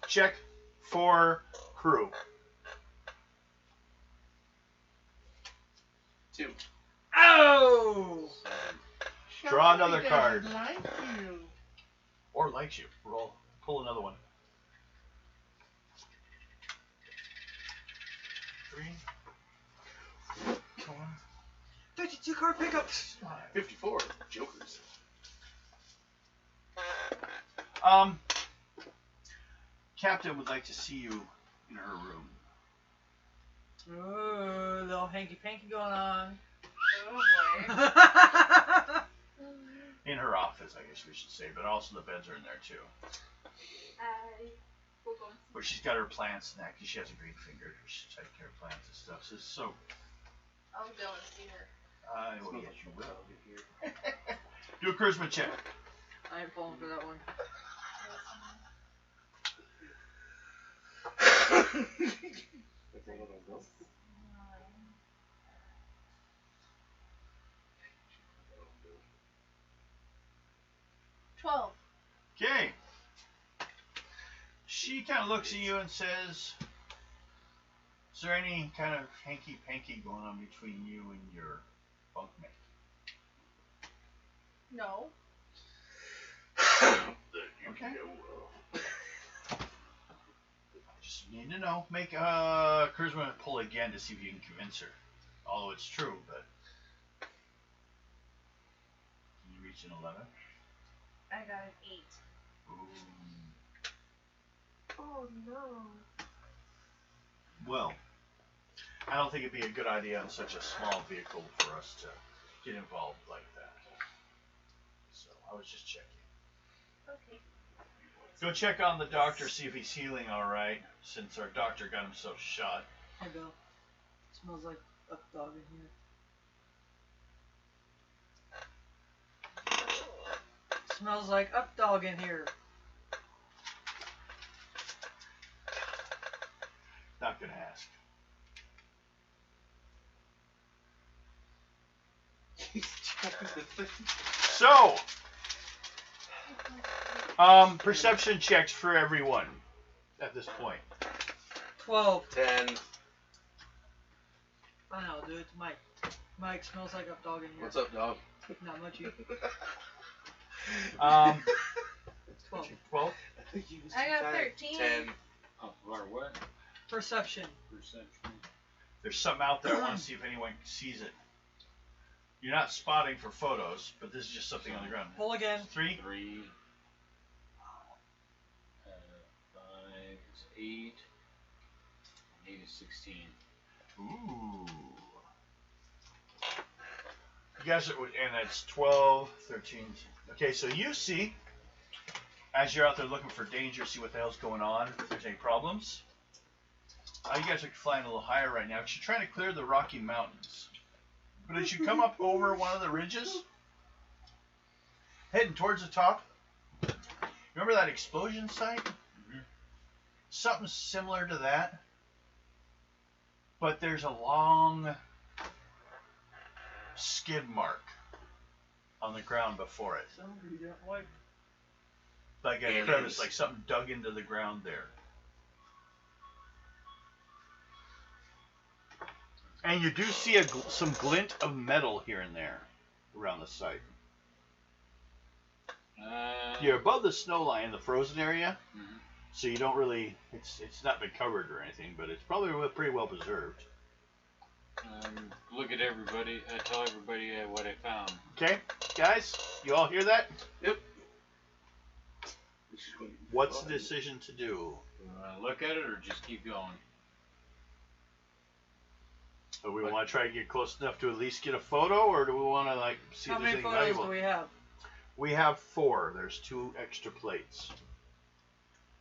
check for crew. 2. Oh! Draw another card. Like you. Or likes you. Roll. Pull another one. 3. 4. 52 card pickups. 54. Jokers. Captain would like to see you in her room. Ooh, little hanky-panky going on. Oh boy. In her office, I guess we should say, but also the beds are in there too. I will go and see. Where she's got her plants and that, 'cause she has a green finger. She's taking care of plants and stuff. So I'll go and see her. well, yes, you will. Do a charisma check. I ain't falling for that one. 12. Okay. She kind of looks at you and says, "Is there any kind of hanky-panky going on between you and your bunkmate?" No. Okay. Just need to know. Make a charisma pull again to see if you can convince her. Although it's true, but can you reach an 11? I got an 8. Ooh. Oh no. Well, I don't think it'd be a good idea on such a small vehicle for us to get involved like that. So I was just checking. Okay. Go check on the doctor, see if he's healing all right, since our doctor got himself shot. Hey, Bill. Smells like a dog in here. Smells like up dog in here. Not gonna ask. So, perception checks for everyone at this point. 12. 10. Fine, I'll do it to Mike. Mike, smells like up dog in here. What's up, dog? Not much. You. 12. 12. I got 13. 10. Oh, or what? Perception. Perception. There's something out there. I want to see if anyone sees it. You're not spotting for photos, but this is just something on the ground. Pull again. 3. 3. is 16. Ooh. You guys are, and that's 12, 13. Okay, so you see, as you're out there looking for danger, see what the hell's going on, if there's any problems. You guys are flying a little higher right now because you're trying to clear the Rocky Mountains. But as you come up over one of the ridges, heading towards the top, remember that explosion site? Mm-hmm. Something similar to that, but there's a long skid mark on the ground before it. Somebody don't like Like a crevice, like something dug into the ground there. And you do see some glint of metal here and there around the site. You're above the snow line, the frozen area, so you don't really, it's not been covered or anything, but it's probably pretty well preserved. Look at everybody, tell everybody what I found. Okay, guys, you all hear that? Yep. What's the decision to do? Look at it or just keep going? Do we want to try to get close enough to at least get a photo, or do we want to like see How if there's many anything photos valuable? do we have? We have 4. There's 2 extra plates.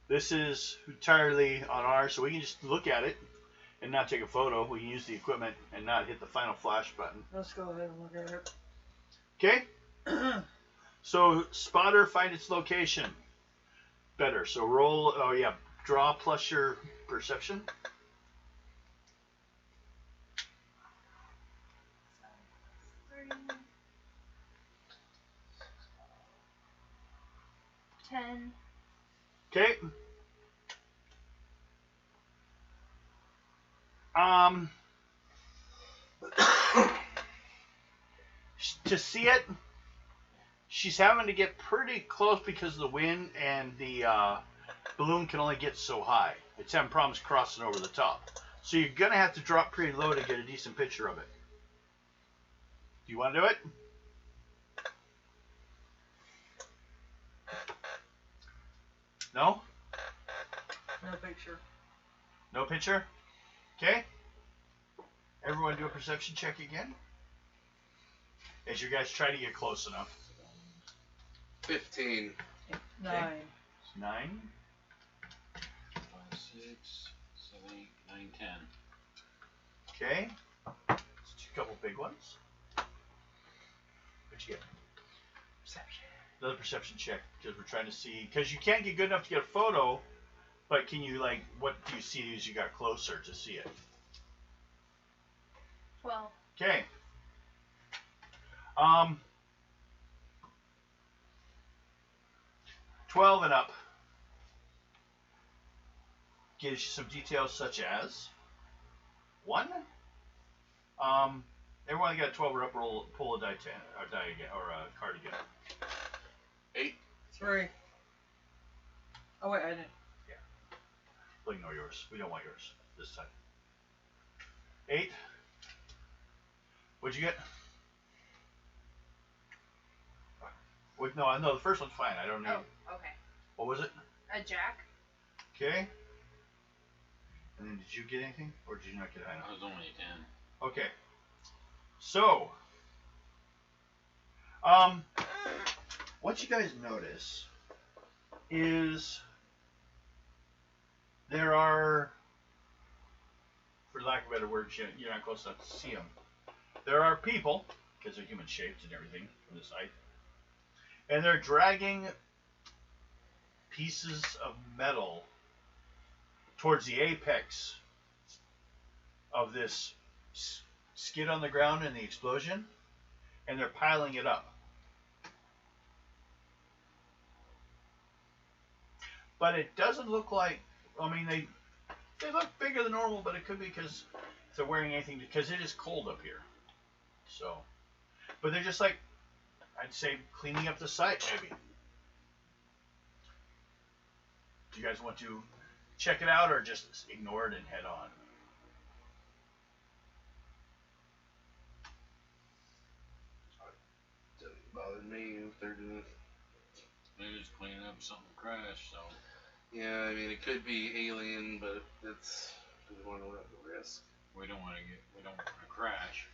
This is entirely on ours, so we can just look at it and not take a photo. We can use the equipment and not hit the final flash button. Let's go ahead and look at it. Okay? So, spotter, find its location. Better. So roll, oh yeah, draw plus your perception. Ten. Okay. To see it, she's having to get pretty close because of the wind, and the balloon can only get so high. It's having problems crossing over the top. So you're going to have to drop pretty low to get a decent picture of it. Do you want to do it? No? No picture. No picture? Okay. Everyone do a perception check again. As you guys try to get close enough. 15. 9. It's 9. 5, 6, 7, 8, 9, 10. Okay. Just a couple big ones. What'd you get? Perception. Another perception check, because we're trying to see, because you can't get good enough to get a photo, but can you, like, what do you see as you got closer to see it? 12. Okay. 12 and up gives you some details such as 1. Everyone got a 12 or up, pull a die 10 or die again or a card again. 8. 3. Oh wait, I didn't. We'll ignore yours. We don't want yours this time. 8. What'd you get? Wait, no, the first one's fine. I don't need. Oh, okay. What was it? A jack. Okay. And then did you get anything, or did you not get anything? I was only 10. Okay. So, what you guys notice is there are, for lack of better words, you're not close enough to see them. There are people, because they're human shaped and everything from the site, and they're dragging pieces of metal towards the apex of this skid on the ground and the explosion, and they're piling it up. But it doesn't look like, I mean, they look bigger than normal, but it could be because if they're wearing anything, because it is cold up here. So, but they're just like, I'd say, cleaning up the site, maybe. Do you guys want to check it out or just ignore it and head on? Doesn't bother me if they're doing. They're just cleaning up something crashed, so. Yeah, I mean, it could be alien, but it's We want to run the risk. We don't want to crash.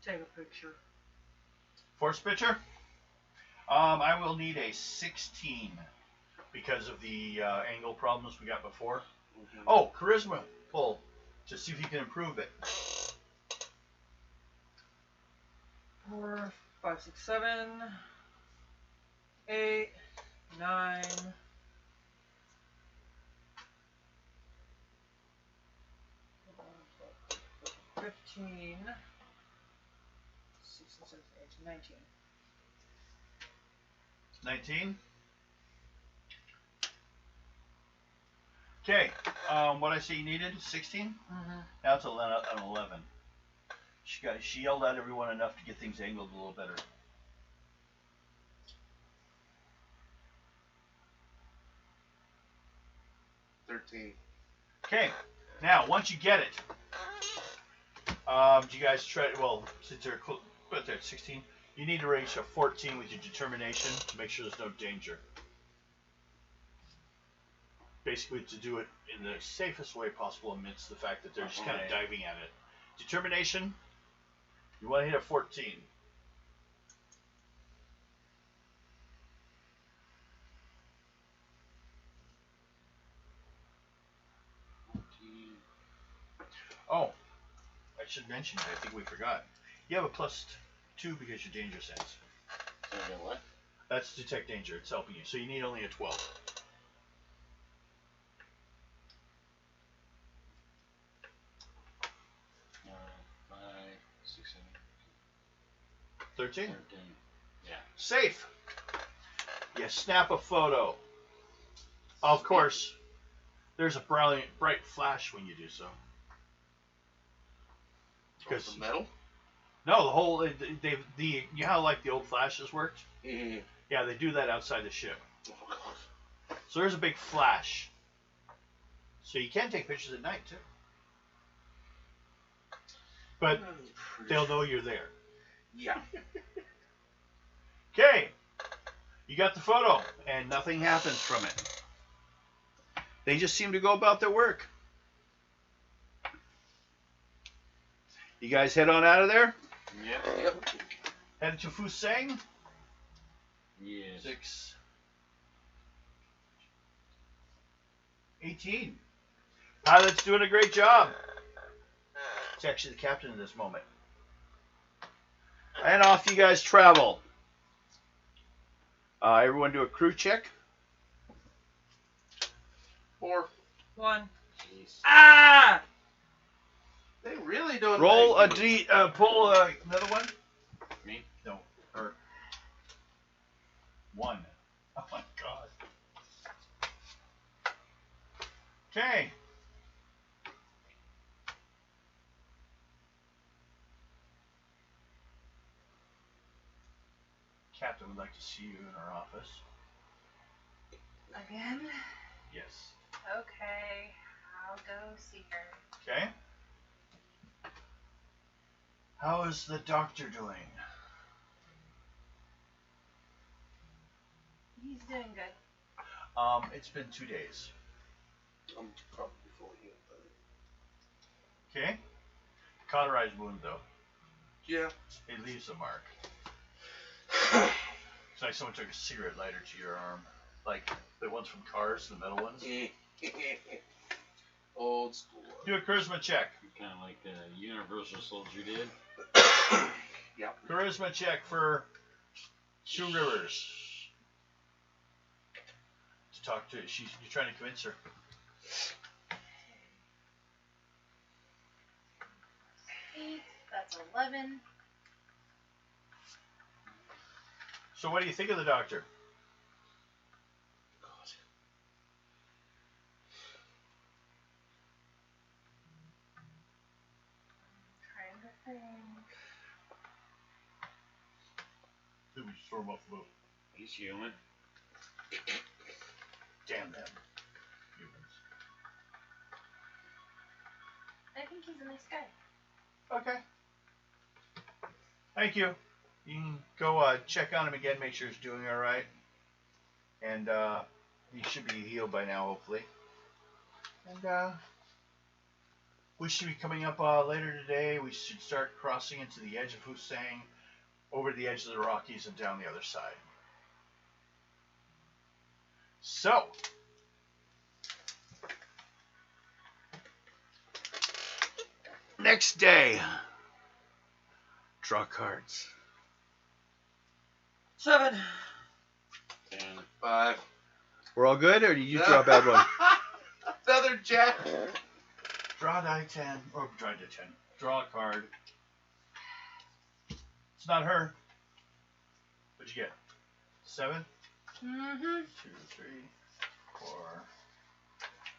Take a picture. Force pitcher. I will need a 16 because of the angle problems we got before. Mm-hmm. Oh, charisma pull to see if you can improve it. 4, 5, 6, 7, 8, 9. 15, 16, 17, 18, 19. 19. Okay. What I say you needed? 16. Mm-hmm. Now it's an 11. She yelled at everyone enough to get things angled a little better. Okay. Now, once you get it, do you guys try? Well, since they're put there at 16, you need to reach a 14 with your determination to make sure there's no danger. Basically, to do it in the safest way possible amidst the fact that they're just kind of diving at it. Determination. You want to hit a 14. Oh, I should mention it. I think we forgot. You have a +2 because your danger sense. Okay, what? That's detect danger. It's helping you. So you need only a 12. 5, 6, 13. 7, 13. Yeah. Safe. You snap a photo. Of course, there's a bright flash when you do so. Because the metal? No, the whole you know how like the old flashes worked? Mm-hmm. Yeah, they do that outside the ship. Oh, God. So there's a big flash. So you can take pictures at night too. But they'll know you're there. Yeah. Okay. You got the photo, and nothing happens from it. They just seem to go about their work. You guys head on out of there? Yep. Headed to Fusang? Yes. 6. 18. Pilot's doing a great job. It's actually the captain in this moment. And off you guys travel. Everyone do a crew check. 4. 1. Jeez. Ah! They really don't. Roll a like D. Pull another one. Me? No. Or 1. Oh my God. Okay. Captain would like to see you in our office. Again? Yes. Okay, I'll go see her. Okay. How is the doctor doing? He's doing good. It's been 2 days. I'm probably fully healed. Okay. Cauterized wound though. Yeah. It leaves a mark. It's like someone took a cigarette lighter to your arm. Like the ones from Cars, the metal ones. Old school. Do a charisma check. Kind of like the Universal Soldier did. Yep. Charisma check for Sue Rivers. To talk to her. You're trying to convince her. 8, that's 11. So what do you think of the doctor? Trying to think. Did we just throw him off the boat? He's human. Damn them. Humans. I think he's a nice guy. Okay. Thank you. You can go check on him again, make sure he's doing all right. And he should be healed by now, hopefully. And We should be coming up later today. We should start crossing into the edge of Hussein, over the edge of the Rockies and down the other side. So, next day, draw cards. 7. 10. 5. We're all good, or did you draw a bad one? Another jack. Draw die 10, or draw die 10. Draw a card. It's not her. What'd you get? 7? Mm-hmm. 2, 3, 4,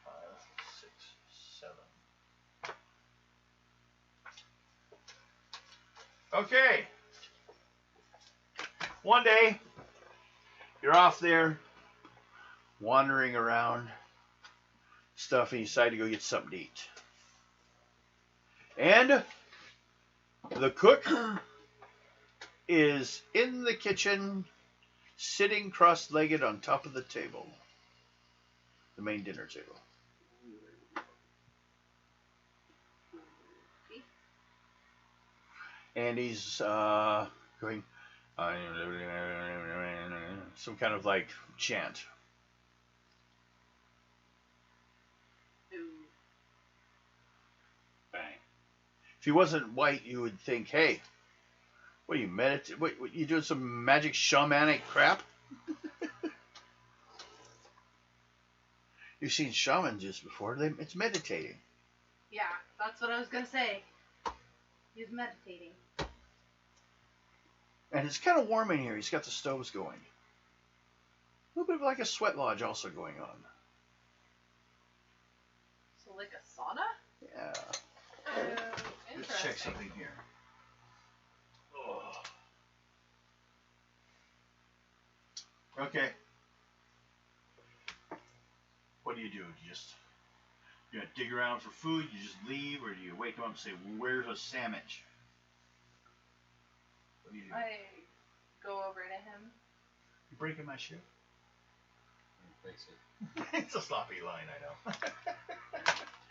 5, 6, 7. Okay. One day, you're off there, wandering around, stuff, and you decide to go get something to eat. And the cook is in the kitchen, sitting cross-legged on top of the table, the main dinner table. And he's going some kind of like chant. Bang. If he wasn't white, you would think, hey, what are you what you doing some magic shamanic crap? You've seen shamans just before. It's meditating. Yeah, that's what I was gonna say. He's meditating. And it's kind of warm in here. He's got the stoves going. A little bit of like a sweat lodge also going on. So like a sauna? Yeah. Oh, Let's check interesting. something here. Oh. Okay. What do? You gonna dig around for food? You just leave, or do you wake him up and say, "Where's a sandwich?" What do you do? I go over to him. You breaking my shit? Fix it. It's a sloppy line, I know.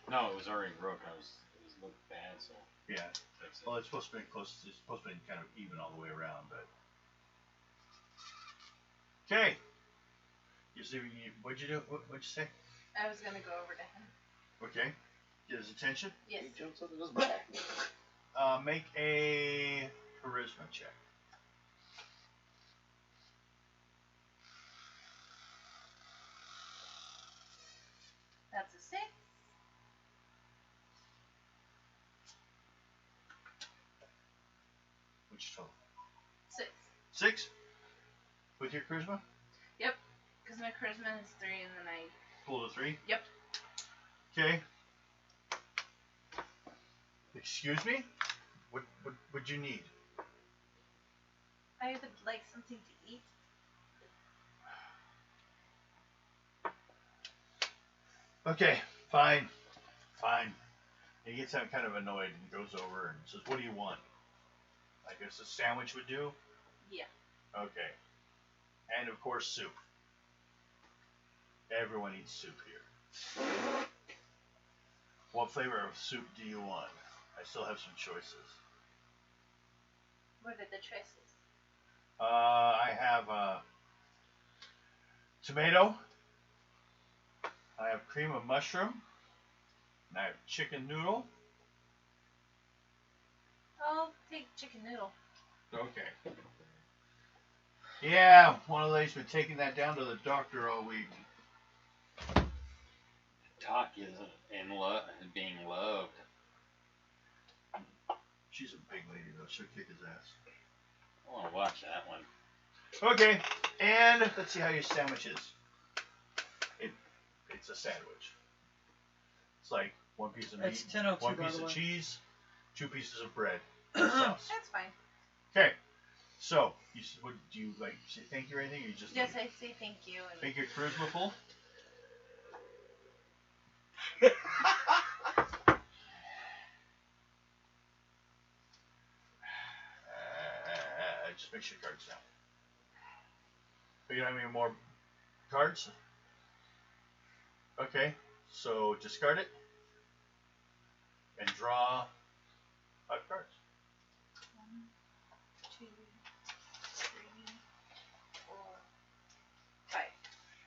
No, it was already broke. It was looked bad, so Yeah. fix it. Well, it's supposed to be close. It's supposed to be kind of even all the way around, but. Okay. What'd you do? What'd you say? I was gonna go over to him. Okay. Get his attention. Yes. He jumps up in his back. Make a charisma check. That's a 6. What's your total? 6. 6? With your charisma? Yep. Because my charisma is 3 and then I... Pulled a 3? Yep. Okay. Excuse me? What would you need? I would like something to eat. Okay, fine. And he gets kind of annoyed and goes over and says, "What do you want?" I guess a sandwich would do? Yeah. Okay. And of course, soup. Everyone eats soup here. What flavor of soup do you want? I still have some choices. What are the choices? I have tomato. I have cream of mushroom. And I have chicken noodle. I'll take chicken noodle. Okay. Yeah, one of the ladies been taking that down to the doctor all week. Talk isn't being loved. She's a big lady though. She'll kick his ass. I want to watch that one. Okay, and let's see how your sandwich is. It's a sandwich. It's like one piece of meat, It's 10:02, one by piece the of way. cheese, 2 pieces of bread, and sauce. That's fine. Okay, so what do you like? Say thank you or anything? Or you just Yes, I say thank you. And make your charisma full. Just make sure your cards down. You don't have any more cards? Okay, so discard it. and draw 5 cards. 1, 2, 3, 4, 5.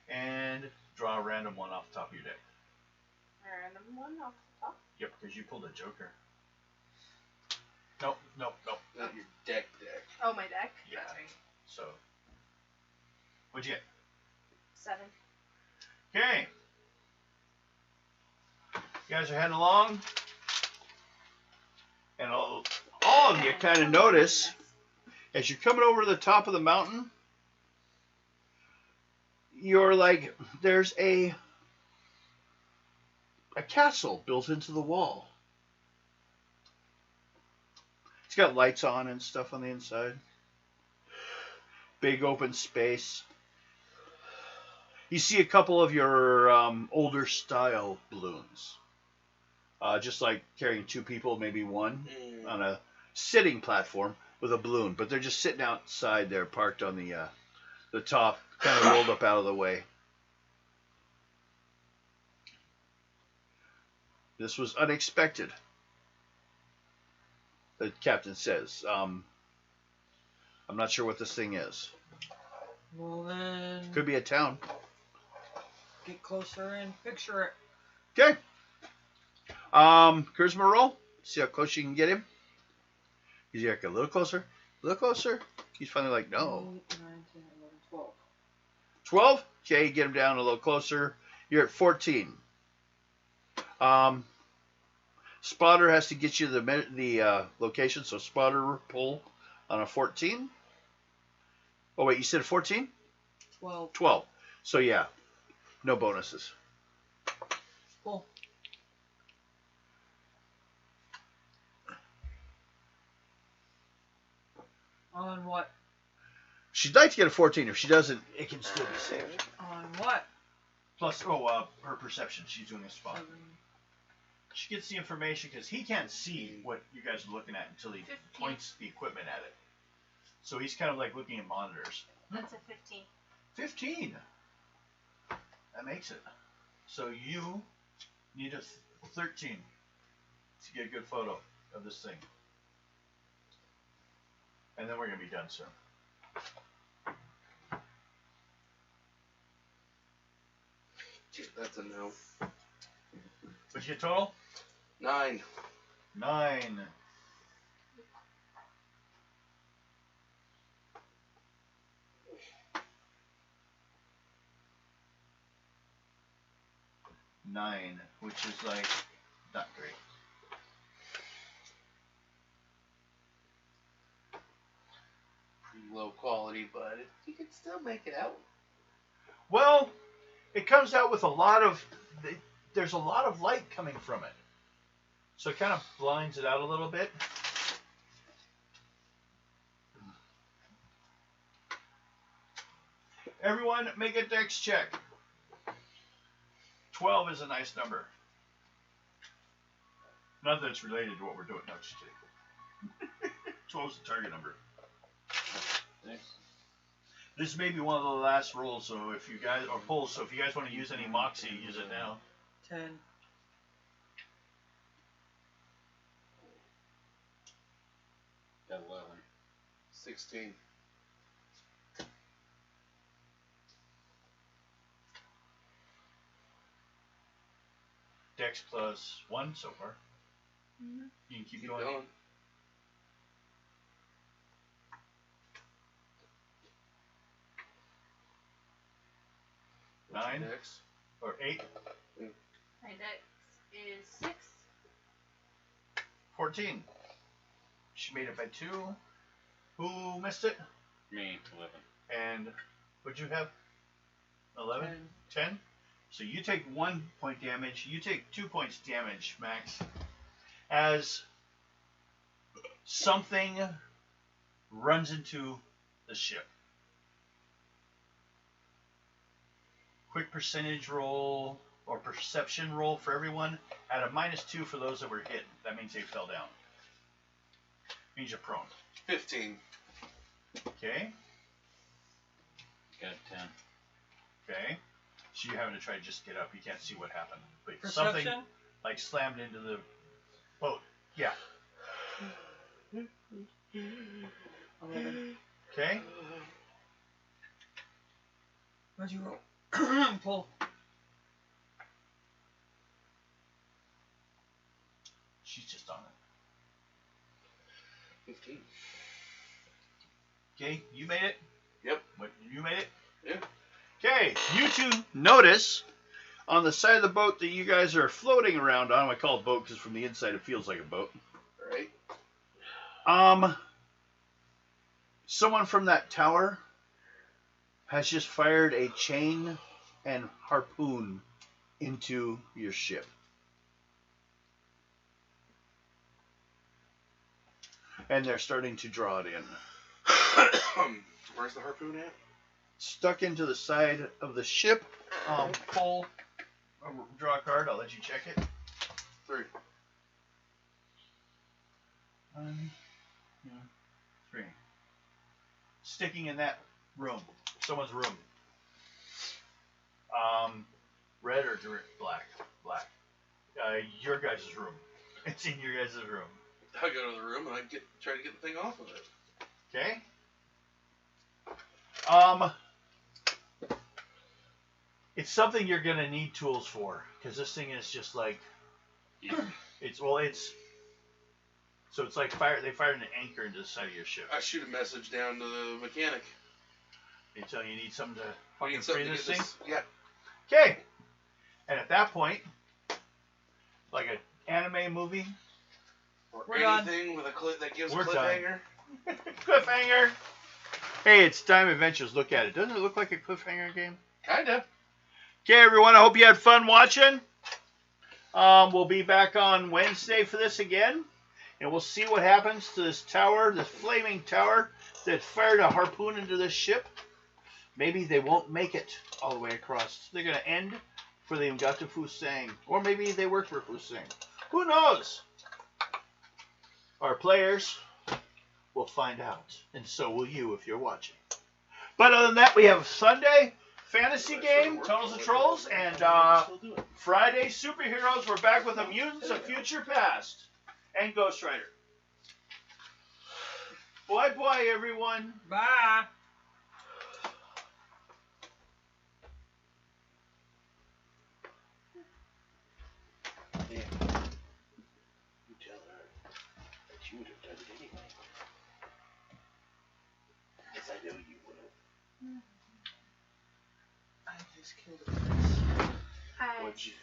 And draw a random one off the top of your deck. Random one off the top. Yep, because you pulled a joker. Nope. Not your deck. Oh, my deck. Yeah. That's right. So, what'd you get? 7. Okay. You guys are heading along. And all of you kind of notice, as you're coming over the top of the mountain, you're like, there's a castle built into the wall. It's got lights on and stuff on the inside. Big open space. You see a couple of your older style balloons. Just like carrying 2 people, maybe one, on a sitting platform with a balloon. But they're just sitting outside there, parked on the top, kind of rolled up out of the way. This was unexpected, the captain says. I'm not sure what this thing is. Well then, Could be a town. get closer and picture it. Okay. Charisma roll. See how close you can get him. He's like a little closer. A little closer. He's finally like, no. 8, 9, 10, 11, 12. 12? Okay, get him down a little closer. You're at 14. Spotter has to get you the location, so spotter pull on a 14. Oh, wait, you said 14? 12. 12. So, yeah, no bonuses. Cool. On what? She'd like to get a 14. If she doesn't, it can still be saved. On what? Plus, her perception. She's doing a spot. She gets the information because he can't see what you guys are looking at until he 15. points the equipment at it. So he's kind of like looking at monitors. That's a 15. 15. That makes it. So you need a 13 to get a good photo of this thing. And then we're going to be done soon. That's a no. What'd you get total? 9. 9. Nine, which is like not great. Pretty low quality, but you can still make it out. Well, it comes out with a lot of. There's a lot of light coming from it, so it kind of blinds it out a little bit. Everyone, make a dex check. 12 is a nice number. Not that it's related to what we're doing. No, just kidding. 12 is the target number. Thanks. This may be one of the last rolls, so if you guys or pulls, so if you guys want to use any moxie, use it now. 10. Got 11. 16. Dex plus 1 so far. Mm-hmm. You can keep Keep going. going. What's your 9 dex? or 8, My dex is 6. 14. She made it by 2. Who missed it? Me, 11. And what'd you have? 11? 10. 10? So you take 1 point damage. You take 2 points damage, Max. As something runs into the ship. Quick percentage roll or perception roll for everyone. At a -2 for those that were hit. That means they fell down. Means you're prone. 15. Okay. Got 10. Okay. So you're having to try to just get up. You can't see what happened. But Perception? something like slammed into the Boat. Yeah. 11. Okay. What'd you roll? Pull. She's just on it. 15. Okay, you made it? Yep. What, you made it? Yeah. Okay, you two notice on the side of the boat that you guys are floating around on, I call it boat because from the inside it feels like a boat. Right. Someone from that tower has just fired a chain and harpoon into your ship. And they're starting to draw it in. Where's the harpoon at? Stuck into the side of the ship. Pull, draw a card. I'll let you check it. 3. 1, 2, 3. Sticking in that room. Someone's room. Red or black? Black. Your guys' room. It's in your guys' room. I go to the room and I try to get the thing off of it. Okay. It's something you're gonna need tools for, because this thing is just like, it's like they fired an anchor into the side of your ship. I shoot a message down to the mechanic. You tell you need something to We fucking need something free to this get thing. Yeah. Okay. And at that point, like an anime movie, Or We're done. anything with a that gives We're a cliffhanger. cliffhanger. Hey, it's Time Adventures. Look at it. Doesn't it look like a cliffhanger game? Kinda. Okay, everyone. I hope you had fun watching. We'll be back on Wednesday for this again, and we'll see what happens to this tower, this flaming tower that fired a harpoon into this ship. Maybe they won't make it all the way across. They're going to end before they even got to Fusang. Or maybe they work for Fusang. Who knows? Our players will find out. And so will you if you're watching. But other than that, we have Sunday fantasy game, Tunnels of Trolls, and Friday superheroes. We're back with the Mutants of Future Past and Ghost Rider. Bye-bye, everyone. Bye. You tell her that you would have done it anyway. Because I know you would have. I just killed a fish. Hi. What'd you do?